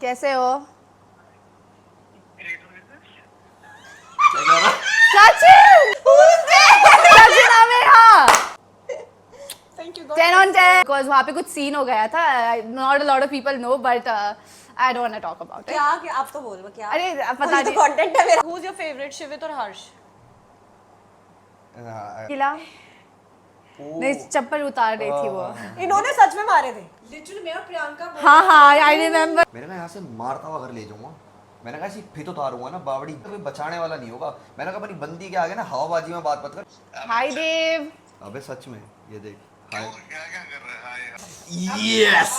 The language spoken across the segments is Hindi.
कैसे हो? क्या Sachin! Sachin Amaira! Thank you 10 on 10 because वहाँ पे कुछ सीन हो गया था. Not a lot of people know but I don't want to talk about it. क्या आप तो बोलो क्या? अरे पता वही तो नहीं. कंटेंट है मेरा. Who's your favorite, शिवित और हर्ष? किला नहीं चप्पल उतार रही थी वो. इन्होंने सच में मारे थे. लिटरली मैं और प्रियंका हाँ हाँ I remember. मैंने ना यहाँ से मारता हुआ घर ले जाऊंगा. मैंने कहा ऐसी फिर उतारूंगा ना बावड़ी कोई बचाने वाला नहीं होगा. मैंने कहा अपनी बंदी के आगे ना हवाबाजी में बात मत कर. Hi Dave. अबे सच में ये देख. हाय. क्या कर रहा है? Yes.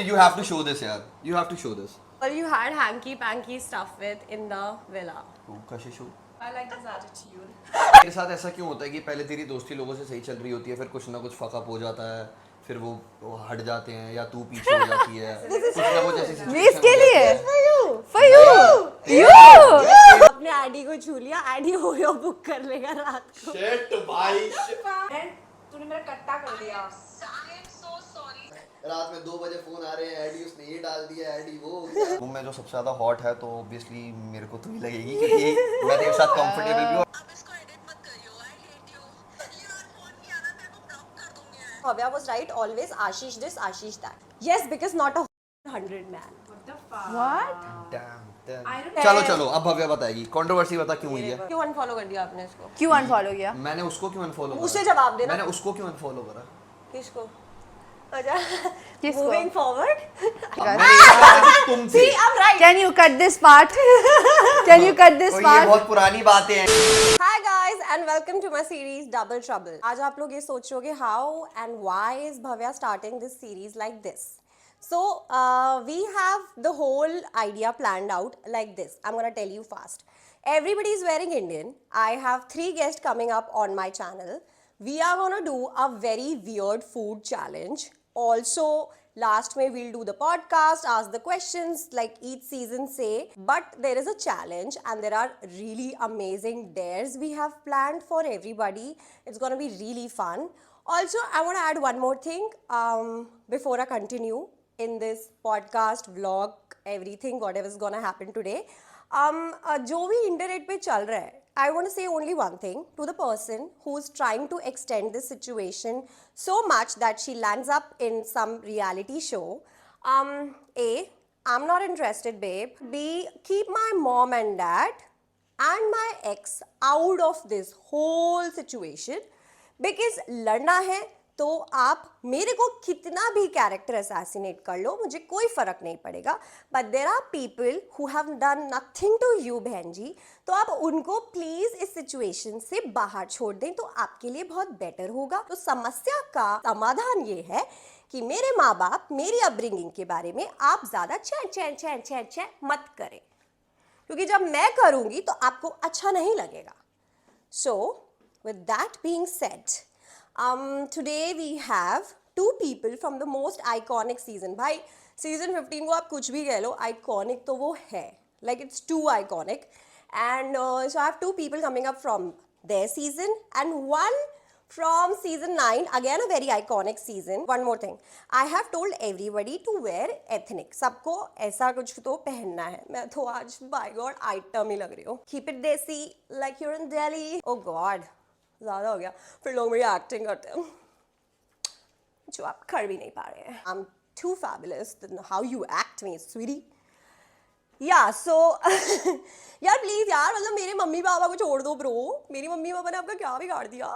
You have to show this यार. You have to show this. Well, you had hanky-panky stuff with in the villa. तू कैसे show? I like this attitude. मेरे साथ ऐसा क्यों होता है कि पहले तेरी दोस्ती लोगों से सही चल रही होती है फिर कुछ ना कुछ फकअप हो जाता है फिर वो हट जाते हैं या तू पीछे हो जाती है कुछ ना कुछ ऐसी situation इसके हो लिए. जाती है. For you. You. आपने आईडी को छू लिया. आईडी ओयो बुक कर लेगा रात को. Shit भाई. तूने मेरा कट्टा कर दिया. रात में 2 बजे फोन आ रहे हैं एडी उसने ये डाल दिया एडी वो तुम में जो सबसे ज्यादा हॉट है तो ऑब्वियसली मेरे को तो ही लगेगी क्योंकि मैं तेरे साथ कंफर्टेबल भी हूं. अब इसको एडिट मत करियो. I hate you. अगली बार फोन किया ना तेरे को ब्लॉक कर दूंगी. Bhavya was right always. Ashish this, Ashish that. Yes, because not a 100 man. What the fuck? What? I don't चलो चलो अब भव्या बताएगी कंट्रोवर्सी बता क्यों हुई है. क्यों अनफॉलो कर दिया आपने इसको? क्यों अनफॉलो किया? मैंने उसको क्यों अनफॉलो करा. उसे जवाब देना. मैंने उसको क्यों अनफॉलो करा. किसको? अच्छा. किसको? Moving forward. तुम See, I'm right. Can you cut this part? Can you cut this ये part? बहुत पुरानी बातें हैं. Hi guys and welcome to my series Double Trouble. आज आप लोग ये सोच रहे होगे how and why is Bhavya starting this series like this? So we have the whole idea planned out like this. I'm gonna tell you fast. Everybody is wearing Indian. I have 3 guests coming up on my channel. We are gonna do a very weird food challenge. Also, last May we'll do the podcast, ask the questions like each season say. But there is a challenge and there are really amazing dares we have planned for everybody. It's gonna be really fun. Also, I want to add one more thing before I continue in this podcast, vlog, everything, whatever is gonna happen today. जो भी इंटरनेट पे चल रहा है, I want to say only one thing to the person who's trying to extend this situation so much that she lands up in some reality show. A, I'm not interested, babe. B, keep my mom and dad and my ex out of this whole situation. Because लड़ना है तो आप मेरे को कितना भी कैरेक्टर असैसिनेट कर लो मुझे कोई फर्क नहीं पड़ेगा. But there are people who have done nothing to you बहन जी. तो आप उनको प्लीज इस सिचुएशन से बाहर छोड़ दें तो आपके लिए बहुत बेटर होगा. तो समस्या का समाधान ये है कि मेरे माँ बाप मेरी अपब्रिंगिंग के बारे में आप ज्यादा छे मत करें क्योंकि जब मैं करूंगी तो आपको अच्छा नहीं लगेगा. So with that being said, today we have 2 people from the most iconic season. भाई season 15 को आप कुछ भी कह लो, iconic तो वो है. Like it's too iconic. And so I have 2 people coming up from their season and one from season 9. Again a very iconic season. One more thing. I have told everybody to wear ethnic. सबको ऐसा कुछ तो पहनना है. मैं तो आज by God item ही लग रही हूँ. Keep it desi like you're in Delhi. Oh God. ज़्यादा हो गया. फिर लोग मेरी एक्टिंग करते हैं जो आप कर भी नहीं पा रहे हैं. I'm too fabulous than how you act me, sweetie. Yeah, so यार प्लीज़ यार मतलब मेरे मम्मी पापा को छोड़ दो ब्रो. मेरी मम्मी पापा ने आपका क्या बिगाड़ दिया.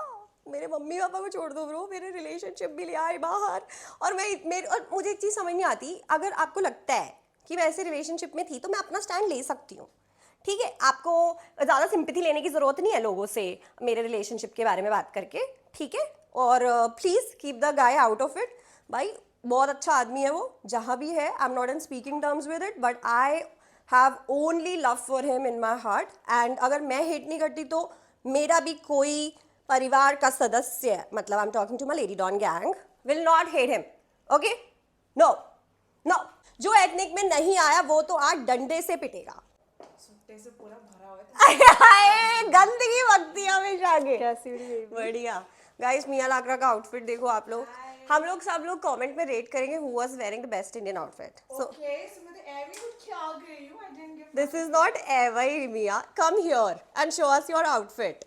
मेरे मम्मी पापा को छोड़ दो ब्रो. मेरे रिलेशनशिप भी ले आए बाहर. और मुझे एक चीज़ समझ नहीं आती. अगर आपको लगता है कि मैं ऐसे रिलेशनशिप में थी तो मैं अपना स्टैंड ले सकती हूँ. ठीक है, आपको ज़्यादा सिंपैथी लेने की ज़रूरत नहीं है लोगों से मेरे रिलेशनशिप के बारे में बात करके. ठीक है, और please keep the guy out of it. भाई बहुत अच्छा आदमी है वो जहाँ भी है. आई am not in speaking terms with it but I have only love for him in my heart. And अगर मैं हेट नहीं करती तो मेरा भी कोई परिवार का सदस्य, मतलब I am talking to my lady don gang, will not hate him. Okay, no no. जो एथनिक में नहीं आया वो तो आज डंडे से पिटेगा. से पूरा भरा हुआ है. गंदगी बकती है हमेशा आगे. कैसी बढ़िया. गाइस मिया लाकरा का आउटफिट देखो आप लोग. हम लोग सब लोग कमेंट में रेट करेंगे who was wearing the best Indian outfit. So okay, so मैं तो एवी कुछ This is not ever, Mia. Come here and show us your outfit.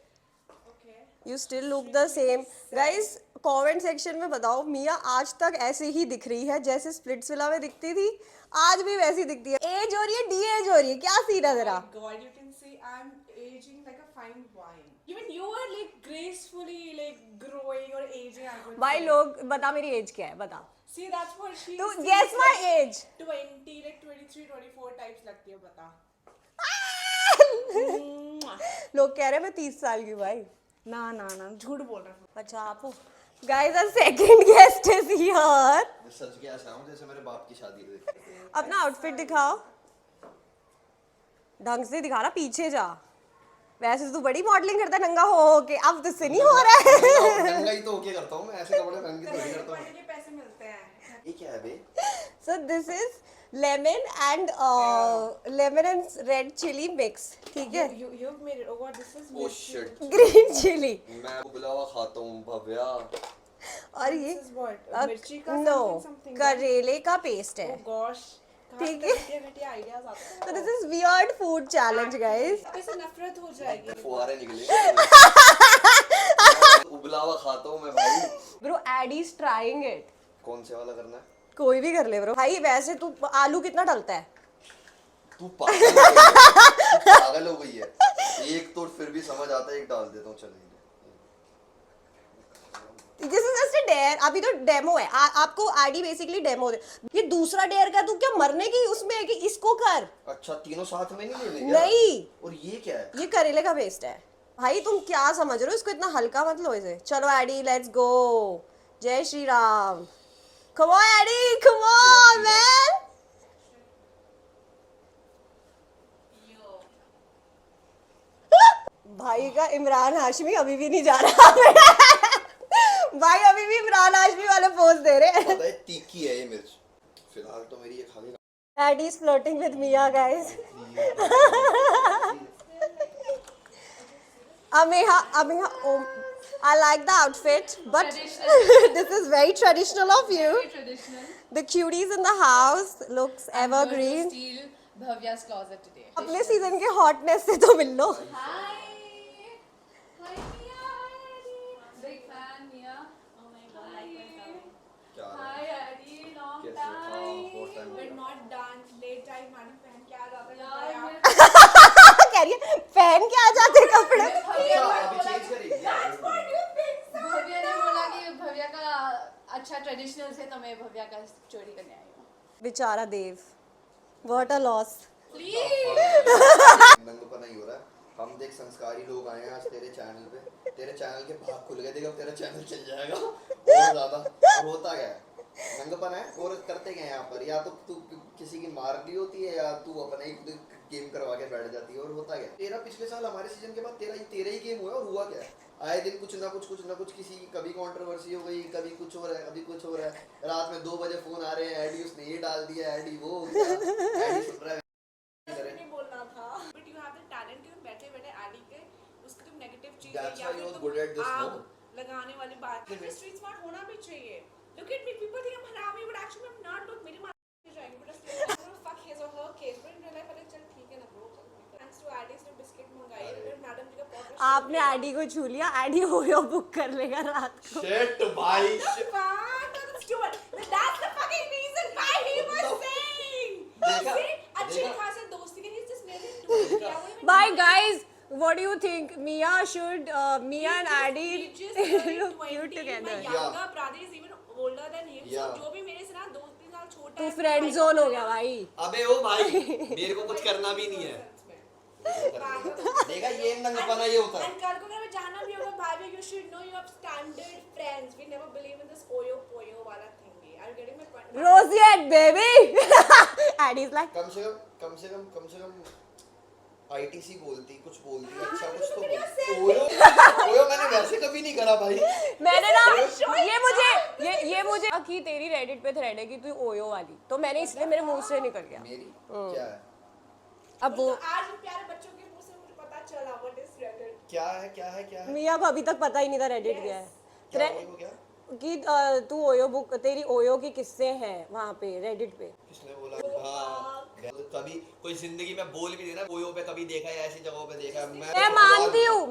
Okay. You still look the same. Guys, comment section में बताओ मिया आज तक ऐसे ही दिख रही है जैसे स्प्लिट्सविला में दिखती थी, आज भी वैसी दिखती है. एज हो रही है, डी एज हो रही है, क्या सीन है तेरा? God, you can see I'm aging like a fine wine. Even you are like gracefully like growing or aging. I would भाई say. लोग बता मेरी एज क्या है, बता. See, that's what she. तू seems guess my like age. 20, like 23, 24 types लगती है बता. लोग कह रहे हैं मैं 30 साल की भाई. ना झूठ बोल रहा हूँ. अच्छा आप हो. Guys, our second guest is here. मैं सच के ऐसा हूँ जैसे मेरे बाप की शादी हुई. अपना आउटफिट दिखाओ. ढंग से दिखा ना, पीछे जा. वैसे तू बड़ी मॉडलिंग करता है नंगा हो के, अब तुझसे नहीं हो रहा है. नंगा ही तो होके करता हूँ मैं, ऐसे कपड़े पहन के थोड़ी करता हूँ. पढ़ने के पैसे मिलते हैं. ये क्या है बे? So this is lemon and red chili mix. ठीक है? You've made it. Oh God, this is. Oh shit. Green chili. मैं बुलावा खाता हूँ भव्या. और ये This is what? मिर्ची का no, something. करेले का पेस्ट है. Oh gosh. ठीक है? घटिया आइडियाज आते हैं. So this is weird food challenge, guys. इससे नफरत हो जाएगी. फुहारे निकले. उबलावा खाता हूँ मैं भाई. Bro, Addy is trying it. कौन से वाला करना है? कोई भी कर ले ब्रो. भाई वैसे तू आलू कितना डलता है? तू पागल हो गई है. एक तो फिर भी समझ आता है, एक डाल देता हूँ. चलेंगे. This is just a dare. अभी तो डेमो है. आपको आईडी बेसिकली डेमो दे. ये दूसरा डेयर का तू क्या मरने की उसमें है कि इसको कर? अच्छा तीनों साथ में नहीं लेने क्या? नहीं. और ये क्या है? ये करेले का पेस्ट है. भाई तुम क्या समझ रहे हो, इसको इतना हल्का मत लो इसे. चलो एडी, लेट्स गो. जय Shri Ram. Come on Addy, come on man. भाई का इमरान हाशमी अभी भी नहीं जा रहा. भाई अभी भी इमरान हाशमी वाले पोज दे रहे हैं. पता है तीखी है ये मिर्च. फिलहाल तो मेरी ये खा गई. Eddie is flirting with Mia, guys. Ameha, oh, I like the outfit, but this is very traditional of you. Traditional. The cuties in the house looks evergreen. Steal Bhavya's closet today. अपने सीजन के hotness से तो मिल लो. Hi. Hi Mia. Hi Addy. Big fan Mia. Oh my god. क्या Hi Addy. Long कैसे? हाँ, time. बहुत time हो We're गया. not done. Late time मैंने पहन के आ जाता है. यार कह रही है पहन के आ जाते कपड़े. अच्छा अभी चेंज करेगी. भव्या ने बोला कि भव्या का अच्छा ट्रेडिशनल से तो मैं भव्या का चोरी करने आई हूँ. बेचारा देव. What a loss. नंगपना ही हो रहा है. हम देख संस्कारी लोग आए हैं आज तेरे चैनल पे. तेरे चैनल के भाग खुल गए. देख अब तेरा चैनल चल जाएगा और ज्यादा. और होता क्या है? नंगपना है. और करते क्या है यहाँ पर? या तो तू किसी की मार दी होती है या तू अपना ही गेम करवा के बैठ जाती है. और होता क्या? तेरा पिछले साल हमारे सीजन के बाद तेरा ही गेम हुआ. और हुआ क्या है? आए दिन कुछ ना कुछ किसी कभी कंट्रोवर्सी हो गई, कभी कुछ हो रहा है, कभी कुछ हो रहा है. रात में 2 बजे फोन आ रहे हैं, एडी उसने ये डाल दिया, एडी वो हो गया, एडी सुन रहा है. नहीं बोलना था. But you have the talent कि तुम बैठे आडी के उसकी तुम नेगेटिव चीज That's या why फिर you're तुम good at this, आग no? लगाने वाली बात. फिर स्ट्रीट स्मार्ट होना भी चाहिए. Look at me, people think I'm हरामी, but actually I'm not. Look मेरी माँ जाएंगे, but still I'm gonna fuck his or her case. But in real life अरे चल ठीक है ना bro. Thanks to Addy ने बिस्किट मंगाई और मैडम जी का podcast. आपने एडी को छू लिया. एडी ओयो बुक कर लेगा रात को. Shit भाई. Fuck, that's too much. That's the fucking reason why he was saying. देखा? See, अच्छी देखा? खासी दोस्ती के लिए just made it too. क्या बोले मैं? Bye guys. What do you think? Mia and Addy He just turned look 20. cute together. My younger brother is even older than him. Yeah. So जो भी मेरे से ना 2-3 साल छोटा तू है. फ्रेंड जोन हो गया भाई. अबे ओ भाई मेरे को कुछ करना भी नहीं है. देखा ये नंगपना ये होता है. And कल को अगर जाना भी होगा भाई, you should know you have standard friends. We never believe in this oyo poyo वाला thingy. Are you getting my point? Roseate baby. Addy's like कम से कम आईटीसी बोलती कुछ बोलती अच्छा कुछ तो बोलती. ओयो मैंने वैसे कभी नहीं करा भाई. मैंने ना ये मुझे कि तेरी रेडिट पे थ्रेड है कि तू ओयो वाली, तो मैंने इसलिए मेरे मुंह से निकल गया. मेरी क्या है? अब वो तो आज प्यारे बच्चों के मुंह से मुझे पता चला what is Reddit. क्या है? मिया को अभी तक पता ही नहीं था रेडिट क्या है. क्या वो क्या? कि तू ओयो बुक, तेरी ओयो की किस्से हैं वहाँ पे रेडिट पे. किसने बोला? हाँ कभी कोई जिंदगी में बोल भी देना कोई पे कभी देखा है ऐसी जगहों पे देखा है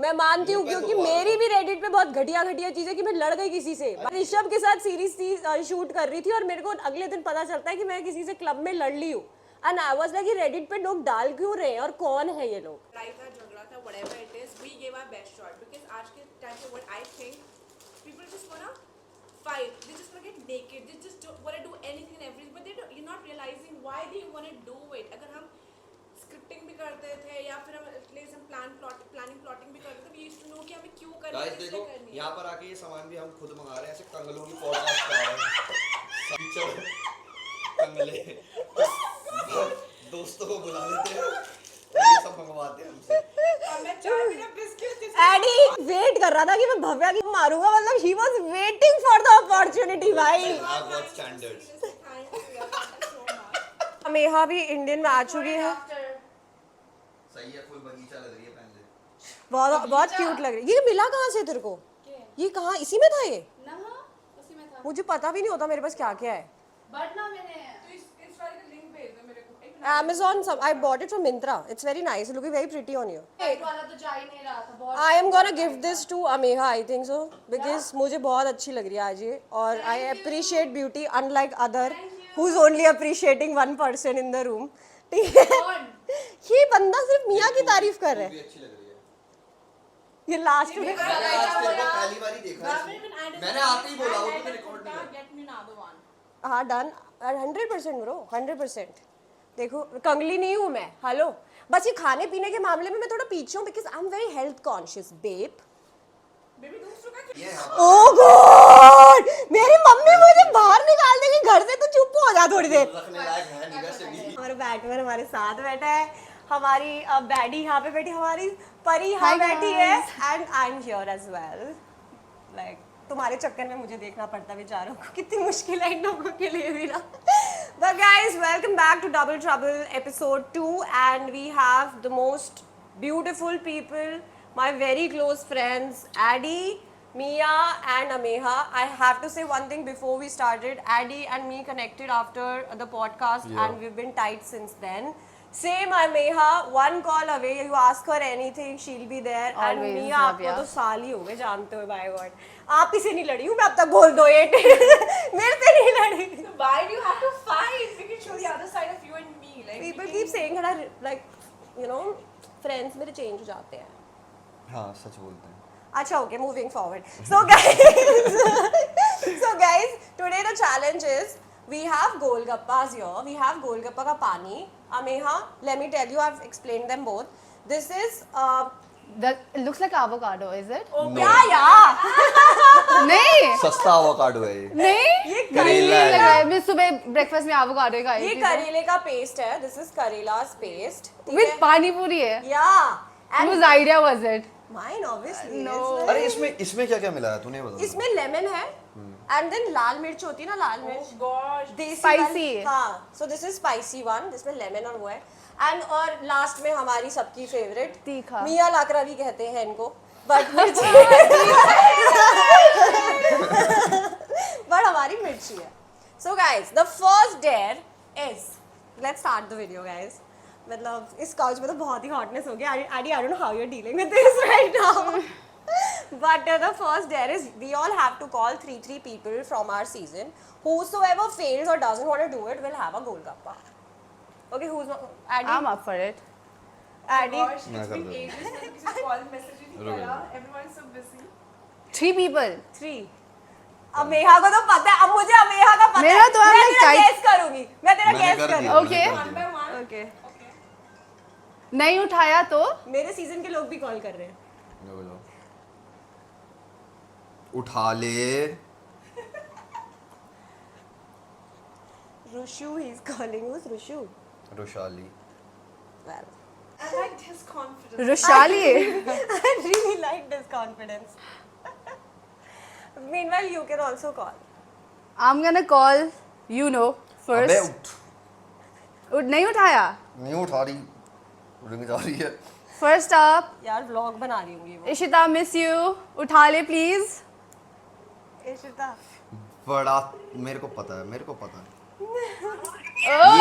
मैं मानती हूँ क्योंकि मेरी भी रेडिट पे बहुत घटिया चीजें कि मैं लड़ गई किसी से। ऋषभ के साथ सीरीज थी, शूट कर रही थी और मेरे को अगले दिन पता चलता है कि मैं किसी से क्लब में लड़ ली हूँ। And I was like Reddit पे लोग डाल क्यों रहे हैं और कौन है ये लोग। लड़ाई था, झगड़ा था, whatever it is, we gave our best shot because आज के टाइम पे what I think people just wanna fight, they just wanna get naked, they just wanna do anything and everything, but you're not realizing why they wanna do it. अगर हम स्क्रिप्टिंग भी करते थे या फिर हम एटलीस्ट हम प्लानिंग भी करते थे, we used to know कि हमें क्यों करनी है, गाइस देखो किससे करनी है। यहाँ पर आके ये सामान भी हम खुद मंगा रहे हैं ऐसे कंगलों की पॉडकास्ट करा रहे हैं कंगले दोस्तों को बुला लेते हैं और ये सब मंगवाते हैं हमसे। और मैं चाय बिना बिस्किट एडी वेट कर रहा था कि मैं भव्या की मारूंगा, मतलब he was waiting for the opportunity भाई। I've got standards. अमेहा भी इंडियन में आ चुकी है, सही है, फुल बगीचा लग रही है पहन ले। बहुत क्यूट लग रही है। ये मिला कहाँ से तेरे को? ये कहाँ, इसी में था ये? ना उसी में था मुझे पता भी नहीं होता मेरे पास क्या क्या है। बट ना मैंने इस वाले का लिंक भेज दो मेरे को। Amazon, I bought it from Myntra. It's very nice. It's looking very pretty on you. White वाला तो जा ही नहीं रहा था बहुत। I am gonna give this to Ameha, I think so, because मुझे बहुत अच्छी लग रही है आज ये, और I appreciate beauty unlike other who's only appreciating one person in the room. ठीक है? कौन? ये बंदा सिर्फ मियाँ की तारीफ कर रहा भी है। अच्छी लग रही है। ये लास्ट में मैंने आज तेरे को पहली बार ही देखा है। मैंने आते ही बोला वो तो रिकॉर्ड नहीं है। Get me another one. हाँ डन 100% ब्रो 100%। देखो कंगली नहीं हूँ मैं, हेलो। बस ये खाने पीने के मामले में मैं थोड़ा पीछे हूँ because I am very health conscious babe. Baby दूसरों का ये यहाँ ओह गॉड, मेरी मम्मी मुझे बाहर निकाल देगी घर से, तो चुप हो जा थोड़ी देर। रखने लायक है नहीं वैसे भी। हमारा बैटमैन हमारे साथ बैठा है, हमारी बैडी यहाँ पे बैठी, हमारी परी यहाँ बैठी है, and I am here as well. Like तुम्हारे चक्कर में मुझे देखना पड़ता है बेचारों को, कितनी मुश्किल है इन लोगों के लिए भी ना। But guys, welcome back to Double Trouble episode 2, and we have the most beautiful people, my very close friends, Addy, Mia and Ameha. I have to say one thing before we started. Addy and me connected after the podcast, and we've been tight since then. Same Ameha, one call away, you ask her anything, she'll be there. Always, and Mia, Navya. आपको तो साल ही हो गए जानते हो, by God. आप ही से नहीं लड़ी हूँ मैं, अब तक बोल दो ये मेरे से नहीं लड़ी। Why do you have to fight? We can show the other side of you and me. Like People keep saying that I, like, you know, friends मेरे change हो जाते हैं। हाँ सच बोलते हैं। अच्छा okay, moving forward. So guys, today the challenge is we have golgappas here. We have golgappa का पानी. Ameha, let me tell you, I've explained them both. This is It looks like avocado, is it? yeah. नहीं सस्ता avocado है ये। नहीं ये करेला है। लग रहा है मैं सुबह ब्रेकफास्ट में avocado खाई ये थी करेले का पेस्ट है. This is करेला's paste. with pani puri है Yeah. And whose idea was it? mine obviously. No. It's अरे इसमें क्या क्या मिला है तूने बता। इसमें लेमन है एंड देन लाल मिर्च होती है ना, लाल मिर्च gosh. देसी Spicy. वाली। हाँ, so this is spicy one जिसमें लेमन और वो है, एंड और लास्ट में हमारी सबकी फेवरेट तीखा। मियाँ लाकरा भी कहते हैं इनको, बट मिर्ची बट हमारी मिर्ची है। So guys the first dare is, let's start the video guys. मतलब इस काउच में तो बहुत ही हॉटनेस हो गया। I don't know how you are dealing with this right now. But the first dare is we all have to call 3 people from our season. Whosoever fails or doesn't want to do it will have a golgappa. Okay, who's Addy? I'm up for it. Addy. Gosh, मैं it's कर been दूँ। ages मैंने किसी को call message ही नहीं करा. Everyone's so busy. 3 people. 3. Ameha को तो पता है, अब मुझे अमेहा का पता मेरा है। तो मैं हमने तेरा type- guess करूंगी, मैं तेरा मैंने guess कर करूंगी। दिया, Okay. मैंने कर One दिया। by one. Okay. Okay. नहीं उठाया तो मेरे सीजन के लोग भी कॉल कर रहे हैं। लो, लो। उठा ले। Rushu, he's calling. Who's Rushu? रोशाली। Well, I liked his confidence. Rushali I really like this confidence. Meanwhile, you can also call. I'm gonna call you know अबे first. नहीं उठाया नहीं उठा रही, रिंग जा रही है। First up, यार vlog बना रही हूँ ये वो। Ishita miss you. उठा ले please. इशिता। बड़ा मेरे को पता है। Oh,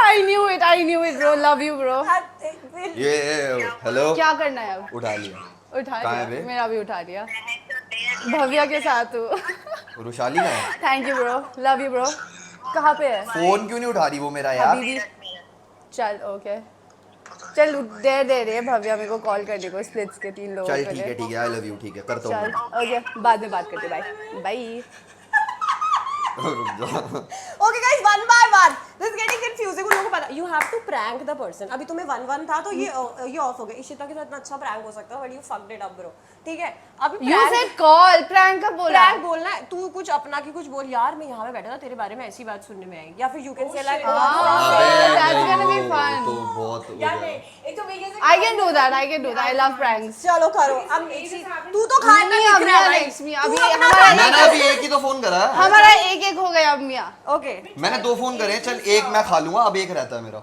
I knew love you bro. ये हेलो क्या करना है अब? उठा लिया उठा कहाँ है लिया, बे? मेरा भी उठा लिया। भव्या के साथ हूँ। रुशाली का है thank you bro, love you bro. कहाँ पे है? फोन क्यों नहीं उठा रही वो मेरा यार अभी भी चल ओके चल दे रही है भव्या मेरे को कॉल करने को स्प्लिट्स के 3 लोगों चल के लिए। ठीक है आई लव यू ठीक है करता चल हूँ ओके बाद में बात करते, बाय बाय। रुक जा Okay guys, one by one. This is getting confusing. उन लोगों को पता. You have to prank the person. अभी तुम्हें 1-1 था तो ये off हो गया. इशिता के साथ इतना अच्छा prank हो सकता है, but you fucked it up bro. ठीक है? अभी You prank- said call, prank कब बोला? prank बोलना है. तू कुछ अपना की कुछ बोल यार मैं यहाँ पे बैठा था तेरे बारे में ऐसी बात सुनने में आई. या फिर you can say like That's gonna be तो fun. बहुत यार नहीं, एक तो मैं कैसे I can do that. I love pranks. चलो करो. अब तू तो खाना नहीं, दिख अब रहा है नहीं, भाई. next me. तू अभी अपना हमारा खाना- मैंने अभी एक ही तो फोन करा हमारा एक हो गया अब मियाँ। Okay. मैंने 2 फोन करे चल एक मैं खा लूंगा अब एक रहता है मेरा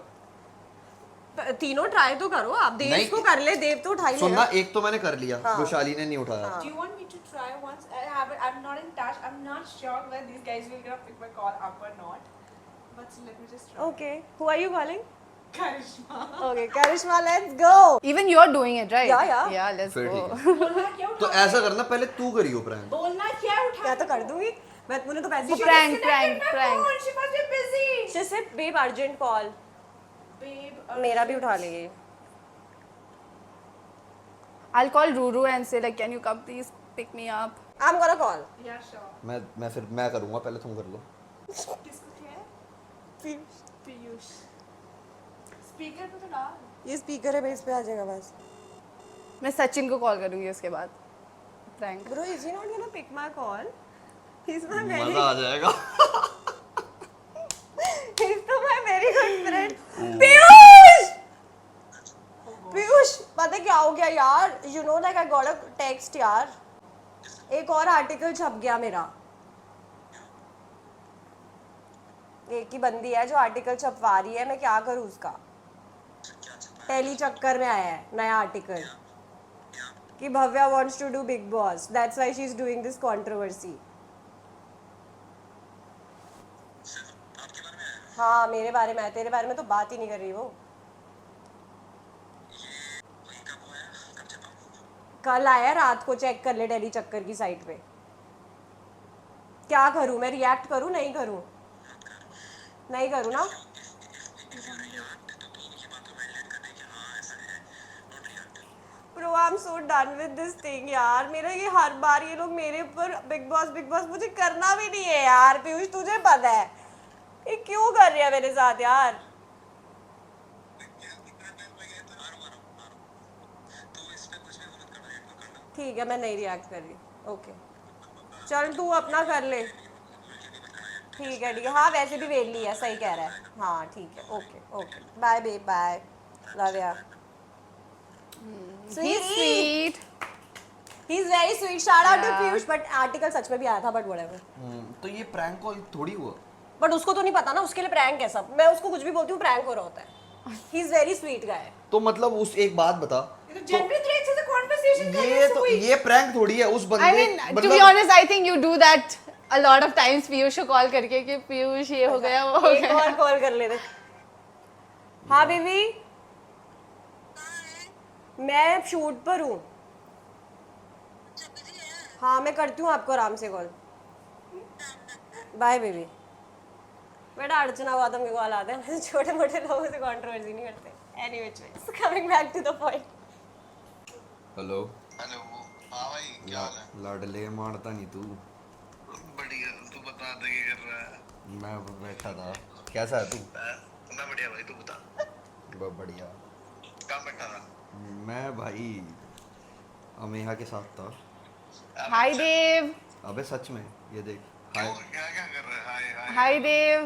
तीनों ट्राई तो करो आप. देव नहीं। को कर ले. देव तो उठा ही सुनना लेगा. एक तो मैंने कर लिया हाँ। रुशाली ने नहीं उठाया Do you want me to try once? I'm not in touch. I'm not sure whether these guys will gonna pick my call up or not. But let me just try. Okay. Who are you calling? Karishma. Okay, Karishma, let's go. Even you're doing it, right? Yeah. Yeah, let's फिर go. ठीक है बोलना क्या तो उठा? ऐसा करना पहले तू करियो प्रैंक बोलना क्या उठा? क्या तो कर दूंगी. मैं मुझे तो पैसे. वो prank, prank, prank. She must be busy. She said, babe, urgent call. Babe. मेरा भी उठा लेगी. I'll call Ruru and say like, can you come please pick me up? I'm gonna call. Yeah, sure. मैं करूंगा पहले तुम कर लो किसको क्या है? पीयूष. स्पीकर पे तो डाल. ये स्पीकर है बेस पे आ जाएगा बस. मैं सचिन को कॉल करूंगी उसके बाद. Prank. Bro, is he not gonna pick my call? He's my very. मजा आ जाएगा He's तो my very good friend. Piyush. Piyush, पता है क्या हो गया यार? You know like I got a text यार. एक और आर्टिकल छप गया मेरा. एक ही बंदी है जो आर्टिकल छपवा रही है. मैं क्या करूँ उसका? टेली चक्कर में आया है नया आर्टिकल कि Bhavya wants to do Big Boss. That's why she's doing this controversy. हाँ मेरे बारे में है. तेरे बारे में तो बात ही नहीं कर रही वो. कल आया रात को. चेक कर ले डेली चक्कर की साइट पे. क्या करूं मैं? रिएक्ट करूं? नहीं करूं? नहीं करूं ना. Bro, I'm so done with this thing यार. मेरा ये हर बार ये लोग मेरे ऊपर बिग बॉस मुझे करना भी नहीं है यार. पीयूष तुझे पता है ये क्यों कर रही है मेरे साथ यार. ठीक है मैं नहीं रिएक्ट कर रही. ओके चल तू अपना कर ले. ठीक है. हाँ वैसे भी वेली है. सही कह रहा है. हाँ ठीक है. Okay bye babe bye. Love ya. He's sweet. He's very sweet. Shout out to Yeah. Piyush. But article सच में भी आया था. But whatever. तो ये प्रैंक कॉल थोड़ी हुआ बट उसको तो नहीं पता ना. उसके लिए प्रैंक है सब. मैं उसको कुछ भी बोलती हूँ प्रैंक हो रहा होता है. He's very sweet guy. तो मतलब उस एक बात बता ये तो जनरल थ्रेड से कन्वर्सेशन कर रहे ये हैं तो कोई. ये प्रैंक थोड़ी है उस बंदे I mean, to be honest, I think you do that a lot of times. Piyush को कॉल करके कि पीयूष ये हो गया वो हो एक गया. और कॉल कर लेते. हाँ बेबी मैं शूट पर हूँ. हाँ मैं करती हूँ आपको आराम से कॉल. Bye baby. बेटा अर्चना हुआ तो मेरे को कॉल आते हैं. छोटे मोटे लोगों से कंट्रोवर्सी नहीं करते. Anyway coming back to the point. Hello hello. हाँ भाई क्या हाल है? लाडले मारता नहीं तू. बढ़िया. तू बता दे क्या कर रहा है? मैं बैठा था. कैसा है तू? मैं बढ़िया भाई. तू बता. बहुत बढ़िया. कहाँ बैठा था? मैं भाई अमेहा के साथ था. Hi Dev. अबे सच में ये देख. क्यों? हाय क्या क्या कर रहा है? हाय हाय. Hi Dev.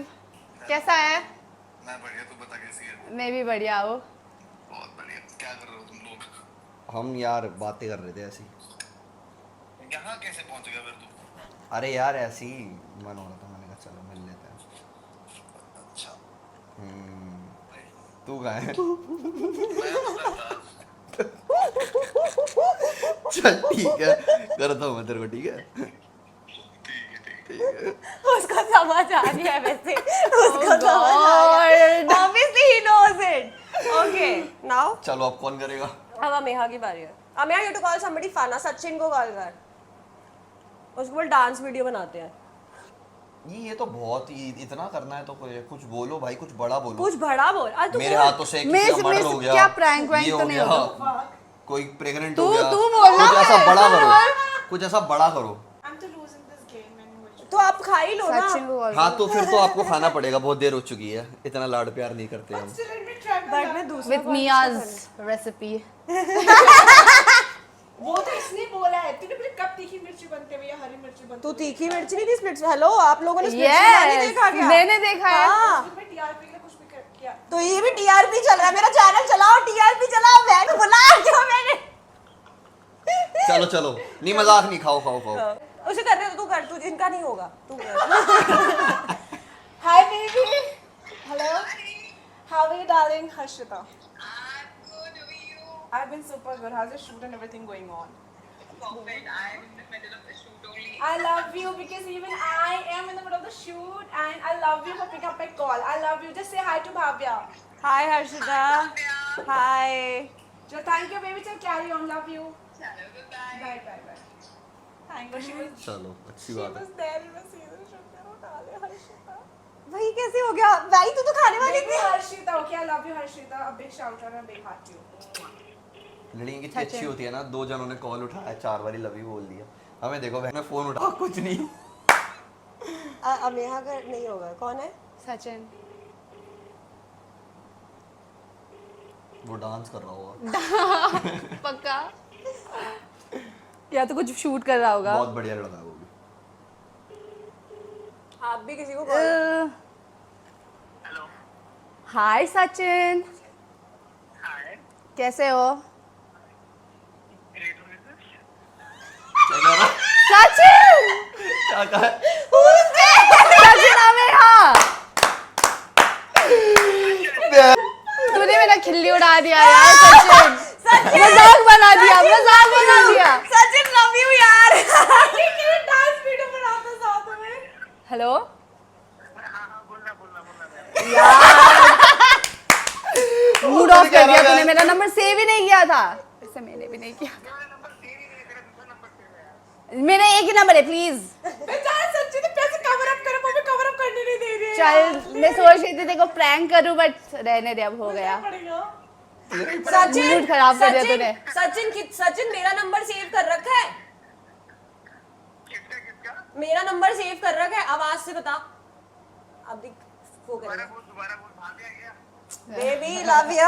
कैसा है? मैं बढ़िया. तू बता कैसी है? मैं भी बढ़िया हूँ. बहुत बढ़िया. क्या कर रहे हो तुम लोग? हम यार बातें कर रहे थे ऐसी. यहाँ कैसे पहुँच गया फिर तू? अरे यार ऐसी ही मन हो रहा था. मैंने कहा चलो मिल लेते हैं. अच्छा. तू कहाँ है? मैं उधर था. चल ठीक है करता हूँ मैं तेरे को. ठीक है ठीक है. उसको समझ आ रही है वैसे. उसको Oh समझ आ रही है. God. Obviously he knows it. चलो अब कौन करेगा? अब अमेहा की बारी है। Ameha you to call somebody fun. Sachin को कॉल कर, उसको बोल डांस वीडियो बनाते हैं। ये तो बहुत ही इतना करना है तो कुछ बोलो भाई, कुछ बड़ा बोलो। कुछ बड़ा बोल। आज तू मेरे बोल। हाथों से किसी का मर्डर हो गया, क्या prank वैंक ये तो हो नहीं गया, होगा? कोई प्रेग्नेंट तू- हो गया, तू बोलना कुछ ऐसा है, बड़ा तू करो, बोल। कुछ ऐसा बड़ा करो। I'm to losing this game anyway. तो आप खा ही लो ना। सचिन को call हाँ तो फिर तो आपको खाना पड़ेगा, बहुत देर हो चुकी है, इतना लाड प्यार नहीं करते हम। Still let me try my but luck. मैं दूसरा with Mia's recipe. वो तो इसने बोला है, तूने मुझे कब तीखी मिर्ची बनते हुए या हरी मिर्ची बनते तू हुए तीखी मिर्ची नहीं थी स्प्लिट्स। हेलो, आप लोगों ने स्प्लिट्स नहीं Yes, देखा क्या? मैंने देखा है। हाँ। मैं टीआरपी के लिए कुछ भी किया। तो ये भी टीआरपी चल रहा है। मेरा चैनल चलाओ, टीआरपी चलाओ। मैं तो बुला क्यों मैंने? चलो चलो, नहीं मजाक नहीं, खाओ खाओ खाओ। उसे कर रहे हो तो तू कर, तू जिनका नहीं होगा तू कर। Hi baby. Hello. How are you, darling? Harshita. I'm good. How are you? I've been super good. How's the shoot and everything going on? Perfect. I'm in the middle of the shoot only. I love you because even I am in the middle of the shoot and I love you for picking up my call. I love you. Just say hi to Bhavya. Hi Harshita. Hi. So thank you baby. Just carry on. Love you. Chalo, bye. Bye bye bye. Thank you. She was, चलो अच्छी she बात है। was there in the season shoot. Harshita. भाई कैसे हो गया भाई? तू तो खाने वाली Baby थी। Harshita. Okay, I love you Harshita. A big shout out and a big heart to you. लड़कियां कितनी अच्छी होती है ना, 2 जनों ने कॉल उठाया, 4 बारी लव यू बोल दिया। हमें देखो बहन, मैं फोन उठा कुछ नहीं। अमेहा का नहीं होगा। कौन है? सचिन। वो डांस कर रहा होगा, पक्का। या तो कुछ शूट कर रहा होगा। बहुत बढ़िया लड़का है वो भी। आप भी किसी को कॉल। हाय सचिन, Hi. कैसे हो? Great witness. क्या कह रहा? सचिन, क्या कहा? सचिन अमेहा। तूने मेरा खिल्ली उड़ा दिया यार सचिन। मजाक बना दिया, मजाक बना दिया। सचिन लव यू यार। डांस वीडियो बनाते साथ में। हेलो हाँ बोलना मूड ऑफ कर दिया तूने, मेरा नंबर सेव ही नहीं किया था। इससे मैंने भी नहीं किया। मेरा नंबर सेव ही नहीं है, तेरा दूसरा नंबर सेव है यार। मेरा एक ही नंबर है प्लीज। बेचारा सच्ची ने पैसे कवर अप करे, वो भी कवर अप करने नहीं दे रही है। चल मैं सोच रही थी तेरे को प्रैंक करूं बट रहने दे, अब हो गया। पड़ेगा। सचिन मूड खराब कर दिया तूने। सचिन मेरा नंबर सेव कर रखा है। किसका? मेरा नंबर सेव कर रखा है। आवाज से बता। अभी वो करेगा। दोबारा बोल, भाग गया। Baby love you.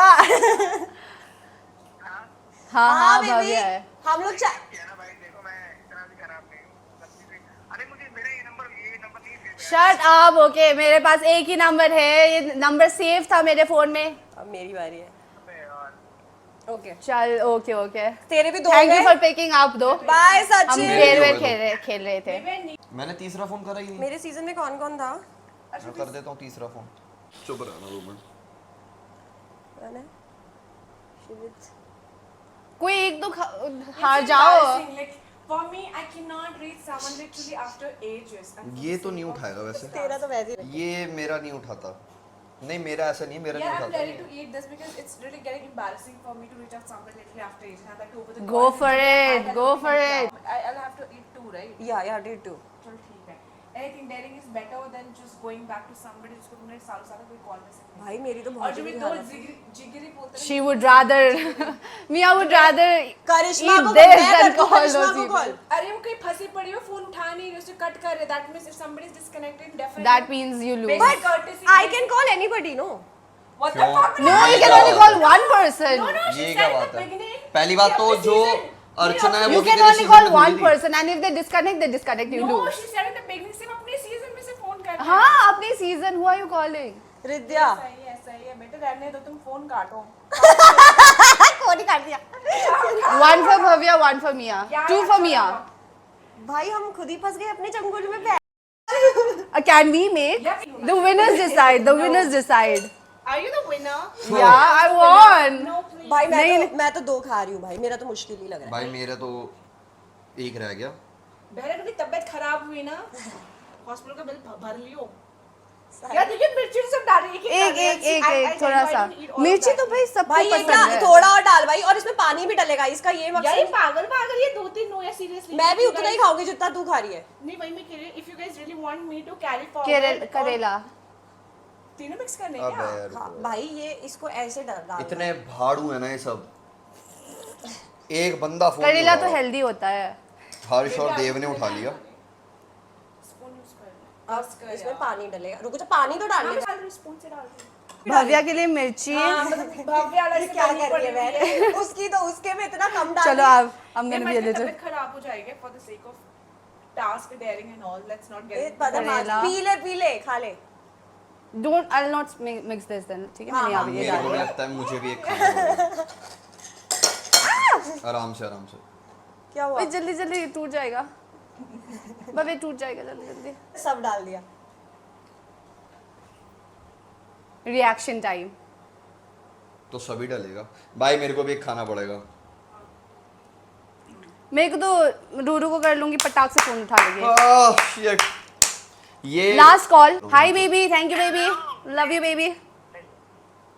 हाँ हाँ बेबी भव्य है। हम लोग क्या ना भाई, देखो मैं इतना भी खराब नहीं हूँ, सच्ची से। अरे मुझे मेरा ये नंबर नहीं सेव है। Shut up. ओके मेरे पास एक ही नंबर है, ये नंबर सेव था मेरे फोन में। अब मेरी बारी है। अबे यार। ओके चल ओके ओके, तेरे भी दो थैंक यू हैं। फॉर पिकिंग अप दो। बाय हम सचिन। फेयरवेल खेल रहे थे। मैंने तीसरा फोन करा ही नहीं। मेरे सीजन में कौन कौन था? मैं कर देता हूँ तीसरा फोन। चुप रहना 2 मिनट। मैंने शिवित। कोई एक तो हार जाओ। Like, for me, I cannot reach someone literally after ages. And for ये the तो sake नहीं of- उठाएगा वैसे। तेरा तो वैसे ही। ये मेरा नहीं उठाता। नहीं मेरा ऐसा नहीं है, मेरा Yeah, नहीं I'm ready उठाता। to eat this because it's really getting embarrassing for me to reach out someone literally after age. And I'm like, over the Go call, for and it, then go looking for at it. the- I'll have to eat 2, right? या डिड टू। चलो ठीक है। Anything daring is better than just going back to somebody जिसको तुमने सालों साल कोई कॉल मैसेज नहीं भाई मेरी तो और बहुत जो भी बुरी दो हालत है। जिगरी बोलते हैं She would rather Mia would rather Karishma eat को this मैं than करती हूँ call करिश्मा those को people. कॉल। अरे वो कहीं फंसी पड़ी हो, फोन उठा नहीं रही, उसे कट कर रहे, that means if somebody is disconnected definitely That means you lose. basic courtesy I can call anybody, no? what the क्यों? fuck No, you ये can क्या only बात call है? one person. No, she ये said क्या in the बात है? beginning, पहली बात तो अपने जो season- अर्चना है You वो भी can तेरे only सीजन call में one बोली थी। person and if they disconnect, you no, lose. she said in the beginning सिर्फ अपने सीजन में से फोन कर रहे हाँ अपनी season, who are you calling? रिद्या। सही है बेटे, रहने दो, तुम फोन काटो। कौन ही काट दिया? One for Bhavya, one for Mia. क्या 2 for Mia. भाई हम खुद ही फंस गए अपने चंगुल में। Can we make? Yeah. The winners decide. The winners decide. Are you the winner? Yeah, I won. No, please. भाई नहीं, मैं तो 2 खा रही हूँ भाई। मेरा तो मुश्किल ही लग रहा है। भाई मेरा तो एक रह गया। बहन की तबीयत खराब हुई ना, हॉस्पिटल का बिल भर लियो। यार देखिए मिर्ची सब डाल रही है एक थोड़ा सा मिर्ची तो भाई सबको भाई ये क्या पसंद है। थोड़ा और डाल भाई, और इसमें पानी भी डलेगा, इसका ये यार ये मकसद। पागल पागल ये 2-3 नो या सीरियसली मैं भी उतना ही खाऊंगी जितना तू खा रही है। नहीं वही मैं कह रही हूं if you guys really want me to carry forward करेला तीनों मिक्स करने अब क्या यार हाँ, भाई ये इसको ऐसे डाल इतने भाड़ू है ना ये सब। एक बंदा फोन करेला उठा तो रहा। हेल्दी होता है। हर्ष और देव ने उठा लिया। स्पून यूज कर अब इसमें पानी डलेगा, रुको तो पानी तो डाल मैं ले। डाल रही स्पून से डाल रही भव्या के लिए मिर्ची। हां मतलब भव्य वाला क्या कर रही है मैंने उसकी तो उसके में इतना कम डाल चलो दिया। अब I'm gonna be a little तबीयत खराब हो जाएगी for the sake of task daring and all let's not ये गेट बदमाश, करेला। पी ले खा ले। don't I'll not mix this then, ठीक है? मैंने हाँ, अब ये मेरे डाल को भी दिया। लगता है मुझे भी एक खाना पड़ेगा। आराम से आराम से। क्या हुआ? ओए जल्दी जल्दी टूट जाएगा। भव्या टूट जाएगा जल्दी जल्दी। सब डाल दिया। Reaction time. तो सभी डलेगा भाई, मेरे को भी एक खाना पड़ेगा। मेरे को तो रूरू को कर लूंगी, पटाख से फोन उठा लेंगे। आह, shit। ये last call. Hi baby, thank you baby, love you baby.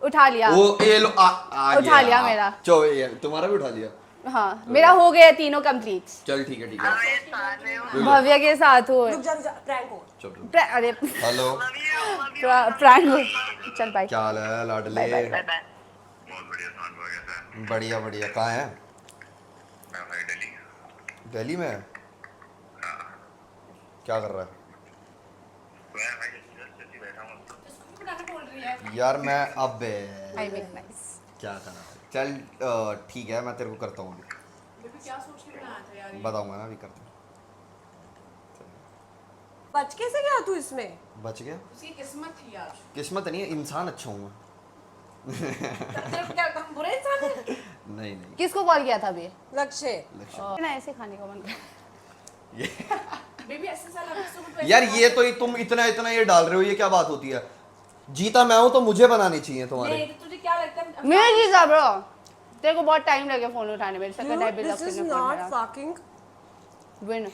उठा लिया। वो ये लो आ उठा लिया मेरा। चलो ये तुम्हारा भी उठा लिया। हाँ मेरा हो गया तीनों कंप्लीट। चल ठीक है ठीक है। ये साले हो। भव्या के साथ हो। रुक जा प्रैंक हो। चलो अरे हेलो प्रैंक हो। चल बाय। क्या हाल है लाडले? Bye bye. बहुत बढ़िया सांड हो गया था। बढ़िया बढ़िया। कहाँ है? मैं भाई दिल्ली। दिल्ली में है? क्या कर रहा है? मैं भाई जल्दी बैठा हूँ। बनाना बोल रही है यार मैं अब आई मेक नाइस। क्या करना? चल ठीक है, मैं तेरे को करता हूँ अभी। बेबी क्या सोच के बनाया था यार ये बताऊंगा ना अभी करता हूँ। बच कैसे गया तू इसमें? बच गया? उसकी किस्मत थी यार किस्मत नहीं है, इंसान अच्छा हूँ मैं। क्या हम बुरे इंसान हैं नहीं नहीं किसको कॉल किया था अभी? लक्ष्य। लक्ष्य ना ऐसे खाने का मन कर। बेबी ऐसे साला तो यार ये तो तुम इतना इतना ये डाल रहे हो, ये क्या बात होती है? जीता मैं हूँ तो मुझे बनानी चाहिए तुम्हारे। नहीं तो तुझे क्या लगता है मेरे जीजा ब्रो, तेरे को बहुत टाइम लगे फोन उठाने में। सेकंड टाइम पे This लक्ष्य is ने फोन not करा। fucking. Win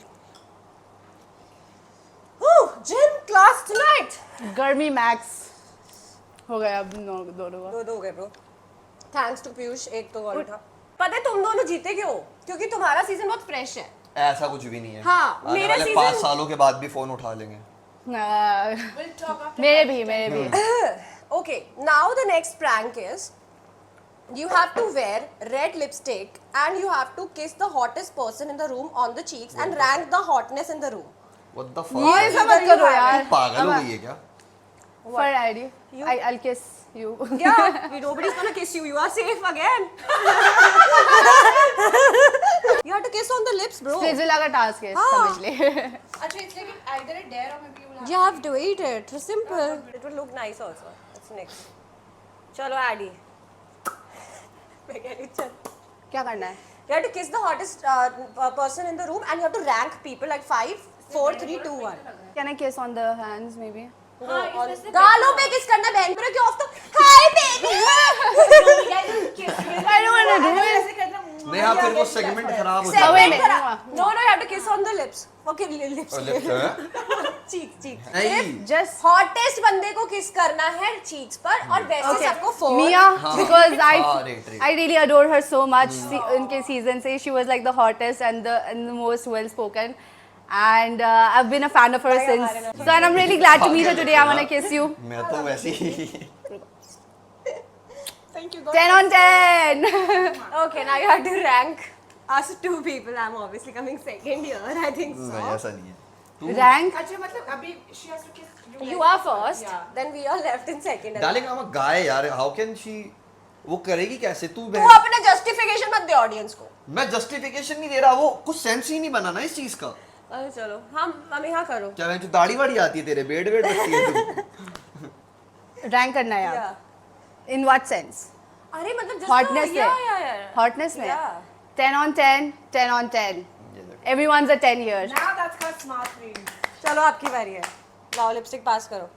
Gym class tonight. गर्मी मैक्स हो गया अब दोनों का। दो हो गए ब्रो। थैंक्स टू पीयूष, एक तो कॉल था। पता है तुम दोनों जीते क्यों? क्योंकि तुम्हारा सीजन बहुत फ्रेश है। ऐसा कुछ भी नहीं है। हाँ, आने मेरा वाले season- 5 सालों के बाद भी फोन उठा लेंगे। विल टॉक आफ्टर मेरे भी Okay, now the next prank is you have to wear red lipstick and you have to kiss the hottest person in the room on the cheeks and rank the hotness in the room. What the ये fuck? सब मत करो यार। पागल हो गई है क्या? For ID, I'll kiss you. Yeah, nobody's gonna kiss you. You are safe again. You have to kiss on the lips, bro. Sizzla का टास्क है, हाँ। समझ ले। अच्छा it's like either a dare or maybe you will have You have to eat it. It's simple. It will look nice also. That's next. चलो Addy. मैं कह रही हूँ, चल. क्या करना है? You have to kiss the hottest person in the room and you have to rank people like 5, 4, 3, 2, 1. Can I kiss on the hands maybe? No, गालों पे किस करना बहन पर क्यों ऑफ तो hi baby I don't want to do it. ऐसे करना नहीं आप फिर वो सेगमेंट खराब हो Away जाएगा। में। No, you have to kiss on the lips. Okay, lips. Lips है? cheeks. नहीं Just हॉटेस्ट बंदे को किस करना है चीक्स पर और वैसे सबको 4. Mia, because हाँ, right. I really adore her so much. उनके season से she was like the hottest and the most well spoken, and I've been a fan of her since. So and I'm really glad to meet her today. I want to kiss you. मैं तो वैसे ही। Thank you. 10 on 10. Okay, now you have to rank us 2 people. I'm obviously coming second here. I think so. नहीं ऐसा नहीं है। तू Rank. अच्छा मतलब अभी she has to kiss You are first, then we are left in second. डालेगा हम गाय यार, हाउ कैन शी वो करेगी कैसे? तू तू बहन अपना जस्टिफिकेशन मत दे ऑडियंस को. मैं जस्टिफिकेशन नहीं दे रहा, वो कुछ सेंस ही नहीं बना ना इस चीज का। अरे चलो हम यहाँ करो. क्या मैं जो दाढ़ी वाड़ी आती है तेरे, बेड वेड रखती है तू? Rank करना है Yeah. यार. In what sense? अरे मतलब just Hotness yeah, में. yeah. Hotness में. Yeah. 10 on 10. 10 on 10. Everyone's a 10 here. now that's called smart range चलो आपकी बारी है. लाओ लिपस्टिक पास करो.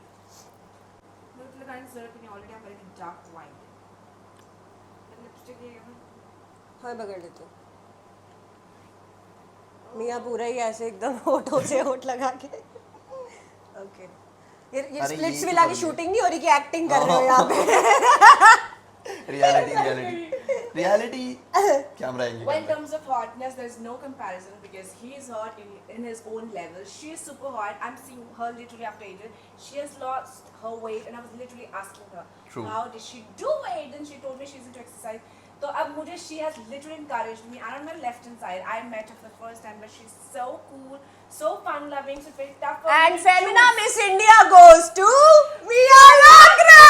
look लगाने की जरूरत नहीं already I'm wearing a dark white lipstick ये हाँ पकड़ लेती हूँ. मियाँ पूरा ही ऐसे एकदम होठों से होठ लगा के. Okay. ये अरे स्प्लिट्स ये विला तो की बढ़िया। शूटिंग नहीं हो रही कि एक्टिंग कर रहे हो यहाँ पे reality camera angle Well, in terms of hotness, there's no comparison because he is hot in his own level. She is super hot. I'm seeing her literally after ages. She has lost her weight, and I was literally asking her, True. how did she do it? And she told me she's into exercise. So she has literally encouraged me. And on my left hand side, I met her for the first time, but she's so cool, so fun loving, so very tough. for me And to Femina choose. Miss India goes to Mia Lakra.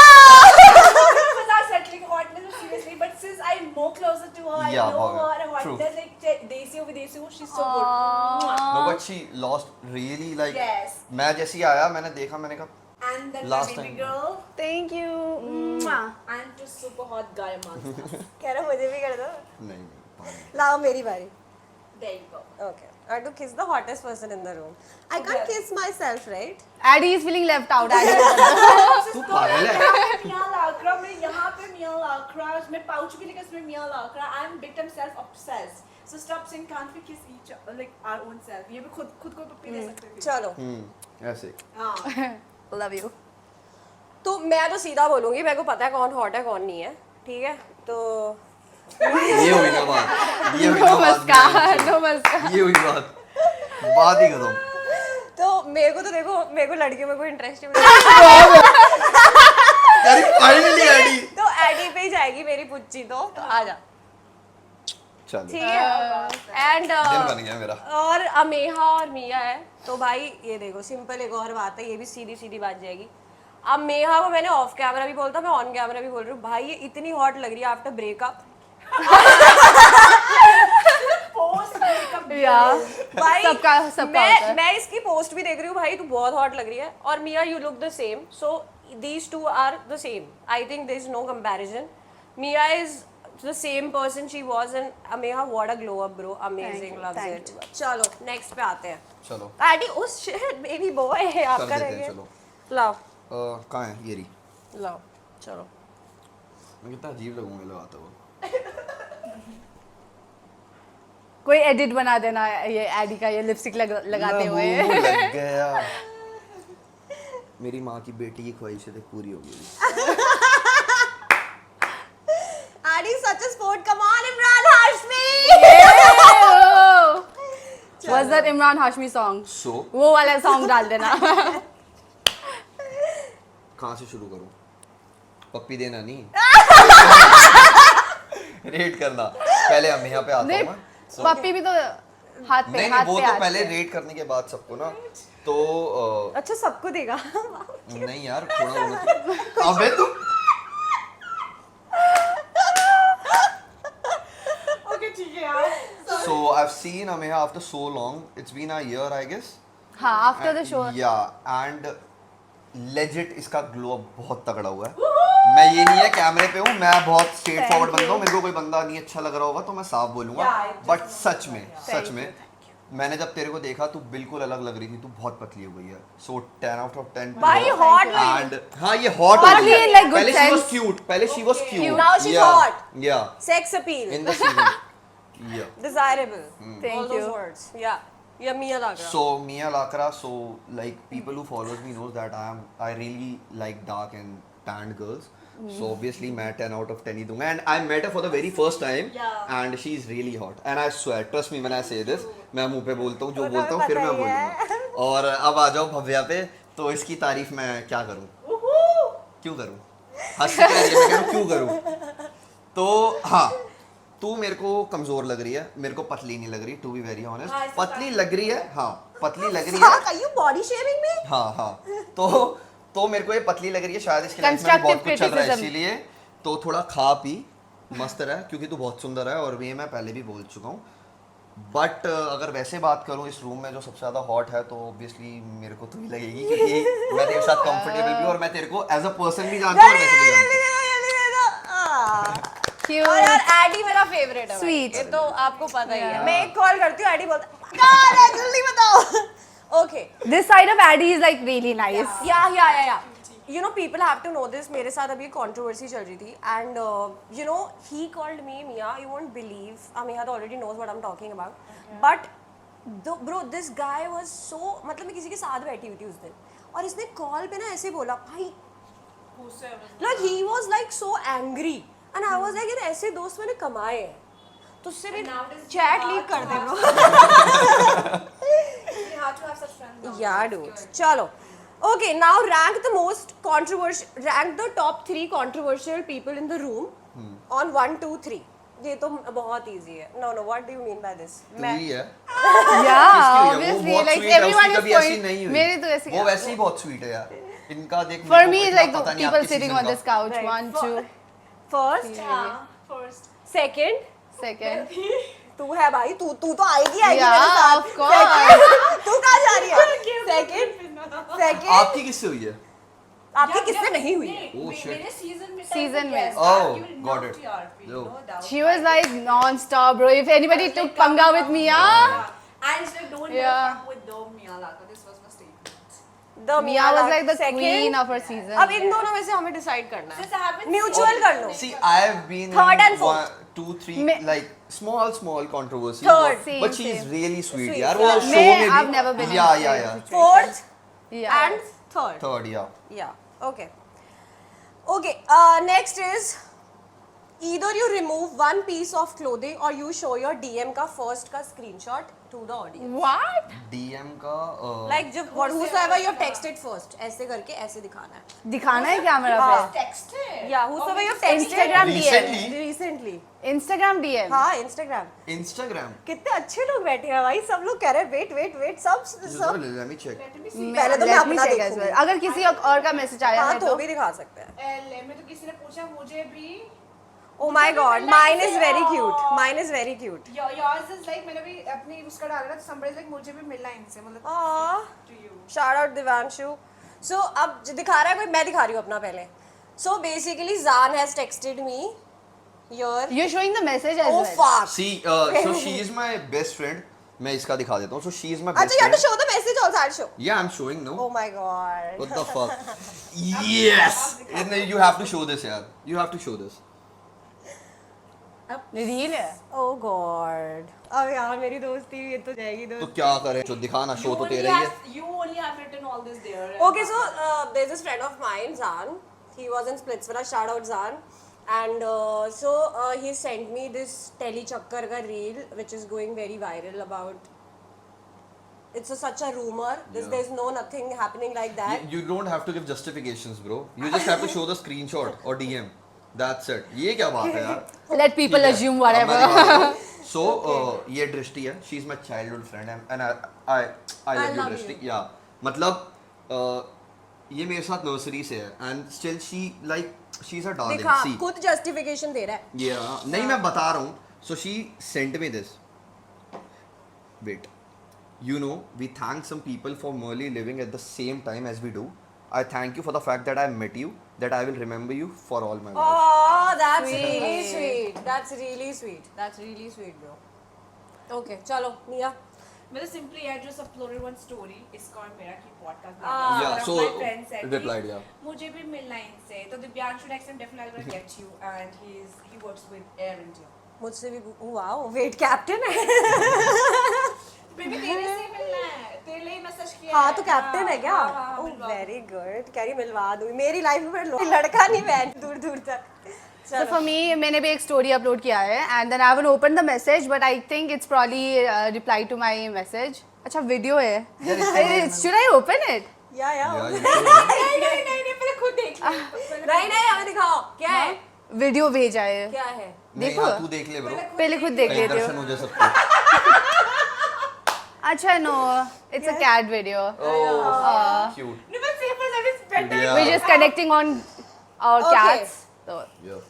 Was our settling hotness, but seriously. But since I'm more closer to her, I Yeah, know Bhavya. her and True. hotness, like Desi over Desi, she's so good. Mwah. No, but she lost really like. Yes. मैं जैसे ही आया मैंने देखा मैंने कहा And then Last my baby time. girl, Thank you. I'm just super hot guy amongst us. कह रहा मुझे भी कर दो नहीं पानी। लाओ मेरी बारी There you go. okay I have to kiss the hottest person in the room I can't kiss myself right Addy is feeling left out. Addy. तू पागल है Mia Lakra, मैं यहाँ पे Mia Lakra, मैं pouch भी लेकर इसमें Mia Lakra. I'm become self-obsessed. So stop saying can't we kiss each other like our own self. ये भी खुद को पप्पी दे सकते हैं. चलो ऐसे हाँ. Love you. तो मैं तो सीधा बोलूंगी मेरे को पता है कौन हॉट है कौन नहीं है ठीक है तो ये हुई ना बात ये हुई ना बात Namaskar. Namaskar. ये हुई बात ही खत्म तो मेरे को तो देखो मेरे को लड़कियों में कोई इंटरेस्ट नहीं अरे फाइनली एडी तो एडी पे ही जाएगी मेरी पुच्ची तो आ जा चलो ठीक है एंड दिन बन गया मेरा और अमेहा और मिया है तो भाई ये देखो सिंपल एक और बात है ये भी सीधी सीधी बात जाएगी अब मेहा को मैंने ऑफ कैमरा भी बोलता मैं ऑन कैमरा भी बोल रही हूँ भाई ये इतनी हॉट लग रही है after breakup Post makeup. Yeah. भाई सबका होता है. मैं इसकी पोस्ट भी देख रही हूँ भाई तू बहुत हॉट लग रही है और Mia you look the same so these two are the same I think there is no comparison Mia is the same person she was and Ameha what a glow up bro amazing loves Thank it चलो next पे आते हैं चलो आंटी उस shit baby boy है आप कर देते करेंगे हैं चलो लाओ कहाँ है ये रही लाओ चलो मैं कितना अजीब लगूंगा लगाता हुआ कोई एडिट बना देना ये एडी का ये लिपस्टिक लगाते हुए. लग गया मेरी माँ की बेटी की ख्वाहिशें देख पूरी हो गई Adi such a sport come on Imran Hashmi Was that Imran Hashmi song? सो वो वाला सॉन्ग डाल देना. कहाँ से शुरू करूँ पप्पी देना नहीं रेट करना पहले हम यहाँ पे आता हूँ मैं So- पप्पी भी तो हाथ पे नहीं हाथ वो पे तो हाथ पहले पे. रेट करने के बाद सबको ना तो अच्छा सबको देगा नहीं यार थोड़ा होना तो अबे तू Okay, ठीक है यार. so I've seen Ameha after so long it's been a year I guess हाँ after the show. yeah and legit इसका ग्लो अप बहुत तगड़ा हुआ है मैं ये नहीं है कैमरे पे हूँ मैं बहुत स्ट्रेट फॉरवर्ड बंदा हूँ मेरे को कोई बंदा नहीं अच्छा लग रहा होगा तो मैं साफ बोलूंगा बट सच में मैंने जब तेरे को देखा तू बिल्कुल अलग लग रही थी तू बहुत पतली हो गई है सो 10 आउट ऑफ 10 भाई hot लग रही एंड हाँ ये हॉट हो Hotly गई है in, like, good पहले शी वाज sense. क्यूट पहले she was cute Now she's hot. या sex appeal in the season या desirable all Thank those you. words yeah yeah Mia Lakra So Mia Lakra, so like people who follows me knows that I really like dark and tanned girls. So obviously मैं 10 out of 10 ही दूंगा and I met her for the very first time and she is really hot and I swear trust me when I say this मैं मुंह पे बोलता हूँ जो बोलता हूँ फिर मैं बोलूँगा और अब आ जाओ भव्या पे तो इसकी तारीफ मैं क्या करूँ क्यों करूँ हंस के रही है मैं कह रहा हूँ क्यों करूँ तो हाँ तू मेरे को कमजोर लग रही है मेरे को पतली नहीं लग रही टू बी वेरी ऑनेस्ट पतली लग रही है हाँ पतली लग रही है fuck are you body shaming me हाँ तो मेरे को ये पतली लग रही है शायद इसके लाइफ में बहुत कुछ चल रहा है criticism. इसीलिए तो थोड़ा खा पी मस्त रह क्योंकि तू बहुत सुंदर है और ये मैं पहले भी बोल चुका हूँ बट अगर वैसे बात करूँ इस रूम में जो सबसे ज्यादा हॉट है तो ऑब्वियसली मेरे को तो ही लगेगी क्योंकि मैं तेरे साथ कंफर्टेबल भी और मैं तेरे को एज अ पर्सन भी जानता हूँ और वैसे भी जानता हूँ Cute. और यार एडी मेरा फेवरेट है भाई। Sweet. ये तो आपको पता ही है मैं एक कॉल करती हूँ एडी बोलता कौन है जल्दी बताओ okay This side of Addy is like really nice. या you know people have to know this मेरे साथ अभी कंट्रोवर्सी चल रही थी and you know he called me Mia you won't believe Ameha already knows what I'm talking about but bro this guy was so मतलब मैं किसी के साथ बैठी हुई थी उस दिन और इसने कॉल पे ना ऐसे बोला भाई, Whosoever. like he was like so angry and I was like यार ऐसे दोस्त मैंने कमाए हैं, तो उससे भी And nowadays it's chat hard leak कर to they have bro. It's hard to have such friends now. Yeah, It's dude. good. चलो. Okay, now rank the top 3 controversial people in the room on 1, 2, 3. ये तो बहुत easy है. No, what do you mean by this? तू ही है Yeah, किसकी हुई है? वो obviously, बहुत like sweet है, everyone उसकी is कभी ऐसी point. नहीं हुई। मेरी तो ऐसी वो वैसे ही बहुत स्वीट है यार। इनका देख For मेरे को me, it's इतना like the पता नहीं people आपके sitting season on का। this couch. Right. 1, 2, First, Yeah, first. second, second. तू है भाई, तू तो आएगी मेरे Yeah, साथ. of course. तू कहाँ जा रही है? Second, आपकी किससे हुई है? आपकी किससे नहीं हुई है? Oh, shit. मेरे season में Season में. yes, Oh, you will got knock it. TRP, Yo. no doubt. She was like non-stop, bro. If anybody Like, took come, panga with come, me, come. yeah. And it's like, don't Yeah. fuck with the Mia Laka. This was my statement. The Mia was like the second. queen of her season. अब इन दोनों में से हमें डिसाइड करना है. Since I haven't Mutual seen कर लो. See, I have been Third in and fourth. 1, 2, 3 Me- like small controversies. Third. Same, but she's same. really sweet. Sweet, यार वो yeah. show में भी. I've never been in Yeah, the yeah, same yeah. situation. Fourth Yeah. and third. Third, yeah. Yeah. Okay. Okay. Next is either you remove one piece of clothing or you show your DM का first का screenshot to the audience. What? DM का Like जब whosoever you have texted first, ऐसे करके ऐसे दिखाना है. दिखाना है कैमरा हाँ. पे? texted. Yeah, whosoever you have texted. Instagram Recently? DM. Recently. Instagram DM. हाँ, Instagram. Instagram. कितने अच्छे लोग बैठे हैं भाई, सब लोग कह रहे हैं wait सब. Let me check. Let me see. पहले तो मैं Let me अपना check as देखूंगी. well. अगर किसी और का मैसेज आया हाँ है तो तो भी दिखा सकते हैं. LA में तो किसी ने पूछा मुझे भी. Oh my god, mine is very cute. Aw. Mine is very cute. Yours is like मैंने भी अपनी उसका डाला था तो somebody is like मुझे भी मिलना है इनसे मतलब Aww. to you. Shout out Divanshu. So अब जो दिखा रहा है कोई, मैं दिखा रही हूँ अपना पहले. So basically Zan has texted me your. You're showing the message as Oh well. fuck. See, so she is my best friend. मैं इसका दिखा देता हूँ. So she is my best अच्छा you have to friend. show the message also. I'll show. Yeah, I'm showing no. Oh my god. What the fuck? Yes. You have to show this, यार. You have to show this. Real है. Oh god. अब यार मेरी दोस्ती ये तो जाएगी तो दोस्त. क्या करें? जो दिखाना शो तो तेरा ही है. You only have written all this there. Okay, so there's this friend of mine, Zan. He was in Splitsvilla. Shout out Zan. And he sent me this Tele Chakkar ka reel, which is going very viral about. It's such a rumor. There's nothing happening like that. You don't have to give justifications, bro. You just have to show the screenshot or DM. That's it. ये क्या बात है यार? Let people ठीक है, assume अब मैं whatever. दिखाता हूँ. So ये दृष्टि है. She is my childhood friend and I love you दृष्टि. Yeah. मतलब ये मेरे साथ नर्सरी से है and still she's a darling. दिखा See. खुद justification दे रहा है. Yeah. नहीं मैं बता रहा हूँ. So she sent me this. Wait. You know, we thank some people for merely living at the same time as we do. I thank you for the fact that I met you, that I will remember you for all my life. Oh, that's Sweet. really sweet. That's really sweet. That's really sweet, bro. Okay, चलो Mia. मैंने simply I just uploaded one story इसका और मेरा की podcast Yeah, so replied, yeah. मुझे भी मिलना है इनसे तो Divyanshu next time definitely will get you and he works with Air India. मुझसे भी wow, wait captain है. बेबी तेरे से मिलना है तेरे लिए मैसेज किया हाँ तो कैप्टन है क्या? हाँ, ओह मिलवा। Very good. कह रही मिलवा दूँ. मेरी लाइफ में लड़का नहीं मैं दूर दूर तक. So for me, मैंने भी एक story upload किया है and then I haven't opened the message but I think it's probably reply to my message. अच्छा video है. Should I open it? या Yeah, you should. नहीं पहले खुद देख ले नहीं हमें दिखाओ क्या है. Video भेजा है. क्या है. नहीं देखो. हाँ, तू देख ले bro. पहले खुद देख कहीं लेते दर्शन हो. हो जाए सबको. अच्छा no, it's a cat video. Oh, cute. no but say for that is better Yeah. We're just connecting on our Okay. cats. So Yeah.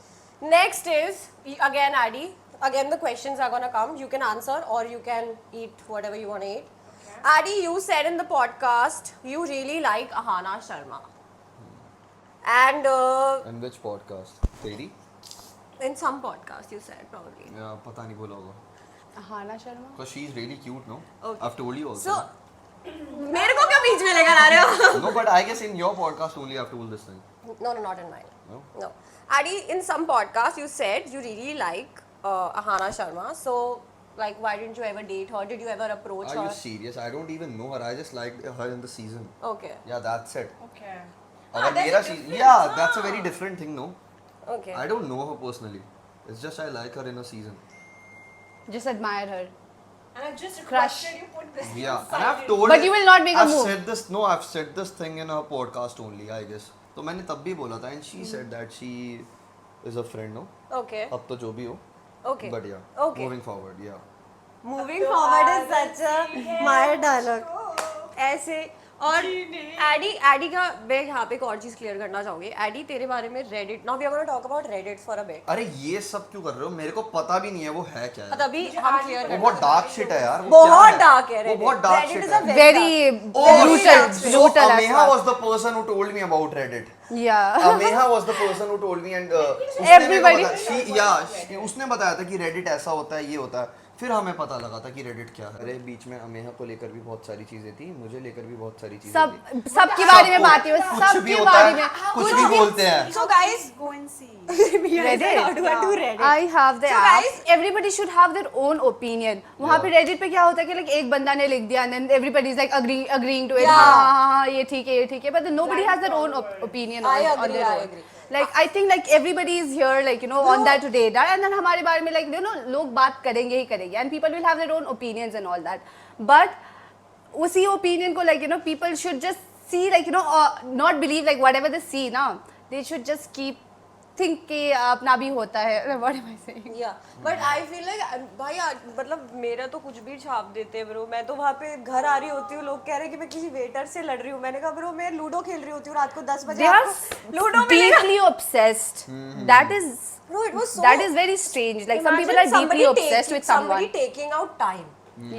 Next is again Adi. Again the questions are gonna come. You can answer or you can eat whatever you wanna eat. Adi, you said in the podcast you really like Ahana Sharma. And And which podcast? तेरी? in some podcast you said probably. Yeah, पता नहीं बोला होगा. Ahana Sharma. Because she's really cute, no? Okay. I've told you also. So मेरे को क्यों बीच में लेकर आ रहे हो? No, but I guess in your podcast only I've told this thing. No, not in mine. No? No. Adi, in some podcast you said you really like Ahana Sharma. So Like, why didn't you ever date her? Did you ever approach Are her? you serious? I don't even know her. I just liked her in the season. Okay. Yeah, that's it. Okay. अगर मेरा season, yeah, that's a very different thing, no? Okay. I don't know her personally. It's just I like her in a season. Just admire her. And I just Crush. requested you put this Yeah, inside and I've it. told. But you will not make a I've move. said this. No, I've said this thing in her podcast only, I guess. तो मैंने तब भी बोला था, and she said that she is a friend, no? Okay. अब तो जो भी हो. Okay. But yeah. Okay. Moving forward, yeah. Moving forward is such a my dialogue. ऐसे और एडी का मैं यहाँ पे एक और चीज क्लियर करना चाहूंगी. एडी तेरे बारे में Reddit. Now we are gonna talk about Reddit for a bit. अरे ये सब क्यों कर रहे हो? मेरे को पता भी नहीं है वो है क्या है. तभी हम क्लियर वो बहुत डार्क शिट है यार. वो बहुत क्या है? डार्क है वो रेडिट. बहुत dark Reddit shit is a है. Very brutal. So Brutal as Ameha fuck. was the person who told me about Reddit. Yeah. Ameha was the person who told me and Everybody. उसने बताया था कि Reddit ऐसा होता है, ये होता है. फिर हमें पता लगा था कि Reddit क्या है. अरे बीच में अमेहा को लेकर भी बहुत सारी चीजें थी, मुझे लेकर भी बहुत सारी चीजें थी. सबके बारे में बातें हो, कुछ भी सबके होता बारे है, में कुछ भी बोलते हैं. So guys, Go and see. Reddit. how do I do Reddit? I have the So app. guys- Everybody should have their own opinion. वहाँ पे Reddit पे क्या होता है कि like एक बंदा ने लिख दिया and then everybody is like agreeing to it. Yeah. हाँ, ये ठीक है, ये ठीक है. But then nobody has their own opinion I on agree, their I own. agree. Like I think like everybody is here like you know on that radar and then हमारे बारे में like you know लोग बात करेंगे ही करेंगे and people will have their own opinions and all that. But उसी opinion को like you know people should just see like you know not believe like whatever they see now. They should just keep think कि अपना भी होता है. What am I saying? Yeah, but I feel like भाई मतलब मेरा तो कुछ भी छाप देते हैं ब्रो. मैं तो वहाँ पे घर आ रही होती हूँ, लोग कह रहे हैं कि मैं किसी वेटर से लड़ रही हूँ. मैंने कहा ब्रो मैं लूडो खेल रही होती हूँ रात को 10 बजे. They are आपको लूडो मिलेगा. deeply obsessed. That is Bro, it was so. that is very strange. Like some people are Imagine deeply somebody obsessed with someone. Somebody taking out time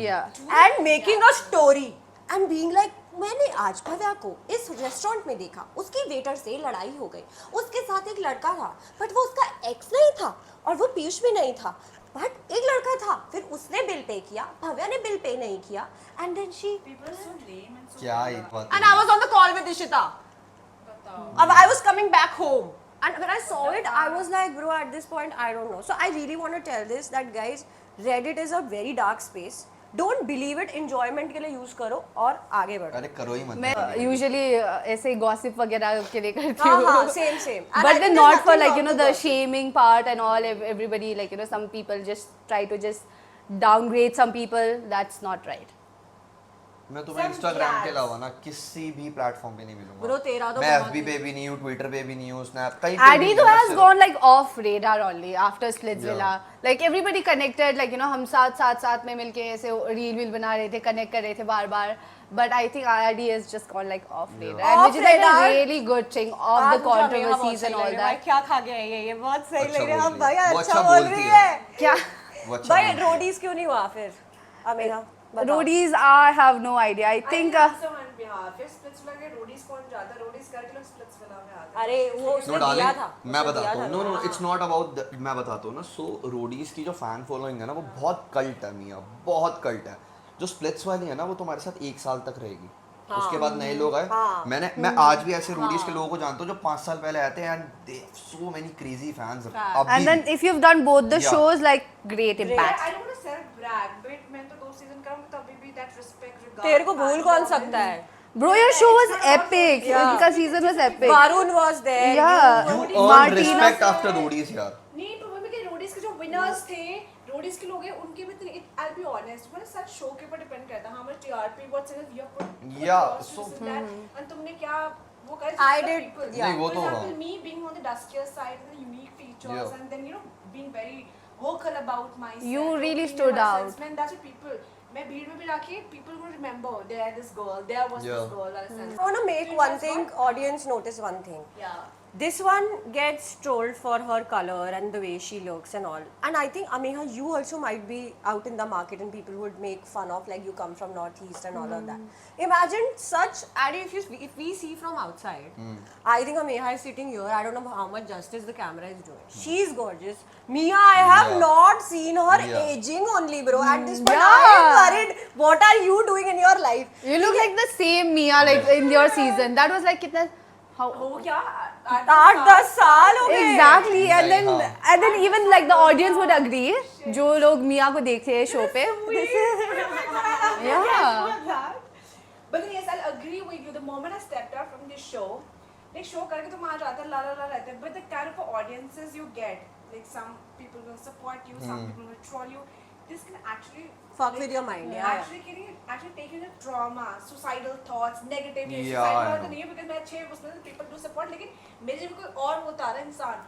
Yeah. and making a story and being like मैंने आज भव्या को इस रेस्टोरेंट में देखा, उसकी वेटर से लड़ाई हो गई, उसके साथ एक लड़का था बट वो उसका एक्स नहीं था और वो पीयूष भी नहीं था बट एक लड़का था. फिर उसने बिल पे किया, भव्या ने बिल पे नहीं किया and then she People are so lame and so. क्या ये बात and I was on the call with Ishita. I was coming back home and when I saw it I was like bro at this point I don't know. So I really want to tell this that guys Reddit is a very dark space. Don't believe it. Enjoyment के लिए use करो और आगे बढ़ो. अरे करो ही मत. मैं usually ऐसे gossip वगैरह के लिए करती हाँ हूँ. हाँ same. And I But then think not there's for nothing like you wrong know with the gossip. shaming part and all. Everybody like you know some people just try to just downgrade some people. That's not right. मैं तुम्हें Instagram के अलावा ना किसी भी प्लेटफॉर्म पे नहीं मिलूंगा. Bro, तेरा तो मैं बहुत FB पे भी नहीं हूँ, Twitter पे भी नहीं हूँ, Snap कहीं पे भी Addy नहीं though हूँ, has सिर्फ- gone like off radar only after Splitsvilla. Yeah. Like everybody connected, like you know हम साथ में मिलके ऐसे रील बना रहे थे, connect कर रहे थे बार. But I think Addy has just gone like off radar, and Off which is like a radar? really good thing of आज the मुझे अमेहा बहुत controversies सही and लग all रही है. भाई that. क्या खा गया ये बहुत सही अच्छा लग रहा है. बोल भाई रही है. वो अच्छा अच्छा बोल बोलती रही है. है. क्या? वो अच्छा भाई बोलती है. रोडीज क्यों नहीं हुआ फिर Ameha? Roadies, I have no idea. I think. answer on behalf. If Splitsvilla के roadies कौन जाता? Roadies करके लोग Splitsvilla में आते. अरे वो No उसने darling, दिया था. मैं उसने बताता दिया हूँ. था. No, it's not about मैं बताता हूँ ना. So रोडीज की जो फैन फॉलोइंग है ना वो बहुत कल्ट है मियाँ, बहुत कल्ट है. जो स्प्लिट्स वाली है ना वो तुम्हारे साथ 1 साल तक रहेगी. उसके बाद नए लोग आए. हाँ. मैं आज भी ऐसे रोडीज के लोगों को जानता हूँ जो 5 साल पहले आते हैं and they have so many crazy fans. And then if you've done both the Yeah. shows, like great impact. I don't want to self brag, but मैं तो 2 season करूँ तभी भी that respect regard. तेरे को भूल कौन सकता है? Bro, your show was epic. Yeah. उनका season was epic. Varun was there. Yeah. You Martina- earn respect after roadies यार. नहीं प्रॉब्लम है कि रोडीज के जो विनर्स थे, रोडीज के लोग हैं उनके भी I'll be honest, मतलब सच शो के ऊपर डिपेंड करता है how much TRP what channel you have put. Yeah, so so- and तुमने क्या वो करे. I did, yeah. नहीं, वो For तो example, हाँ. me being on the duskier side with the unique features Yeah. and then you know being very vocal about myself. You really being stood my out. sense, man, that's what people. मैं भीड़ में भी जाके people will remember there this girl, there was Yeah. this girl. Understand? I want to make one thing, audience notice one thing. Yeah. This one gets trolled for her color and the way she looks and all. And I think Ameha, you also might be out in the market and people would make fun of like you come from Northeast and all of that. Imagine such, and if we see from outside, I think Ameha is sitting here. I don't know how much justice the camera is doing. She's gorgeous. Mia, I have Yeah. not seen her Yeah. aging only, bro. At this point, I am worried. What are you doing in your life? You look like the same Mia like in your season. That was like कितना how वो क्या 8-10 साल हो गए। Exactly, and Like, then हाँ. and then even like the audience would agree, जो लोग मिया को देखते हैं शो पे. Yeah. But then yes, I'll agree with you. The moment I stepped out from this show, like show करके तो वहाँ जाते ला रहते हैं, but the kind of audiences you get, like some people will support you, some people will troll you. This can actually Fuck with your mind, yeah. Actually take you to trauma, suicidal thoughts, negativity. Yeah, I Suicidal know. तो नहीं है because मैं अच्छे उसमें people do support, लेकिन मेरे जब कोई और होता है इंसान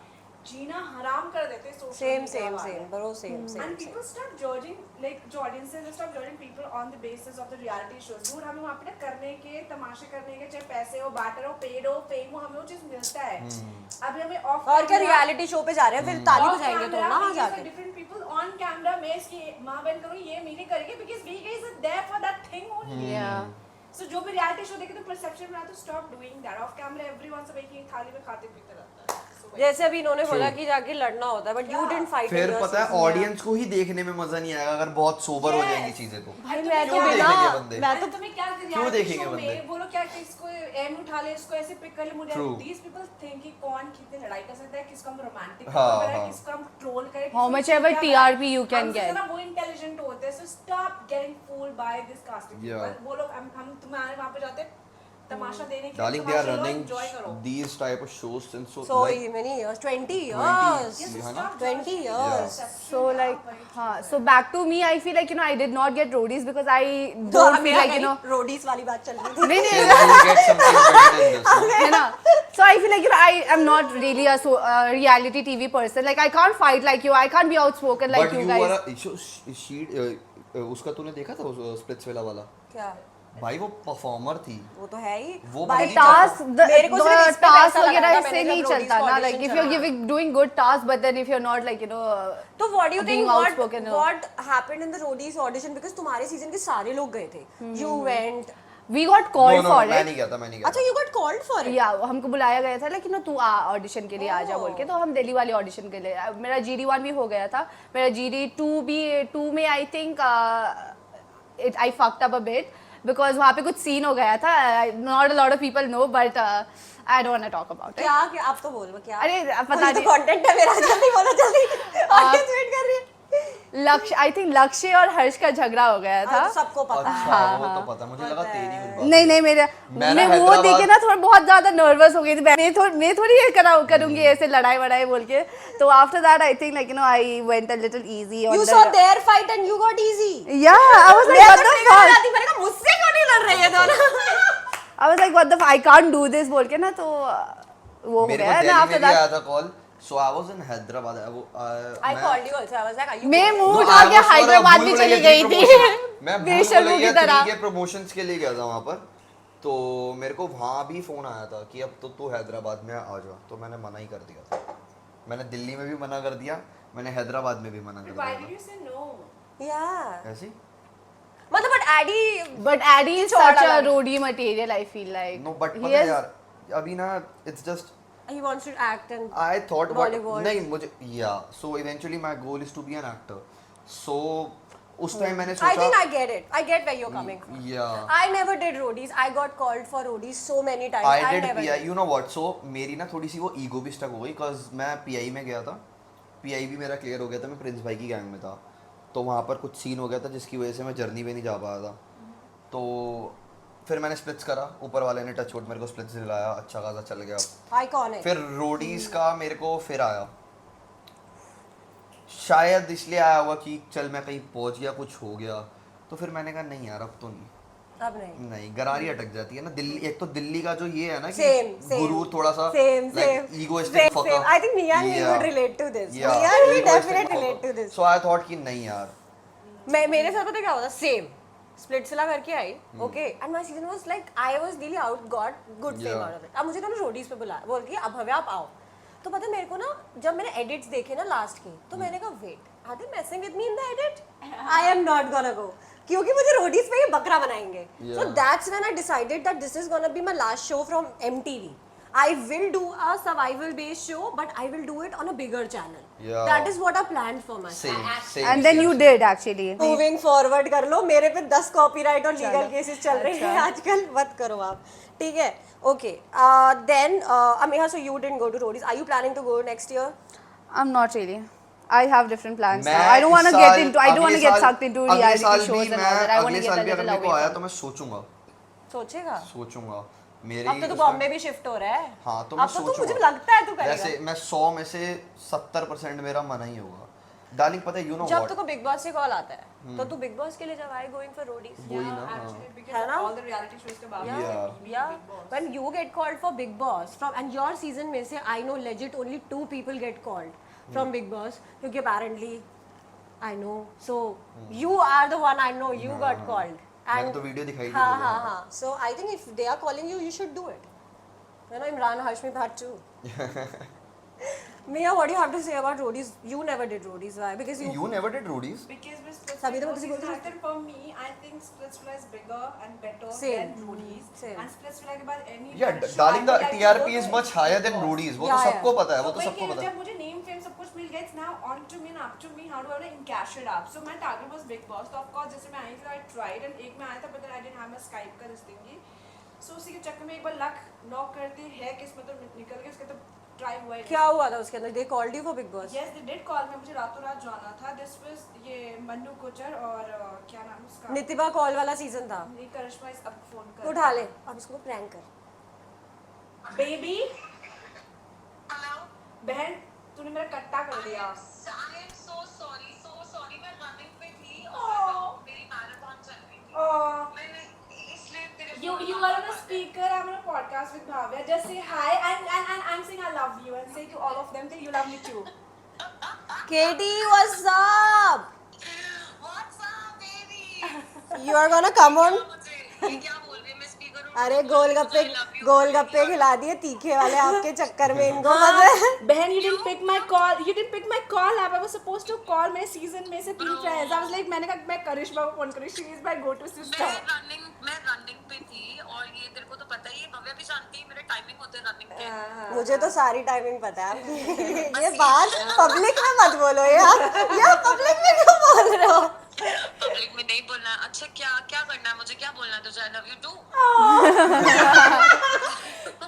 जीना हराम कर देते हैं social Same, media same, वाले. same, bro, same, same, And people same. start judging, like जो audiences start judging people on the basis of the reality shows. Dude, हमें वहाँ पे ना करने के, तमाशे करने के, चाहे पैसे हो, barter हो, paid हो, fame हो, हमें वो चीज़ मिलता है. अभी हमें off और क्या camera- रियलिटी शो पे जा रहे हैं फिर ताली off बजाएंगे तो camera, ना वहाँ we जाके। see different people on camera में इसकी माँ बहन करो ये मीटिंग करेंगे because we guys are there for that thing only. Yeah. So जो भी reality show देखे तो perception बना तो stop doing that. Off camera everyone सब एक ही थाली में खाते पीते रहता है. So जैसे अभी इन्होंने बोला कि जाके लड़ना होता है, बट यू डिडंट फाइट। फिर पता है ऑडियंस को ही देखने में मजा नहीं आएगा अगर बहुत सोबर हो जाएंगी चीजें तो। भाई मैं तो क्यों बिना देखेंगे बंदे? मैं मैं तो तो तुम्हें क्या क्यों देखेंगे बंदे? बोलो क्या कि इसको एम उठा ले इसको ऐसे पिक कर ले मुझे True. these people think कि कौन कितनी लड़ाई कर सकता है किसको हम रोमांटिक हाँ, कर हाँ. किसको हम ट्रोल करें How much ever TRP you can get. ना वो इंटेलिजेंट होते हैं so stop getting fooled by this casting Yeah. people. वो लोग हम तुम्हारे वहाँ पे जाते हैं तमाशा देने के Darling, they are Tamasha low, running enjoy करो. these type of shows since so so like many years, 20 years, 20, है ना? 20 years. So like, so back to me, I feel like I did not get roadies because I तो don't feel मेरा like रोडीज वाली बात चल रही थी। नहीं you will get something better than this. no? है ना. So I feel like I am not really a reality TV person. Like I can't fight like you. I can't be outspoken like But you you guys. were a she उसका तूने देखा था उस स्प्लिट्सविला वाला? क्या भाई वो परफॉर्मर थी। वो तो है ही। वो भाई बड़ी Task, मेरे को सिर्फ इस पे task पैसा वगैरह लगाना था, इससे मैंने नहीं जब चलता roadies ना. का Like if audition you're चला। giving doing good tasks, but then if you're not like तो what do you being think outspoken, no. what happened in the roadies audition because तुम्हारे सीजन के सारे लोग गए थे। You went। we got called No, for मैं it. नहीं गया था, मैं नहीं गया अच्छा था। you got called for it। या हमको बुलाया गया था लेकिन तू आ ऑडिशन के लिए आ जा बोल के, तो हम दिल्ली वाले ऑडिशन के लिए मेरा GD1 भी हो गया था, मेरा GD2 में I think I fucked up a bit because वहाँ पे कुछ सीन हो गया था. Not a lot of people know but I don't want to talk about it. क्या क्या आप तो बोलो क्या। अरे पता वही तो नहीं. कंटेंट है मेरा, जल्दी बोलो जल्दी। ऑडियंस वेट कर रही है। लक्ष्य आई थिंक लक्ष्य और हर्ष का झगड़ा हो गया था. हाँ, तो सबको पता है। अच्छा वो तो पता, मुझे लगा तेरी कुछ बात। नहीं मेरे मैं ना मैं वो हैदराबाद- देखे ना थोड़ा बहुत ज्यादा नर्वस हो गई थी. मैं थोड़ी ये करूंगी ऐसे लड़ाई वड़ाई बोल के. तो after that I think like I went a little easy on You saw their fight and you got easy। या आई was like what the fuck. मैंने कहा मुझसे क्यों नहीं लड़ रहे ये दोनों। आई was like what the I can't do this बोल के ना. तो वो हो मेरे गया को ना दिल्ली आफ्टर में भी आया दैट. था call, so I was in Hyderabad. I called you also, I was like are you मैं okay? मुंह No, उठा I के was for a हैदराबाद भी भूल चली भुलैया गई 3 थी. promotion। मैं भूल बेशर्मों की भुलैया तरह. 3 के प्रमोशंस के लिए गया था वहाँ पर। तो मेरे को वहाँ भी फोन आया था कि अब तो तू हैदराबाद में आ जा, तो मैंने मना ही कर दिया था। मैंने दिल्ली में भी मना कर दिया, मैंने हैदराबाद में भी मना कर Why दिया did you say no? Yeah। ऐसी मतलब but Addy but Addy is such a roadie material I feel like. No but पता है यार अभी ना it's just he wants to act and I thought Bollywood. नहीं मुझे so eventually my goal is to be an actor, so उस टाइम मैंने I सोचा think I get it. I get where you're coming from. yeah I never did roadies. I got called for roadies so many times. I did never PI, you know what, so मेरी ना थोड़ी सी वो ईगो भी स्टक हो गई cause मैं PI में गया था, PI भी मेरा क्लियर हो गया था, मैं प्रिंस भाई की गैंग में था, तो वहाँ पर कुछ सीन हो गया था जिसकी वजह से मैं जर्नी पे नहीं जा पाया था। तो फिर मैंने स्प्लिट्स करा, ऊपर वाले ने टच वुड मेरे को स्प्लिट्स दिलाया, अच्छा खासा चल गया। Iconic. फिर रोडीज का मेरे को फिर आया, शायद इसलिए आया होगा कि चल मैं कहीं पहुंच गया, कुछ हो गया, तो फिर मैंने कहा नहीं यार अब तो नहीं, अब नहीं। गरारी अटक जाती है ना दिल्ली। एक तो दिल्ली का जो ये है ना कि Same. गुरूर थोड़ा सा Same. ईगोइस्टिक फका। I think Mia and me would relate to this. Yeah, Mia and me egoistic definitely fucker. relate to this. So I thought कि नहीं यार, मेरे साथ पता क्या होता सेम स्प्लिट्सविला करके I okay and my season was like I was really out got good fame out of it. अब मुझे तो ना रोडीज पे बुलाया, बोल के अब भव्या आप आओ। तो पता है मेरे को ना जब मैंने एडिट्स देखे ना लास्ट के, तो मैंने कहा wait are they messing with me in the edit, I am not gonna go, क्योंकि मुझे रोडीज पे ये बकरा बनाएंगे। So that's when I decided that this is gonna be my last show from MTV। I will do a survival based show, but I will do it on a bigger channel. Yeah. That is what I planned for myself. Same. And then you did actually. Moving forward कर लो, मेरे पे 10 कॉपीराइट और लीगल केसेस चल रहे हैं आजकल, मत करो आप, ठीक है? Okay, then Ameha, so you didn't go to Rhodey's. Are you planning to go next year? I'm not really. I have different plans मैं now. I don't want to इस get साल- into. I don't want to अगले get साल- sucked into अगले reality साल shows भी and मैं all that. I want अगले to get साल a भी little अगर मेरे को away आया from तो मैं सोचेगा? सोचूंगा मेरी अब तो तू बॉम्बे भी शिफ्ट हो रहा है. हाँ तो अब मैं तो तू, सोचूंगा. मुझे लगता है तू करेगा. वैसे मैं 100 में से 70% मेरा मना ही होगा. डार्लिंग पता है, यू नो जब व्हाट, तुमको बिग बॉस से कॉल आता है तो तू बिग बॉस के लिए जब आई गोइंग फॉर Rhodey's. वही ना. Actually, because है ना? all the reality shows के बाद Yeah. Yeah, when you get called for Big Boss from and your season में से I know legit only 2 people get called from Big Boss क्योंकि apparently I know, so you are the one I know you got called. मैंने तो वीडियो दिखाई थी हाँ तुझे. हाँ हाँ. So I think if they are calling you, you should do it. You know, Imran Hashmi part 2. Mia, what do you have to say about Rhodey's? You never did Rhodey's. Why? Because You never did Rhodey's? Because with Splitsvilla सभी तो मैं किसी को season actor for me, I think Splitsvilla is bigger and better Same. than Rhodey's. Same. And Splitsvilla के बाद any Yeah, reality show darling, the I would like to TRP go is to much higher than Big Boss. Rhodey's. वो तो Yeah, सबको yeah. पता है, वो तो वही सबको कह रही पता हूँ, है. जब मुझे name fame सब कुछ मिल गया, it's now on to me and up to me how do I encash it up. So my target was Big Boss. तो of course जैसे मैं आई थी, I tried and एक में आया था, but then I didn't have my Skype का this thingy. So उसी के चक्कर में एक बार luck knock करती है, किस्मत तो निकल गया, उसके तो try हुआ ही नहीं. क्या हुआ था उसके अंदर? They called you for Big Boss. Yes, they did call me. मुझे रातों रात जाना था. This was ये मन्नू गुजर और क्या नाम है उसका? नितिबा कॉल वाला सीजन था. नहीं, करिश्मा इस अब फोन तू कर. उठा ले, अब इसको प्रैंक कर. Baby, हेलो बहन, तूने मेरा कट्टा कर दिया. आई एम सो सॉरी मैं रनिंग पे थी और मेरी मैराथन चल रही थी. Oh, मैंने इसलिए तेरे you are on a speaker. I'm on a podcast with Bhavya. Just say hi and I'm saying I love you and say to all of them that you love me too. Katie, what's up? What's up baby. You are gonna come on. मुझे ये क्या बोल रही है, मैं स्पीकर हूँ. अरे गोलगप्पे खिला दिए तीखे वाले आपके चक्कर में इनको पता है. बहन, you didn't pick my call. You didn't pick my call up. I was supposed to call मेरे season में से 3 friends. I was like, मैंने कहा मैं करिश्मा को फोन करूँ. She is my go-to sister. मैं रनिंग पे थी और ये तेरे को तो पता ही है, भव्या भी जानती है मेरे टाइमिंग होते हैं रनिंग के. मुझे तो सारी टाइमिंग पता है आपकी. ये बात पब्लिक में मत बोलो यार पब्लिक में क्यों बोल रहे हो? पब्लिक में नहीं बोलना है. अच्छा क्या क्या करना है, मुझे क्या बोलना है तुझे? I love you too.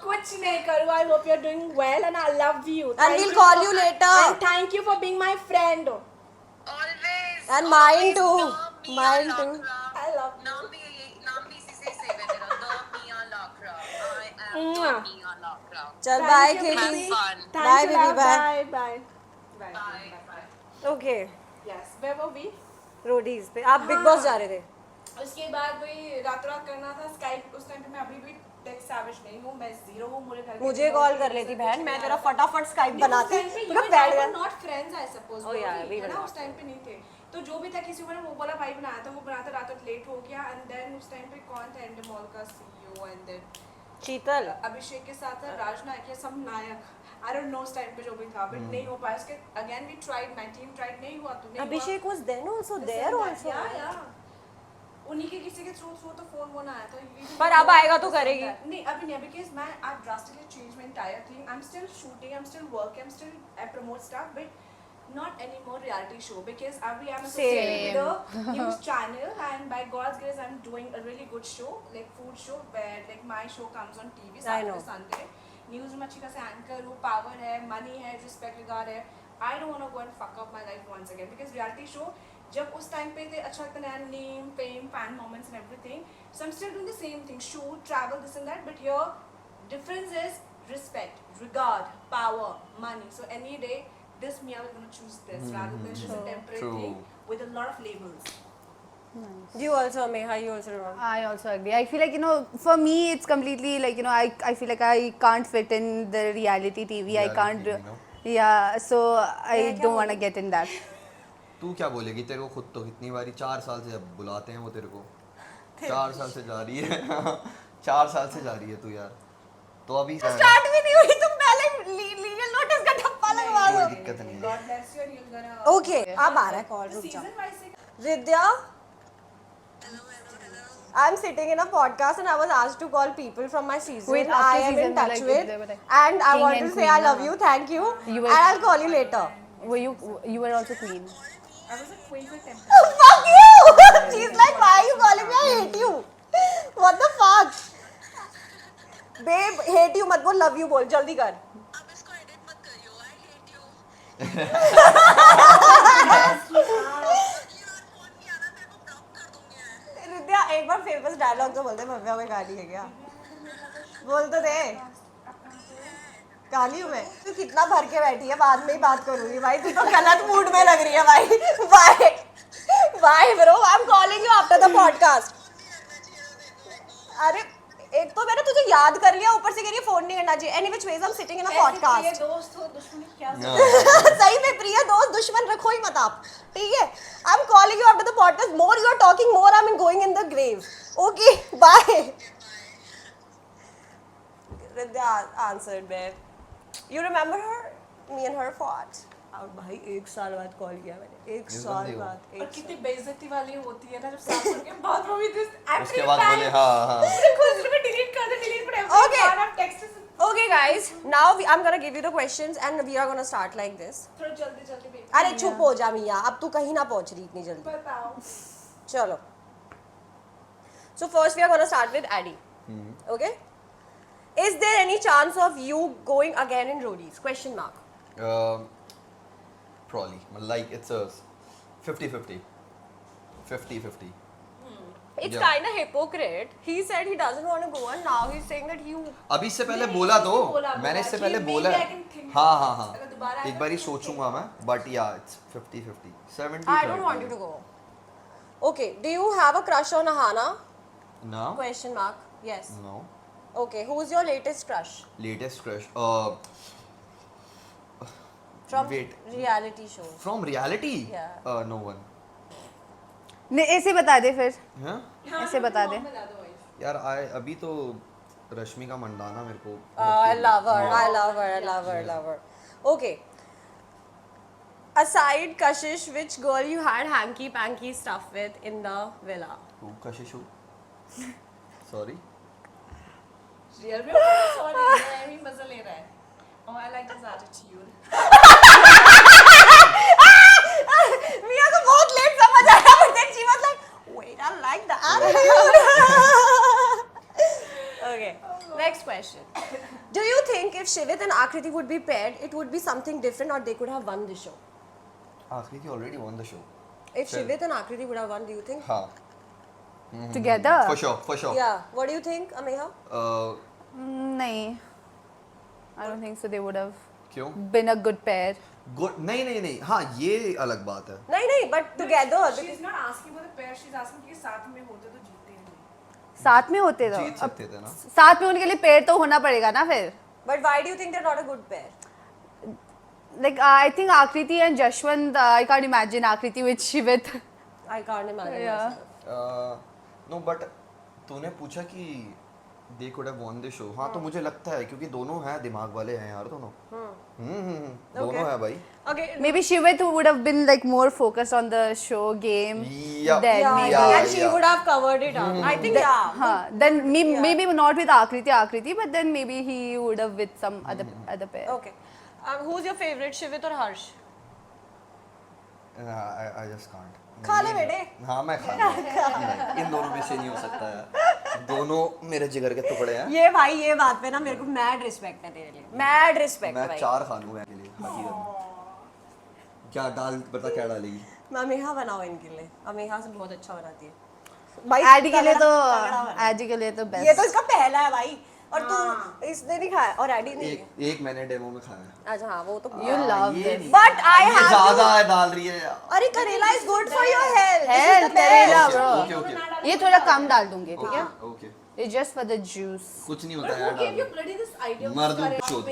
कुछ नहीं करूँ. I hope you're doing well and I love you. And Thank we'll you call for- you later. And thank you for being my friend. Always. And mine always too. the Mia Mine too. Lakra. I love you. नाम भी इसी से save है तेरा. The Mia Lakra. I am the Mwah. Mia Lakra. चल Thank bye you, Katie. baby. Have fun. Thank Bye, you, baby, love. bye. Bye. Bye. Okay, Yes. Where were we? Rhodey's पे आप बिग बॉस जा रहे थे. उसके बाद वही रातों रात करना था स्काइप. उस टाइम पे मैं अभी भी टेक सैविज नहीं हूँ. मैं जीरो हूँ. मुझे घर के मुझे कॉल कर लेती बहन, मैं तेरा फटाफट स्काइप बनाती. तो मतलब बैठ गया. Not friends I suppose. Oh, yeah, we were ना not. उस टाइम पे नहीं थे. तो जो भी था किसी को वो बोला भाई बनाया था, वो बनाता रात तक लेट हो गया. एंड देन उस टाइम पे कौन था एंडमॉल का CEO and then Sheetal. Abhishek के साथ था राजनायक या सब नायक. आई डोंट नो उस टाइम पे जो भी था, बट नहीं हो पाया. उसके again we tried, my team tried, नहीं हुआ. तो नहीं अभिषेक was then also there also. या उन्हीं के किसी के थ्रू तो फोन वोन आया था. पर अब आएगा तो करेगी. नहीं अभी नहीं, बिकॉज मैं I drastically change my entire thing. I am still shooting, I am still working, I am still I promote stuff, but not anymore reality show because I am associated with a news channel and by God's grace I'm doing a really good show, like food show where like my show comes on TV Saturday Sunday. News में अच्छी खासी anchor हूँ, power है, money है, respect regard है. I don't want to go and fuck up my life once again because reality show जब उस टाइम पे थे अच्छा लगता है, name, fame, fan moments and everything. So I'm still doing the same thing, shoot, travel, this and that, but here difference is respect, regard, power, money. So any day this me I was gonna choose this rather than just a temporary True. thing with a lot of labels. You also, Ameha, you also remember. I also agree. I feel like, you know, for me, it's completely like, you know, I feel like I can't fit in the reality TV. I Reality can't. TV, no? Yeah, so I क्या don't want to get in that. तू क्या बोलेगी? तेरे को खुद तो कितनी बारी 4 साल से जब बुलाते हैं वो तेरे को 4 साल से जा रही है. 4 साल से जा रही है तू यार. तो अभी स्टार्ट भी नहीं हुई, तुम पहले लीगल नोटिस का ठप्पा लगवा कोई दो. दिक्कत नहीं है. God bless you and you're gonna. Okay, अब आ रहा है कॉल. रुक Season जाओ. wise से विद्या, I'm sitting in a podcast and I was asked to call people from my season Wait, I after am season in में, touch like, with, they were like, and I king want to and say queen, I love ना? you, thank you, You were- and I'll call you later. Were you were also queen. I was a queen for temporary. Fuck you! She's like, why are you calling me? I hate you. What the fuck? Babe, hate you मत बोल, love you बोल, जल्दी कर. अब इसको एडिट मत करियो, I hate you. अगली बार फोन किया ना तेरे को ब्लॉक कर दूंगी मैं. रिद्या एक बार फेमस डायलॉग तो बोलते भव्या में गाली है क्या? बोल तो दे. काली हूँ मैं. तू कितना भर के बैठी है, बाद में ही बात करूंगी भाई. तू तो गलत मूड में लग रही है भाई. Bye. Bye bro. I'm calling you after the podcast. अरे एक तो मैंने तुझे याद कर लिया, ऊपर से कह रही है फोन नहीं करना चाहिए. Any which ways I'm sitting in a ये podcast. दोस्त हो दुश्मनी क्या सही में प्रिय दोस्त दुश्मन रखो ही मत आप, ठीक है? I'm calling you after the podcast. More you are talking, more I'm going in the grave. Okay, bye. Riddha answered, babe. You remember her? Me and her fought. अब भाई एक साल बाद कॉल किया मैंने, एक इस साल बंदी को? बाद. और एक कितनी बेइज्जती वाली होती है ना जब साथ के बाद वो भी दिस उसके बाद बोले हाँ खुद में डिलीट कर दे, डिलीट पर Okay. आप text Okay guys, now I'm gonna give you the questions and we are gonna start like this. थोड़ा जल्दी जल्दी भेज. अरे चुप हो जा मियाँ, अब तू कहीं ना पहुंच रही इतनी जल्दी. बताओ. चलो. So first we are gonna start with Addy. Okay? Is there any chance of you going again in Rollies? Question mark. Probably, like it's a 50-50. 50-50. It's Yeah. kind of hypocrite. He said he doesn't want to go and now he's saying that you. अभी इससे पहले बोला तो मैंने इससे पहले बोला है. हाँ हाँ हाँ. अगर दोबारा एक बार ही सोचूंगा मैं, but yeah, it's 50-50. 70. I don't want you to go. Okay. Do you have a crush on Ahana? No. Question mark. Yes. No. Okay. Who's your latest crush? Latest crush. From Wait. reality show. From reality? Yeah. No one. नहीं ऐसे बता दे फिर. हाँ? ऐसे बता दे. यार अभी तो रश्मिका मंडाना मेरे को. I love her. I love her. I love her. I love her. Okay. Aside Kashish, which girl you had hanky panky stuff with in the villa? Who? Kashishu? Sorry. Real में सॉरी मैं भी मजा ले रहा है. Oh, I like his attitude. Mia को बहुत लेट समझ आया, but then she was like, wait, I like the attitude. Okay. Next question. Do you think if Shivit and Akriti would be paired, it would be something different, or they could have won the show? Akriti already won the show. If Sure. Shivit and Akriti would have won, do you think? हाँ. Together. For sure. Yeah. What do you think, Ameha? नहीं. I don't think so. They would have क्यों? been a good pair. Good. नहीं. हाँ ये अलग बात है. नहीं, but together. She's not asking for the pair. She's asking कि साथ में होते तो जीते हैं. साथ में होते तो. जीत सकते थे ना. साथ में उनके लिए पेड़ तो होना पड़ेगा ना फिर. But why do you think they're not a good pair? Like I think Akriti and Jashwant. I can't imagine Akriti with Shivit. I can't imagine Yeah. myself. No, but तूने पूछा कि they could have won the show. हाँ तो मुझे लगता है क्योंकि दोनों हैं दिमाग वाले हैं यार दोनों. दोनों हैं भाई. Okay. Maybe Shivit would have been like more focused on the show game. Yeah. Then Yeah, maybe. Yeah. and she would have covered it up. I think yeah. Then maybe not with Akriti, but then maybe he would have with some other pair. Okay. Who's your favorite, Shivit or Harsh? I just can't. खा ले बेटे. हाँ मैं खा लूँ. इन दोनों में से नहीं हो सकता है. दोनों मेरे जिगर के टुकड़े हैं. ये भाई ये बात पे ना मेरे को मैड रिस्पेक्ट है तेरे लिए. मैड रिस्पेक्ट मैं भाई. 4 खा लूँगा के लिए. हकीकत में. क्या बता क्या डालेगी? मैं अमेहा बनाओ इनके लिए. अमेहा से बहुत अच्छा बनाती है. एडी के लिए तो तगड़ा बना. एडी के लिए तो ये बेस्ट. तो इसका पहला है भाई. और तू इसने नहीं खाया और एडी ने. एक मैंने डेमो में खाया है. अच्छा हाँ वो तो. You love ये this. नहीं. But I ये have ज्यादा to. है डाल रही है. अरे करेला is good for your health. This is Health, the best. करेला Okay, bro. okay. ये थोड़ा कम डाल दूंगी, ठीक है? Okay. It's just for the juice. कुछ नहीं But होता who यार. gave you डाल bloody this idea? दो. मार दूँ शोध.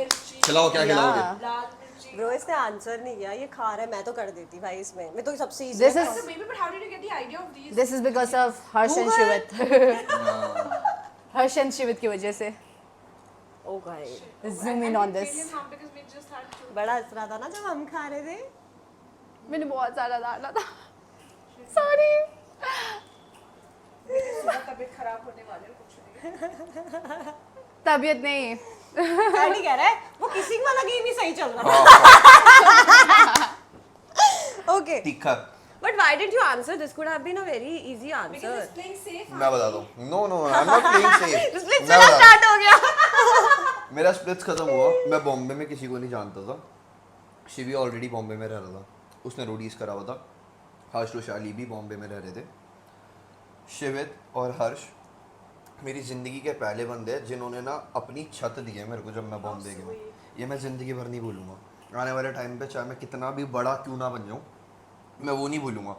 खिलाओ क्या खिलाओगे? लाल मिर्ची. ब्रो इसने आंसर नहीं किया. ये खा रहा है, मैं तो कर देती भाई इसमें. मैं तो सबसे easy This है. is- So maybe, but how did you get the idea of these? This is because of Harsh and Shivit. Harsh and Shivit की वजह से. Oh भाई. Zoom in on this. Because we just had to. बड़ा हंस रहा था ना जब हम खा रहे थे. मैंने बहुत सारा डाला था. Sorry. सीधा तबीयत खराब होने वाले कुछ नहीं। तबीयत नहीं नहीं कह रहा है वो किसिंग वाला गेम ही सही चल रहा ओके तीखा। But why did you answer this could have been a very easy Because answer it's playing safe. मैं बता दूं, no no I am not playing safe. Split चला स्टार्ट हो गया मेरा स्प्लिट्स खत्म हुआ, मैं बॉम्बे में किसी को नहीं जानता था। शिवी ऑलरेडी बॉम्बे में रह रहा था, उसने रोडीज करा हुआ था। हर्ष वैशाली भी बॉम्बे में रह रहे थे। शिवित और हर्ष मेरी ज़िंदगी के पहले बंदे हैं जिन्होंने ना अपनी छत दी है मेरे को जब मैं बॉम्बे गया हूँ। ये मैं ज़िंदगी भर नहीं भूलूंगा। आने वाले टाइम पे चाहे मैं कितना भी बड़ा क्यों ना बन जाऊँ, मैं वो नहीं भूलूंगा।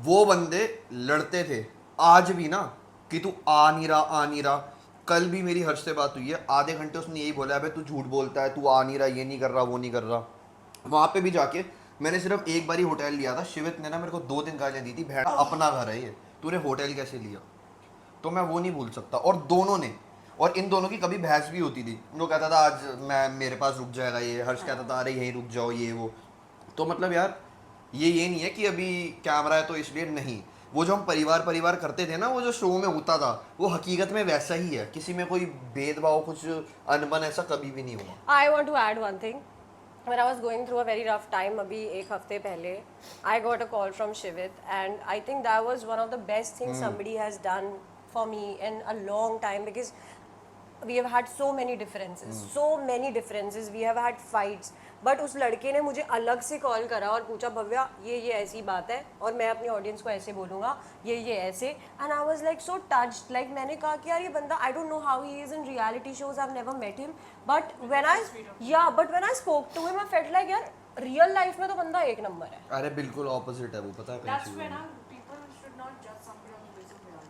वो बंदे लड़ते थे आज भी ना कि तू आ नहीं रहा। कल भी मेरी हर्ष से बात हुई है, आधे घंटे उसने यही बोला, अबे तू झूठ बोलता है, तू आ नहीं रहा, ये नहीं कर रहा, वो नहीं कर रहा। वहाँ पे भी जाके मैंने सिर्फ एक बार ही होटल लिया था। शिवित ने ना मेरे को 2 दिन गालियाँ दी थी, भेड़ अपना घर है ये, तूने होटल कैसे लिया? तो मैं वो नहीं भूल सकता। और दोनों ने, और इन दोनों की कभी बहस भी होती थी। वो कहता था आज मैं मेरे पास रुक जाएगा ये, हर्ष कहता था अरे यहीं रुक जाओ ये वो। तो मतलब यार ये नहीं है कि अभी कैमरा है तो इसलिए नहीं। वो जो हम परिवार करते थे ना, वो जो शो में होता था, वो हकीकत में वैसा ही है। किसी में कोई भेदभाव, कुछ अनबन ऐसा कभी भी नहीं हुआ। I want to add one thing. When I was going through a very rough time, अभी 1 हफ्ते पहले, I got a call from Shivit, and I think that was one of the best things somebody has done for me in a long time, because we have had so many differences, we have had fights, but उस लड़के ने मुझे अलग से कॉल करा और पूछा भव्या ये ऐसी बात है और मैं अपनी ऑडियंस को ऐसे बोलूँगा, ये ऐसे, and I was like so touched. Like मैंने कहा कि यार ये बंदा, I don't know how he is in reality shows, I have never met him, but when I spoke to him I felt like यार रियल लाइफ में तो बंदा एक नंबर है। अरे बिल्कुल ऑपोजिट है वो, पता है That's कैसी when है। people should not judge somebody on the basis of reality.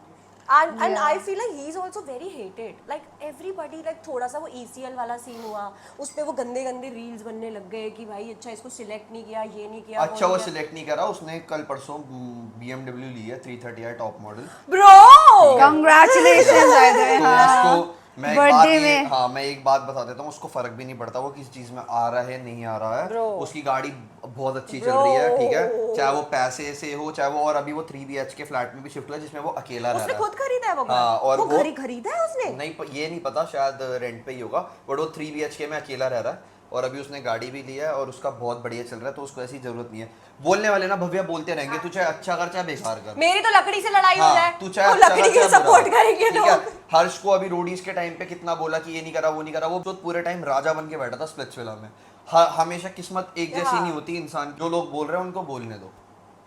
And I feel like he is also very hated. Like everybody, like थोड़ा सा वो ECL वाला सीन हुआ, उस पे वो गंदे रील्स बनने लग गए कि भाई अच्छा इसको सिलेक्ट नहीं किया, ये नहीं किया, अच्छा वो सिलेक्ट नहीं करा उसने। कल परसों BMW ली है 330i top model. Bro Congratulations by the way, तो हाँ। उसको मैं Birthday में। मैं एक बात बता देता हूँ, उसको फर्क भी नहीं पड़ता वो किस चीज में आ रहा है नहीं आ रहा है। Bro. उसकी गाड़ी बहुत अच्छी चल रही है, ठीक है, चाहे वो पैसे से हो, चाहे वो, और अभी वो 3 BHK फ्लैट में भी शिफ्ट हुआ है जिसमें वो अकेला रह उसने रहा है। खुद खरीदा है वो घर? हाँ, और वो घर ही खरीदा है उसने? नहीं ये नहीं पता, शायद रेंट पे ही होगा, बट वो 3 BHK में अकेला रह रहा है। और अभी उसने गाड़ी भी लिया है और उसका बहुत बढ़िया चल रहा है, तो उसको ऐसी जरूरत नहीं है। बोलने वाले ना भव्या बोलते रहेंगे, तू चाहे अच्छा कर चाहे बेकार कर। मेरी तो लकड़ी से लड़ाई हो जाए, तू तो चाहे लकड़ी की सपोर्ट करेंगे ठीक है। लोग। हर्ष को अभी रोडीज के टाइम पे कितना बोला कि ये नहीं करा वो नहीं करा, वो तो पूरे टाइम राजा बन के बैठा था स्प्लिट्स विला में। हमेशा किस्मत एक जैसी नहीं होती इंसान, जो लोग बोल रहे हैं उनको बोलने दो,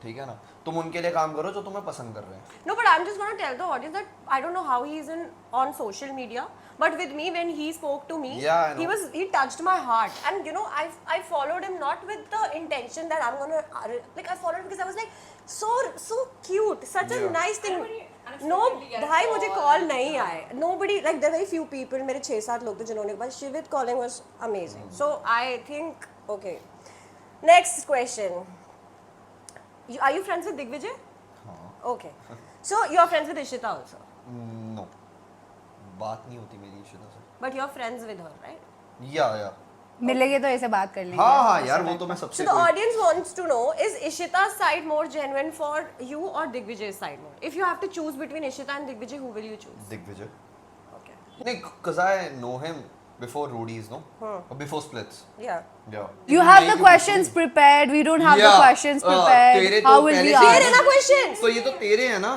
ठीक है ना। तुम उनके लिए काम करो जो तुम्हें पसंद कर रहे हैं। No, but I'm just gonna tell the audience that I don't know how he is on social media, but with me when he spoke to me, Yeah, I know. he touched my heart, and you know I followed him not with the intention that I'm gonna like, I followed him because I was like so cute, such a Yeah. nice thing. Unexpectedly No, get a भाई मुझे call. कॉल नहीं आए, nobody, like there are very few people, मेरे 6-7 लोग थे जिन्होंने, बस Shivit calling was amazing. So I think okay, next question. Are you friends with Digvijay? Okay. So you are friends with Ishita also, no, बात नहीं होती मेरी इशिता से। but you are friends with her, right? या मिलेंगे तो ऐसे बात कर लेंगे। हाँ यार वो तो मैं So सबसे the audience wants to know, is Ishita's side more genuine for you or Digvijay's side more? If you have to choose between Ishita and Digvijay, who will you choose? Digvijay. Okay. नहीं, cause I know him before Roadies, no? Or before Splits. Yeah. Yeah. You have the questions prepared. We don't have the Yeah. questions तेरे prepared. तो How will पहले we से ही There ask? are no questions. तो ये तो तेरे हैं ना,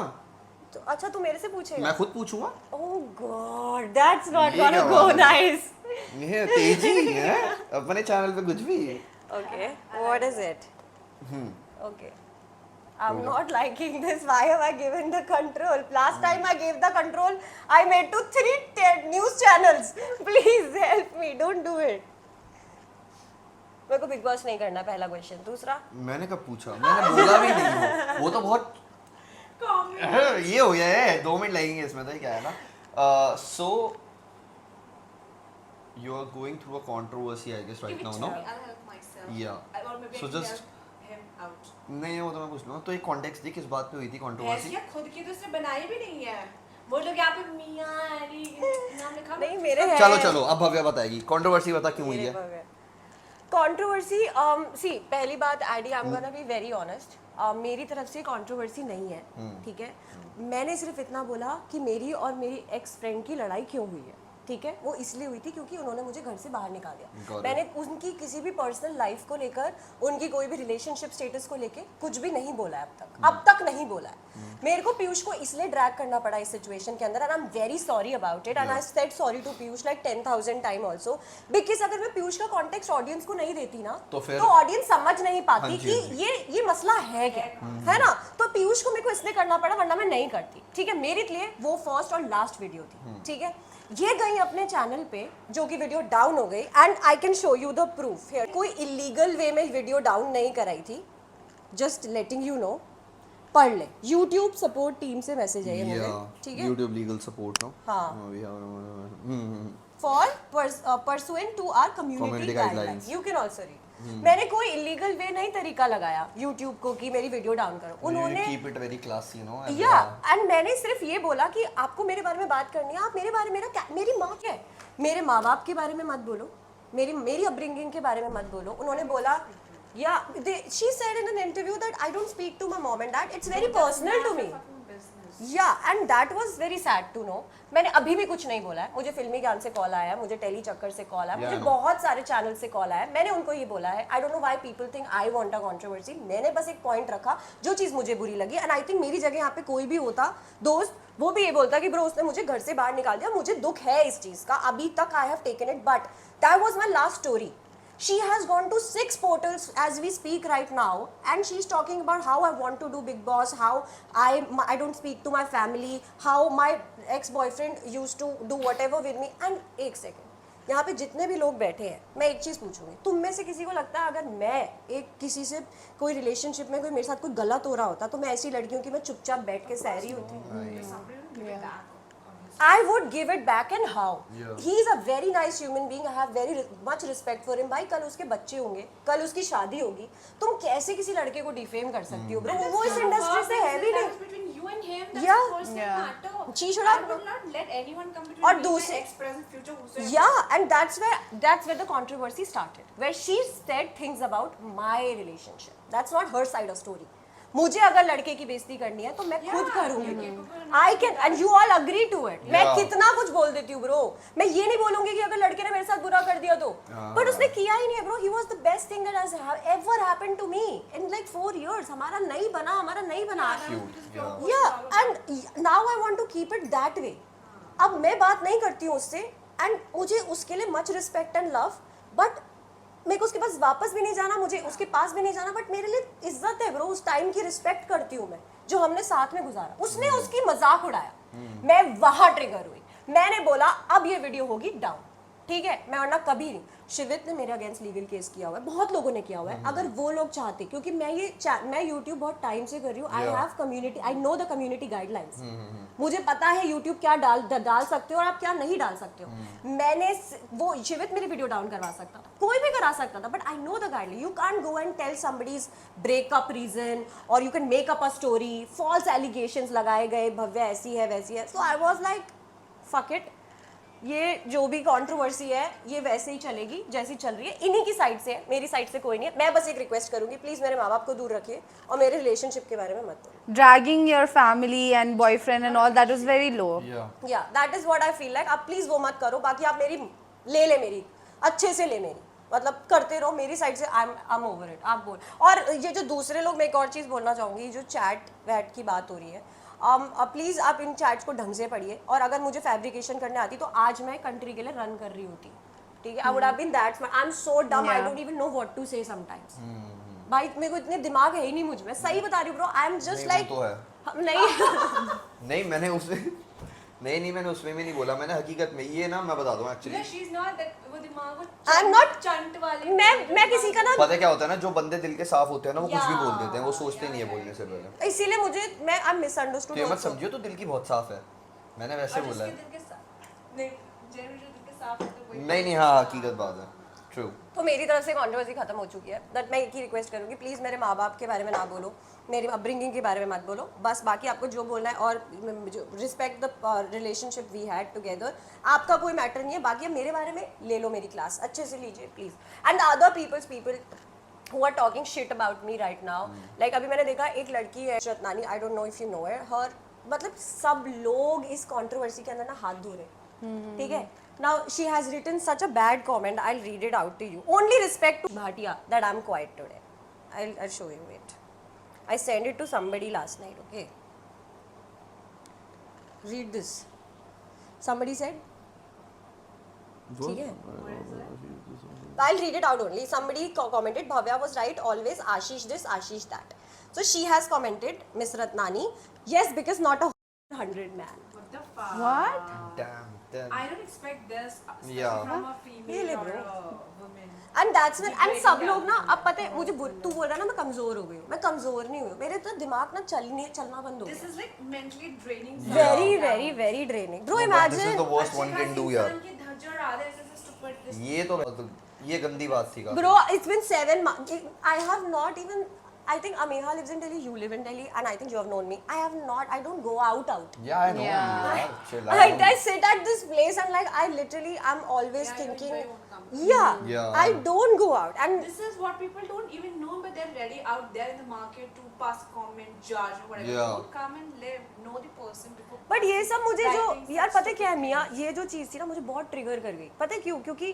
तो अच्छा तू मेरे से पूछेगा? मैं खुद पूछूंगा। Oh God, that's not ये gonna क्या go बात है? nice. ये तेजी है अपने चैनल पे कुछ भी। Okay. What is it? Okay. I'm not liking this. Why have I given the control? Last time I gave the control, I made to 3 news channels. Please help me. Don't do it. मेरे को बिग बॉस नहीं करना, पहला क्वेश्चन। दूसरा, मैंने कब पूछा? मैंने बोला भी नहीं हो। वो तो बहुत ये हो गया है, 2 मिनट लगेंगे इसमें, तो क्या है ना। So you are going through a controversy, I guess, right now, no? I'll help myself. Yeah. Or maybe So I can just- help him out. नहीं वो तो मैं पूछ लूँगा। तो एक कॉन्टेक्स्ट दी, किस बात पे हुई थी कंट्रोवर्सी? हैसियत खुद की तो उसने बनाई भी नहीं है। वो लोग यहाँ पे मियाँ नाम लिखा। नहीं मेरे है। चलो अब भव्या बताएगी कंट्रोवर्सी, बता क्यों हुई है। कंट्रोवर्सी सी पहली बात ID I am gonna be very honest, मेरी तरफ से कंट्रोवर्सी नहीं है, ठीक है। मैंने सिर्फ इतना बोला कि मेरी और मेरी एक्स फ्रेंड की लड़ाई क्यों हुई है, ठीक है। वो इसलिए हुई थी क्योंकि उन्होंने मुझे घर से बाहर निकाल दिया। मैंने उनकी किसी भी पर्सनल लाइफ को लेकर, उनकी कोई भी रिलेशनशिप स्टेटस को लेकर कुछ भी नहीं बोला है अब तक नहीं बोला है। मेरे को पीयूष को इसलिए ड्रैग करना पड़ा इस सिचुएशन के अंदर, and I am very sorry about it, and I said sorry to Piyush like 10,000 time also, because अगर मैं पीयूष का कॉन्टेक्स्ट ऑडियंस को नहीं देती ना तो ऑडियंस समझ नहीं पाती कि ये मसला है क्या, है ना। तो पीयूष को मेरे को इसलिए करना पड़ा, वरना मैं नहीं करती, ठीक है। मेरे लिए वो फर्स्ट और लास्ट वीडियो थी, ठीक है। ये गई अपने चैनल पे, जो कि वीडियो डाउन हो गई, and I can show you the proof here. कोई इलीगल वे में वीडियो डाउन नहीं कराई थी, जस्ट लेटिंग यू नो। पढ़ ले, YouTube सपोर्ट टीम से मैसेज है ये मुझे, ठीक है। YouTube legal support, no? हाँ। We have For pursuant to our community guidelines, you can also read. मैंने कोई इलीगल वे नहीं तरीका लगाया YouTube को कि मेरी वीडियो डाउन करो। उन्होंने keep it very classy, you know? And मैंने सिर्फ ये बोला कि आपको मेरे बारे में बात करनी है, आप मेरे बारे में, मेरी माँ क्या है, मेरे माँ बाप के बारे में मत बोलो, मेरी अपब्रिंगिंग के बारे में मत बोलो। उन्होंने बोला she said in an interview that I don't speak to my mom and dad, it's very personal to me. Yeah, and that was very sad to know. मैंने अभी भी कुछ नहीं बोला है। मुझे फिल्मी ज्ञान से कॉल आया है, मुझे टेली चक्कर से कॉल आया, मुझे बहुत सारे चैनल से कॉल आया है। मैंने उनको ये बोला है, आई don't know why people think I want a controversy. मैंने बस एक पॉइंट रखा, जो चीज़ मुझे बुरी लगी, एंड आई थिंक मेरी जगह यहाँ पे कोई भी होता दोस्त, वो भी ये बोलता कि ब्रो उसने मुझे घर से बाहर निकाल दिया, मुझे दुख है इस चीज़ का, अभी तक I have taken it, but that was my last story. She has gone to 6 portals as we speak right now, and she's talking about how I want to do Big Boss, how I don't speak to my family, how my ex-boyfriend used to do whatever with me. And एक सेकेंड, यहाँ पे जितने भी लोग बैठे हैं, मैं एक चीज़ पूछूंगी, तुम में से किसी को लगता है अगर मैं एक किसी से कोई रिलेशनशिप में कोई मेरे साथ कोई गलत हो रहा होता तो मैं ऐसी लड़कियों की मैं चुपचाप बैठ के सह रही होती? I would give it back, and how? He is a very nice human being. I have very much respect for him. भाई कल उसके बच्चे होंगे, कल उसकी शादी होगी, तुम कैसे किसी लड़के को डिफेम कर सकती हो? ब्रो वो इस इंडस्ट्री से है भी नहीं. Between you and him, that's Yeah. a personal matter. She should have. I would not let anyone come between और me and दूसरे- my ex-present future whosoever. Yeah, and that's where the controversy started, where she said things about my relationship. That's not her side of story. मुझे अगर लड़के की बेइज्जती करनी है तो मैं खुद करूंगी. I can, and you all agree to it. मैं कितना कुछ बोल देती हूँ ब्रो. मैं ये नहीं बोलूंगी कि अगर लड़के ने मेरे साथ बुरा कर दिया तो. But उसने किया ही नहीं है bro. He was the best thing that has ever happened to me in like 4 years. हमारा नहीं बना. Yeah, and now I want to keep it that way. अब मैं बात नहीं करती हूँ उससे, and मुझे उसके लिए much respect and love, but मेरे को उसके पास वापस भी नहीं जाना, मुझे उसके पास भी नहीं जाना, बट मेरे लिए इज्जत है ब्रो. उस टाइम की रिस्पेक्ट करती हूँ मैं, जो हमने साथ में गुजारा. उसने उसकी मजाक उड़ाया, मैं वहां ट्रिगर हुई. मैंने बोला अब ये वीडियो होगी डाउन, ठीक है. मैं वरना कभी नहीं. शिवित ने मेरे अगेंस्ट लीगल केस किया हुआ है, बहुत लोगों ने किया हुआ है. अगर वो लोग चाहते, क्योंकि मैं YouTube बहुत टाइम से कर रही हूँ, I have community, I know the community guidelines. मुझे पता है YouTube क्या डाल सकते हो और आप क्या नहीं डाल सकते हो. मैंने वो शिवित मेरी वीडियो डाउन करवा सकता था, कोई भी करा सकता था, but I know the guideline. You can't go and tell somebody's breakup reason, और you can make up a story. False allegations लगाए गए, भव्या ऐसी है वैसी है. So I was like fuck it. ये जो भी कंट्रोवर्सी है ये वैसे ही चलेगी जैसी चल रही है. इन्हीं की साइड से है, मेरी साइड से कोई नहीं है. मैं बस एक रिक्वेस्ट करूंगी, प्लीज मेरे माँ बाप को दूर रखिए और मेरे रिलेशनशिप के बारे में मत बोलो. Dragging your family and boyfriend and all that was very low. या that is what I feel like. आप प्लीज वो मत करो. बाकी आप मेरी ले मेरी अच्छे से ले मेरी, मतलब करते रहो मेरी साइड से. I am over it. आप बोल. और ये जो दूसरे लोग, मैं एक और चीज़ बोलना चाहूँगी, जो चैट वैट की बात हो रही है, प्लीज़ आप इन चैट्स को ढंग से पढ़िए. और अगर मुझे फैब्रिकेशन करने आती तो आज मैं कंट्री के लिए रन कर रही होती, ठीक है. I would have been that smart. I am so dumb, I don't even know what to say sometimes. भाई मेरे को इतने दिमाग है ही नहीं मुझ में, सही बता रही हूँ bro. I am just like नहीं मैंने उसमें नहीं मैंने उसमें भी नहीं बोला. मैंने हकीकत में ये ना, मैं बता दूं एक्चुअली, She's not that वो दिमाग को आई एम नॉट चंट वाली. मैं किसी का ना, पता है क्या होता है ना, जो बंदे दिल के साफ होते हैं ना वो कुछ भी बोल देते हैं, वो सोचते नहीं है बोलने से पहले. इसीलिए मुझे मैं आई एम मिसअंडरस्टूड. तो मत समझियो तो दिल की बहुत साफ है, मैंने वैसे बोला है. दिल के साथ नहीं, जेनरली जो दिल के साफ है तो वही. नहीं हाँ हकीकत बात है. True. तो मेरी तरफ से कंट्रोवर्सी खत्म हो चुकी है. बट मैं एक ही रिक्वेस्ट करूंगी, प्लीज मेरे माँ बाप के बारे में ना बोलो, मेरी अपब्रिंगिंग के बारे में मत बोलो. बस बाकी आपको जो बोलना है, और respect the relationship we had together. आपका कोई मैटर नहीं है. बाकी अब मेरे बारे में ले लो मेरी क्लास, अच्छे से लीजिए please. And other people who are talking shit about me right now. Like अभी मैंने देखा एक लड़की है Ratnani, I don't know if you know her. मतलब सब लोग इस कंट्रोवर्सी के अंदर ना हाथ धो रहे, ठीक है. Now she has written such a bad comment. I'll read it out to you. Only respect to Bhatia that I'm quiet today. I'll show you it. I sent it to somebody last night. Okay. Read this. Somebody said. ठीक है. I'll read it out only. Somebody commented, Bhavya was right always, Ashish this, Ashish that. So she has commented, Miss Ratnani, yes, because not a 100 man. What the fuck? What? Damn. I don't expect this, especially Yeah. from a Really, female or bro. a woman. And that's when, and सब लोग ना, अब पता है मुझे तू बोल रहा है ना मैं कमजोर हो गई हूँ. मैं कमजोर नहीं हुई हूँ. मेरे तो दिमाग ना चलना बंद हो This गया. is like mentally draining. Very draining. Bro, But imagine. this is the worst one can do यार. इंसान की धज्जड़ आधे ऐसे to put this. ये तो ये गंदी बात थी काफी. Bro, it's been 7 months. I have not even. I think Ameha lives in Delhi. You live in Delhi, and I think you have known me. I have not. I don't go out. Yeah, I know. Yeah. यार, chill Like out. I sit at this place and like I literally I'm always Yeah, thinking. you won't come. Yeah. I don't go out, and This is what people don't even know, but they're ready out there in the market to pass comment, judge, or whatever. Yeah. Don't come and live, know the person before. But ये सब मुझे जो writing यार such पता है क्या है मियाँ, ये जो चीज़ थी ना मुझे बहुत ट्रिगर कर गई. पता है क्यों? क्योंकि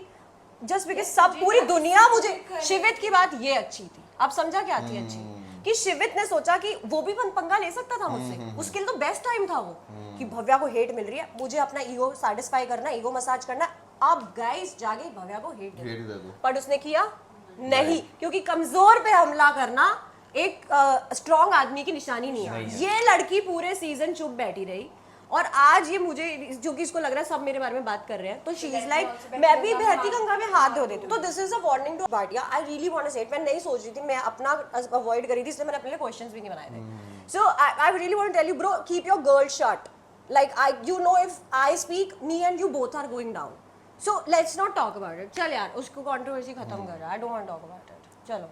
जस्ट बिकॉज Yes, सब मुझे पूरी ना दुनिया किसी मुझे को करे. शिवित की बात ये अच्छी थी. अब समझा क्या थी अच्छी? कि शिवित ने सोचा कि वो भी पंगा ले सकता था मुझसे. उसके लिए तो बेस्ट टाइम था वो कि भव्या को हेट मिल रही है, मुझे अपना ईगो सैटिस्फाई करना, ईगो मसाज करना. अब गाइस जाके भव्या को हेट Hate दे दो. पर उसने किया नहीं, क्योंकि कमजोर पे हमला करना एक स्ट्रॉन्ग आदमी की निशानी नहीं है. ये लड़की पूरे सीजन चुप बैठी रही, और आज ये मुझे जो कि इसको लग रहा है सब मेरे बारे में बात कर रहे हैं, तो शी इज लाइक मैं भी बहती गंगा में हाथ धो देती हूँ. तो this is a warning to Bhatia. I really want to say it. मैं नहीं सोच रही थी, मैं अपना अवॉइड करी थी, इसलिए मैंने अपने लिए क्वेश्चंस भी नहीं बनाए थे. So I really want to tell you bro, keep your girl shut. Like I you know if I speak, me and you both are going down. So let's not talk about it. चल यार उसको कंट्रोवर्सी खत्म कर. I don't want to talk about it. चलो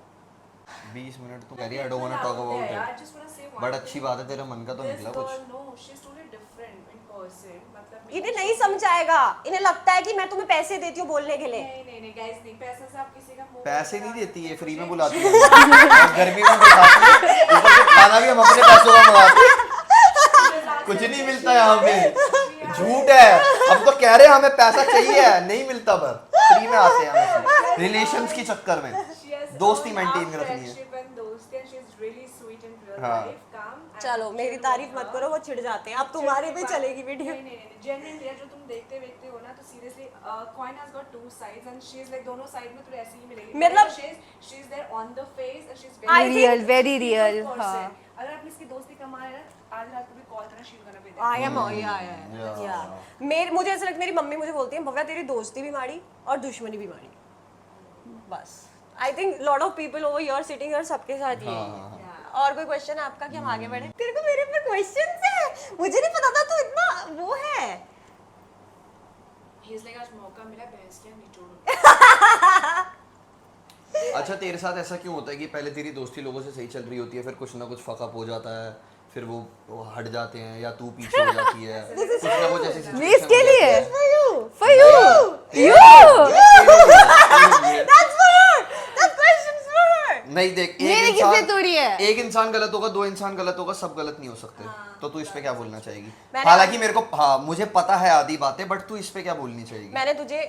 20 मिनट तो कह रही है, I don't want to talk about I it. just want to say one but thing. अच्छी बात है, तेरे मन का तो This निकला girl, कुछ. no, she's totally different in person. मतलब इन्हें नहीं समझाएगा. इन्हें लगता है कि मैं तुम्हें पैसे देती हूँ बोलने के लिए. नहीं guys, नहीं, पैसे से आप किसी का मुंह पैसे बंद नहीं करा देती है, सकते फ्री में हो. बुलाती है. और गर्मी में बुलाती है. ऊपर से खाना भी हम अपने पैसों का मंगाते हैं. कुछ नहीं मिलता यहाँ पे. झूठ है. हम तो कह रहे हैं हमें पैसा चाहिए, नहीं मिलता, पर फ्री में आते हैं हम रिलेशंस के चक्कर में. She has दोस्ती earned मेंटेन our रखनी है. friendship and दोस्ती, and she's really sweet in real हाँ. life, calm. and चलो मेरी chill तारीफ with मत her. करो, वो चिढ़ जाते हैं. अब तुम्हारे पे चलेगी वीडियो. नहीं genuinely यार, जो तुम देखते हो ना, तो seriously coin has got two sides, and she's like दोनों साइड में तुझे ऐसे ही मिलेगी. मतलब- she's there on the face, and she's I very think- very real. person. हाँ. अगर अपनी इसकी दोस्ती कमा है ना, आज रात को भी कॉल करना, she's gonna be there. I am या मुझे ऐसा लगता है, मेरी मम्मी मुझे बोलती है भव्या तेरी दोस्ती भी माड़ी और दुश्मनी भी माड़ी. बस I think lot of people over here sitting here सबके साथ ये है. और कोई क्वेश्चन है आपका कि हम आगे बढ़े? तेरे को मेरे पे क्वेश्चंस है, मुझे नहीं पता था तू इतना वो है. He's like, आज मौका मिला, बहस किया, निचोड़. अच्छा, तेरे साथ ऐसा क्यों होता है कि पहले तेरी दोस्ती लोगों से सही चल रही होती है, फिर कुछ ना कुछ फकअप हो जाता है, फिर वो हट जाते हैं या तू पीछे हो जाती है, कुछ ना कुछ ऐसी situation इसके हो लिए जाती है. for you That's for her. That question's for her. नहीं देख, मेरे एक किससे तोड़ी है? एक इंसान गलत होगा, दो इंसान गलत होगा, सब गलत नहीं हो सकते. तो तू इस पे क्या बोलना चाहेगी? मैंने- हालांकि मेरे को हाँ मुझे पता है आधी बातें, बट तू इस पे क्या बोलनी चाहेगी?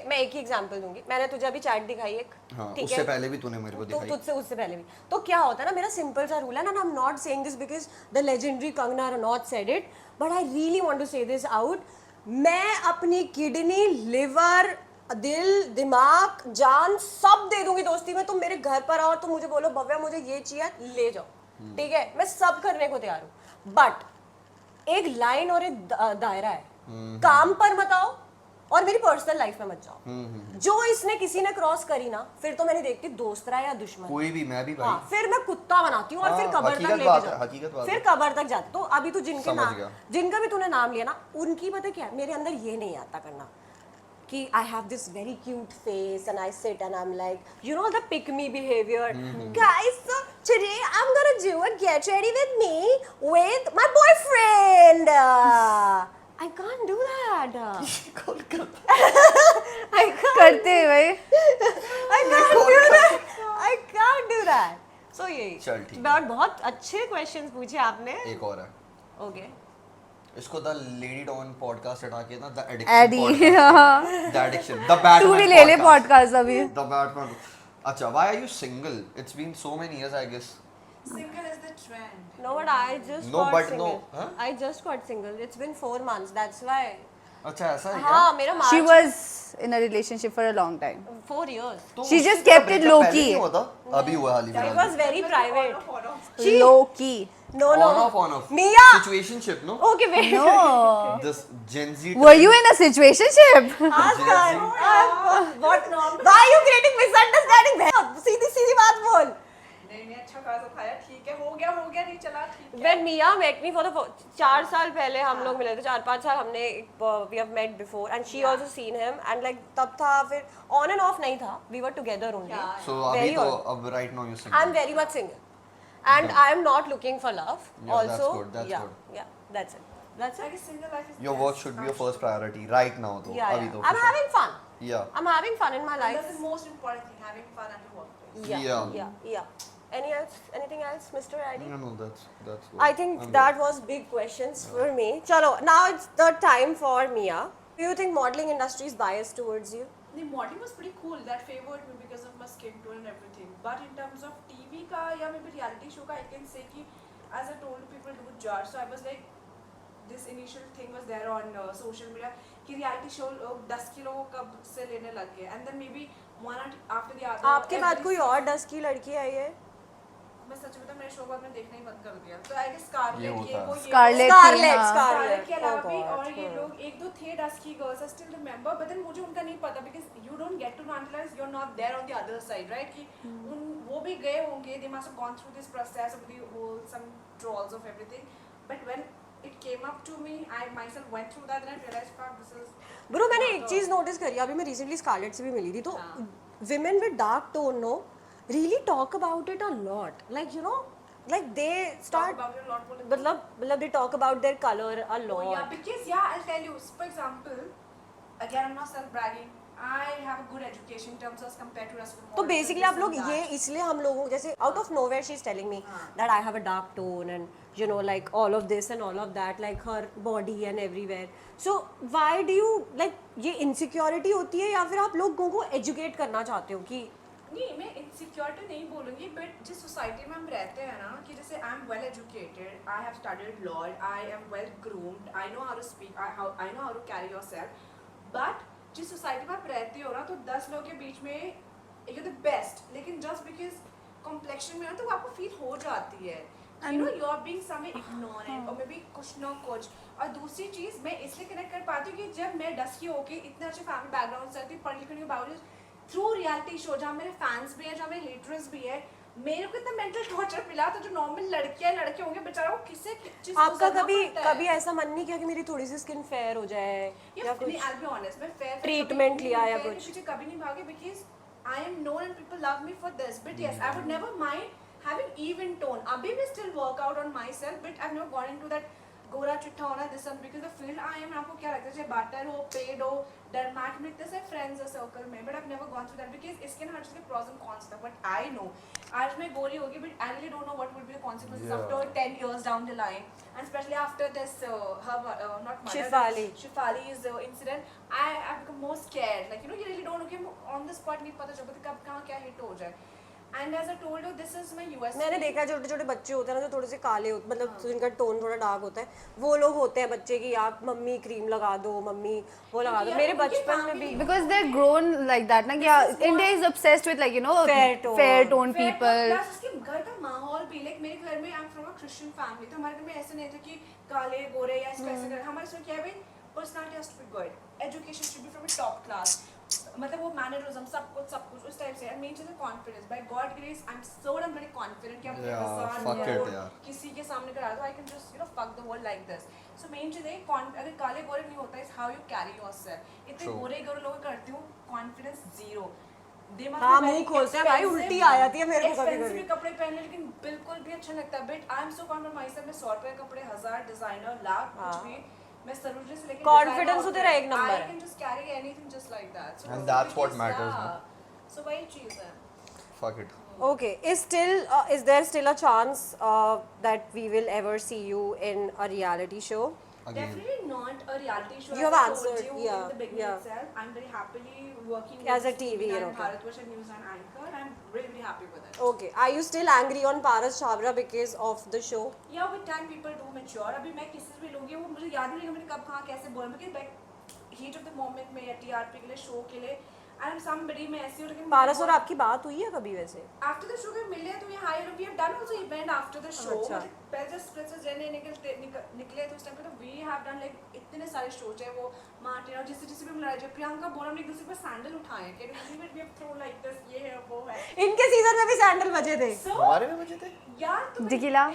मैं एक ही एग्जांपल दूंगी. मैंने तुझे अभी चैट दिखाई एक, हाँ, ठीक उससे है? पहले भी तूने मेरे को तो दिखाई. तुझसे उससे पहले भी. तो क्या होता है ना, मेरा सिंपल सा रूल है ना, I am not saying this because the legendary Kangana Ranaut said it, but I really want to say this out. मैं अपनी किडनी, लिवर, दिल, दिमाग, जान सब दे दूंगी दोस्ती में. तुम मेरे घर पर आओ, तुम मुझे बोलो भव्या मुझे ये चाहिए, ले जाओ, ठीक है? मैं सब करने को तैयार हूँ. बट एक लाइन और एक दायरा है. काम पर मत आओ और मेरी पर्सनल लाइफ में मत जाओ. जो इसने किसी ने क्रॉस करी ना, फिर तो मैंने देखती दोस्त रहा या दुश्मन. कोई भी, मैं भी भाई. हाँ, फिर मैं कुत्ता बनाती हूँ और फिर हाँ, कब्र तक हकीकत लेके बात है, जाती हकीकत बात फिर है. कब्र तक जाती. तो अभी तू समझ गया. जिनका भी तूने नाम लिया ना, उनकी पता क्या है, मेरे अंदर ये नहीं आता करना कि I have this very cute face and I sit and I'm like, you know, the pick me behavior. Guys, so today I'm gonna do a get ready with me with my boyfriend. I can't do that. कौन करता I can't. करते हैं भाई. I can't do that. I can't do that. So यही. चल ठीक है. बहुत बहुत अच्छे questions पूछे आपने. एक और है. Okay. इसको द लेडी डॉन पॉडकास्ट हटा के ना the Eddie. Addiction the addiction the Batman तू भी ले ले पॉडकास्ट अभी. The Batman. अच्छा, why are you single? It's been so many years, I guess. Single is the trend. No, but I just No, got but single. no, huh? I just got single. It's been 4 months. That's why. अच्छा ऐसा है क्या? हाँ, मेरा She March was in a relationship for a long time. 4 years. तो She उससे just तेरा kept it breakup low पहले key. नहीं हुआ था? अभी हुआ हाल ही It फिलहाल. was very private. She- Low key. No, no. On off. Mia. Situationship, no? Okay, wait. No. This Gen Z. Were you in a situationship? Ask her. Gen What? Why are you creating misunderstanding? सीधी सीधी बात बोल. नहीं अच्छा खासा खाया ठीक है हो गया नहीं चला ठीक है. When Mia met me for the 4 साल पहले हम लोग मिले थे 4-5 साल हमने we have met before and she also seen him and like तब था फिर on and off नहीं था we were together only. So Very अभी तो odd. अब right now you're single. I'm very much single and I am not looking for love. Yeah, Also, that's good, that's yeah, good. yeah, that's it. That's I it. guess single life is Your best. work should be your first priority right now, though. Yeah, अभी yeah. तो. I'm for sure. having fun. Yeah. I'm having fun in my And life. that's the most important thing, having fun at your workplace. Yeah, Yeah. yeah. Anything else, Mr. Addy? No, that's good. I think I'm that good. was big questions for me. Chalo, now it's the time for Mia. Do you think modeling industry is biased towards you? The modeling was pretty cool. That favored me because of my skin tone and everything. But in terms of TV ka या maybe reality show ka, I can say कि as I told people to judge. So I was like, this initial thing was there on social media कि reality show 10 किलो कब से लेने लग गए. And then maybe one after the other. आपके बाद every कोई season- और 10 की लड़की आई है? मैं सच बताऊं मेरे शो बाद में देखना ही बंद कर दिया. तो I guess Scarlett ये ये होता वो है. ये Scarlett. Scarlett, हाँ. Scarlett. के अलावा Oh भी God. और ये लोग एक दो थे dusky girls I still remember but then मुझे उनका नहीं पता because you don't get to know until you are not there on the other side right कि उन वो भी गए होंगे they must have gone through this process of the whole some trolls of everything but when it came up to me I myself went through that and I realized fuck this is bro मैंने एक चीज नोटिस करी अभी मैं रिसेंटली स्कारलेट से भी मिली थी तो women with dark tone no really talk about it a lot like you know like they talk start about it a lot more मतलब they talk about their color a lot. Oh yeah, because yeah, I'll tell you. For example, again, I'm not self-bragging. I have a good education in terms of compared to rest of the तो models बेसिकली and आप this लोग and ये that. इसलिए हम लोगों जैसे out of nowhere she is telling me that I have a dark tone and you know like all of this and all of that like her body and everywhere so why do you like ये इनसिक्योरिटी होती है या फिर आप लोगों को एजुकेट करना चाहते हो कि नहीं मैं इनसिक्योरिटी नहीं बोलूँगी बट जिस सोसाइटी में हम रहते हैं ना कि जैसे I am well educated I have studied law I am well groomed I know how to speak I know how to carry yourself but जिस सोसाइटी में आप रहते हो ना तो 10 लोगों के बीच में यू द बेस्ट लेकिन जस्ट बिकॉज कॉम्प्लेक्शन में ना तो वो आपको फील हो जाती है you know you are being somewhere ignorant और मे बी कुछ ना कुछ और दूसरी चीज़ मैं इसलिए कनेक्ट कर पाती हूँ कि जब मैं डस्की होके इतने अच्छे फैमिली बैकग्राउंड से आती हूँ पढ़ लिखने के बावजूद थ्रू रियलिटी शो जहाँ मेरे फैंस भी हैं जहाँ मेरे हेटर्स भी है मेरे को इतना मेंटल टॉर्चर मिला तो जो नॉर्मल लड़कियां लड़के होंगे बेचारा वो किससे चीज आपका कभी ऐसा मन नहीं किया कि मेरी थोड़ी सी स्किन फेयर हो जाए या कुछ I'll be honest मैं fair treatment कभी लिया या fair के कुछ? पीछे कभी नहीं भागी because I am known and people love me for this but yes I would never mind having even tone अभी भी still work out on myself but I've never gone into that गोरा चिट्ठा होना this one because the field I am आपको क्या लगता है चाहे बाटर हो पेड हो डरमैट में इतने से फ्रेंड्स है सर्कल में but I never gone through that because इसके ना हर चीज के प्रॉस एंड कॉन्स था बट आई नो आज मैं गोरी होगी but I really don't know what will be the consequences after 10 years down the line and especially after this her not mother Shifali's incident I become more scared like you know you really don't okay on the spot नहीं पता चलता कब कहाँ क्या हिट हो जाए and as I told you this is my US मैंने देखा है छोटे छोटे बच्चे होते हैं ना जो थोड़े से काले होते मतलब जिनका टोन थोड़ा डार्क होता है वो लोग होते हैं बच्चे की आप मम्मी क्रीम लगा दो मम्मी वो लगा दो मेरे बचपन में भी Because they're grown like that ना क्या India is obsessed with like you know fair tone people. Plus उसके घर का माहौल भी like मेरे घर में I'm from a Christian family तो हमारे घर में ऐसे नहीं था कि काले गोरे या इसको ऐसे कर हमारे इसमें क्या है भाई personality has to be good education should be from a top class मतलब वो मैनरिज्म सब कुछ उस टाइप से है। मेन चीज़ है confidence. By God grace I am very confident कि अब मेरे साथ fuck it यार। किसी के सामने करा दो, I can just fuck the world like this. So main चीज़ है अगर काले गोरे नहीं होता is how you carry yourself. इतने True. गोरे गोरे लोग करती हूँ, कॉन्फिडेंस जीरो। हाँ, मुंह खोलते हैं भाई, उल्टी आ जाती है मेरे को कभी एक्सपेंसिव कभी। कपड़े पहन ले लेकिन बिल्कुल भी अच्छा लगता है। But I am so confident my self. मैं 100 रुपए कपड़े 1000 डिजाइनर लाख कुछ भी मैं सरोजनी से लेके Confidence तो तेरा एक नंबर है। आई can just carry anything just like that. And that's what matters, सो वही चीज है। Fuck it. Okay, is there still a chance that we will ever see you in a reality show? Again. Definitely not a reality show. You have as I told answered, you yeah, in the beginning yeah. itself. I'm very happily working As a with TV, and okay. Bharatvarsha News and anchor. I'm really happy with it. Okay, are you still angry on Paras Chhabra because of the show? Yeah, with time people do mature. अभी मैं किसी से भी लूँगी वो मुझे याद नहीं रहेगा मैंने कब कहाँ कैसे बोला, because like heat of the moment में या TRP के लिए शो के लिए and somebody मैं ऐसी हूँ लेकिन पारस और आपकी बात हुई है कभी वैसे? after the show के मिले तो ये high we have done also event after the show। अच्छा। मतलब पहले जब स्प्लिट्स जने निकले तो उस टाइम पे तो we have done like इतने सारे शो चाहे वो मार्टिन और जिससे भी मिला जब प्रियंका बोला हमने एक दूसरे पर सैंडल उठाए कि we have thrown like this ये है वो है। इनके सीजन में भी सैंडल बजे थे। So हमारे में बचे थे? यार तो टिकिला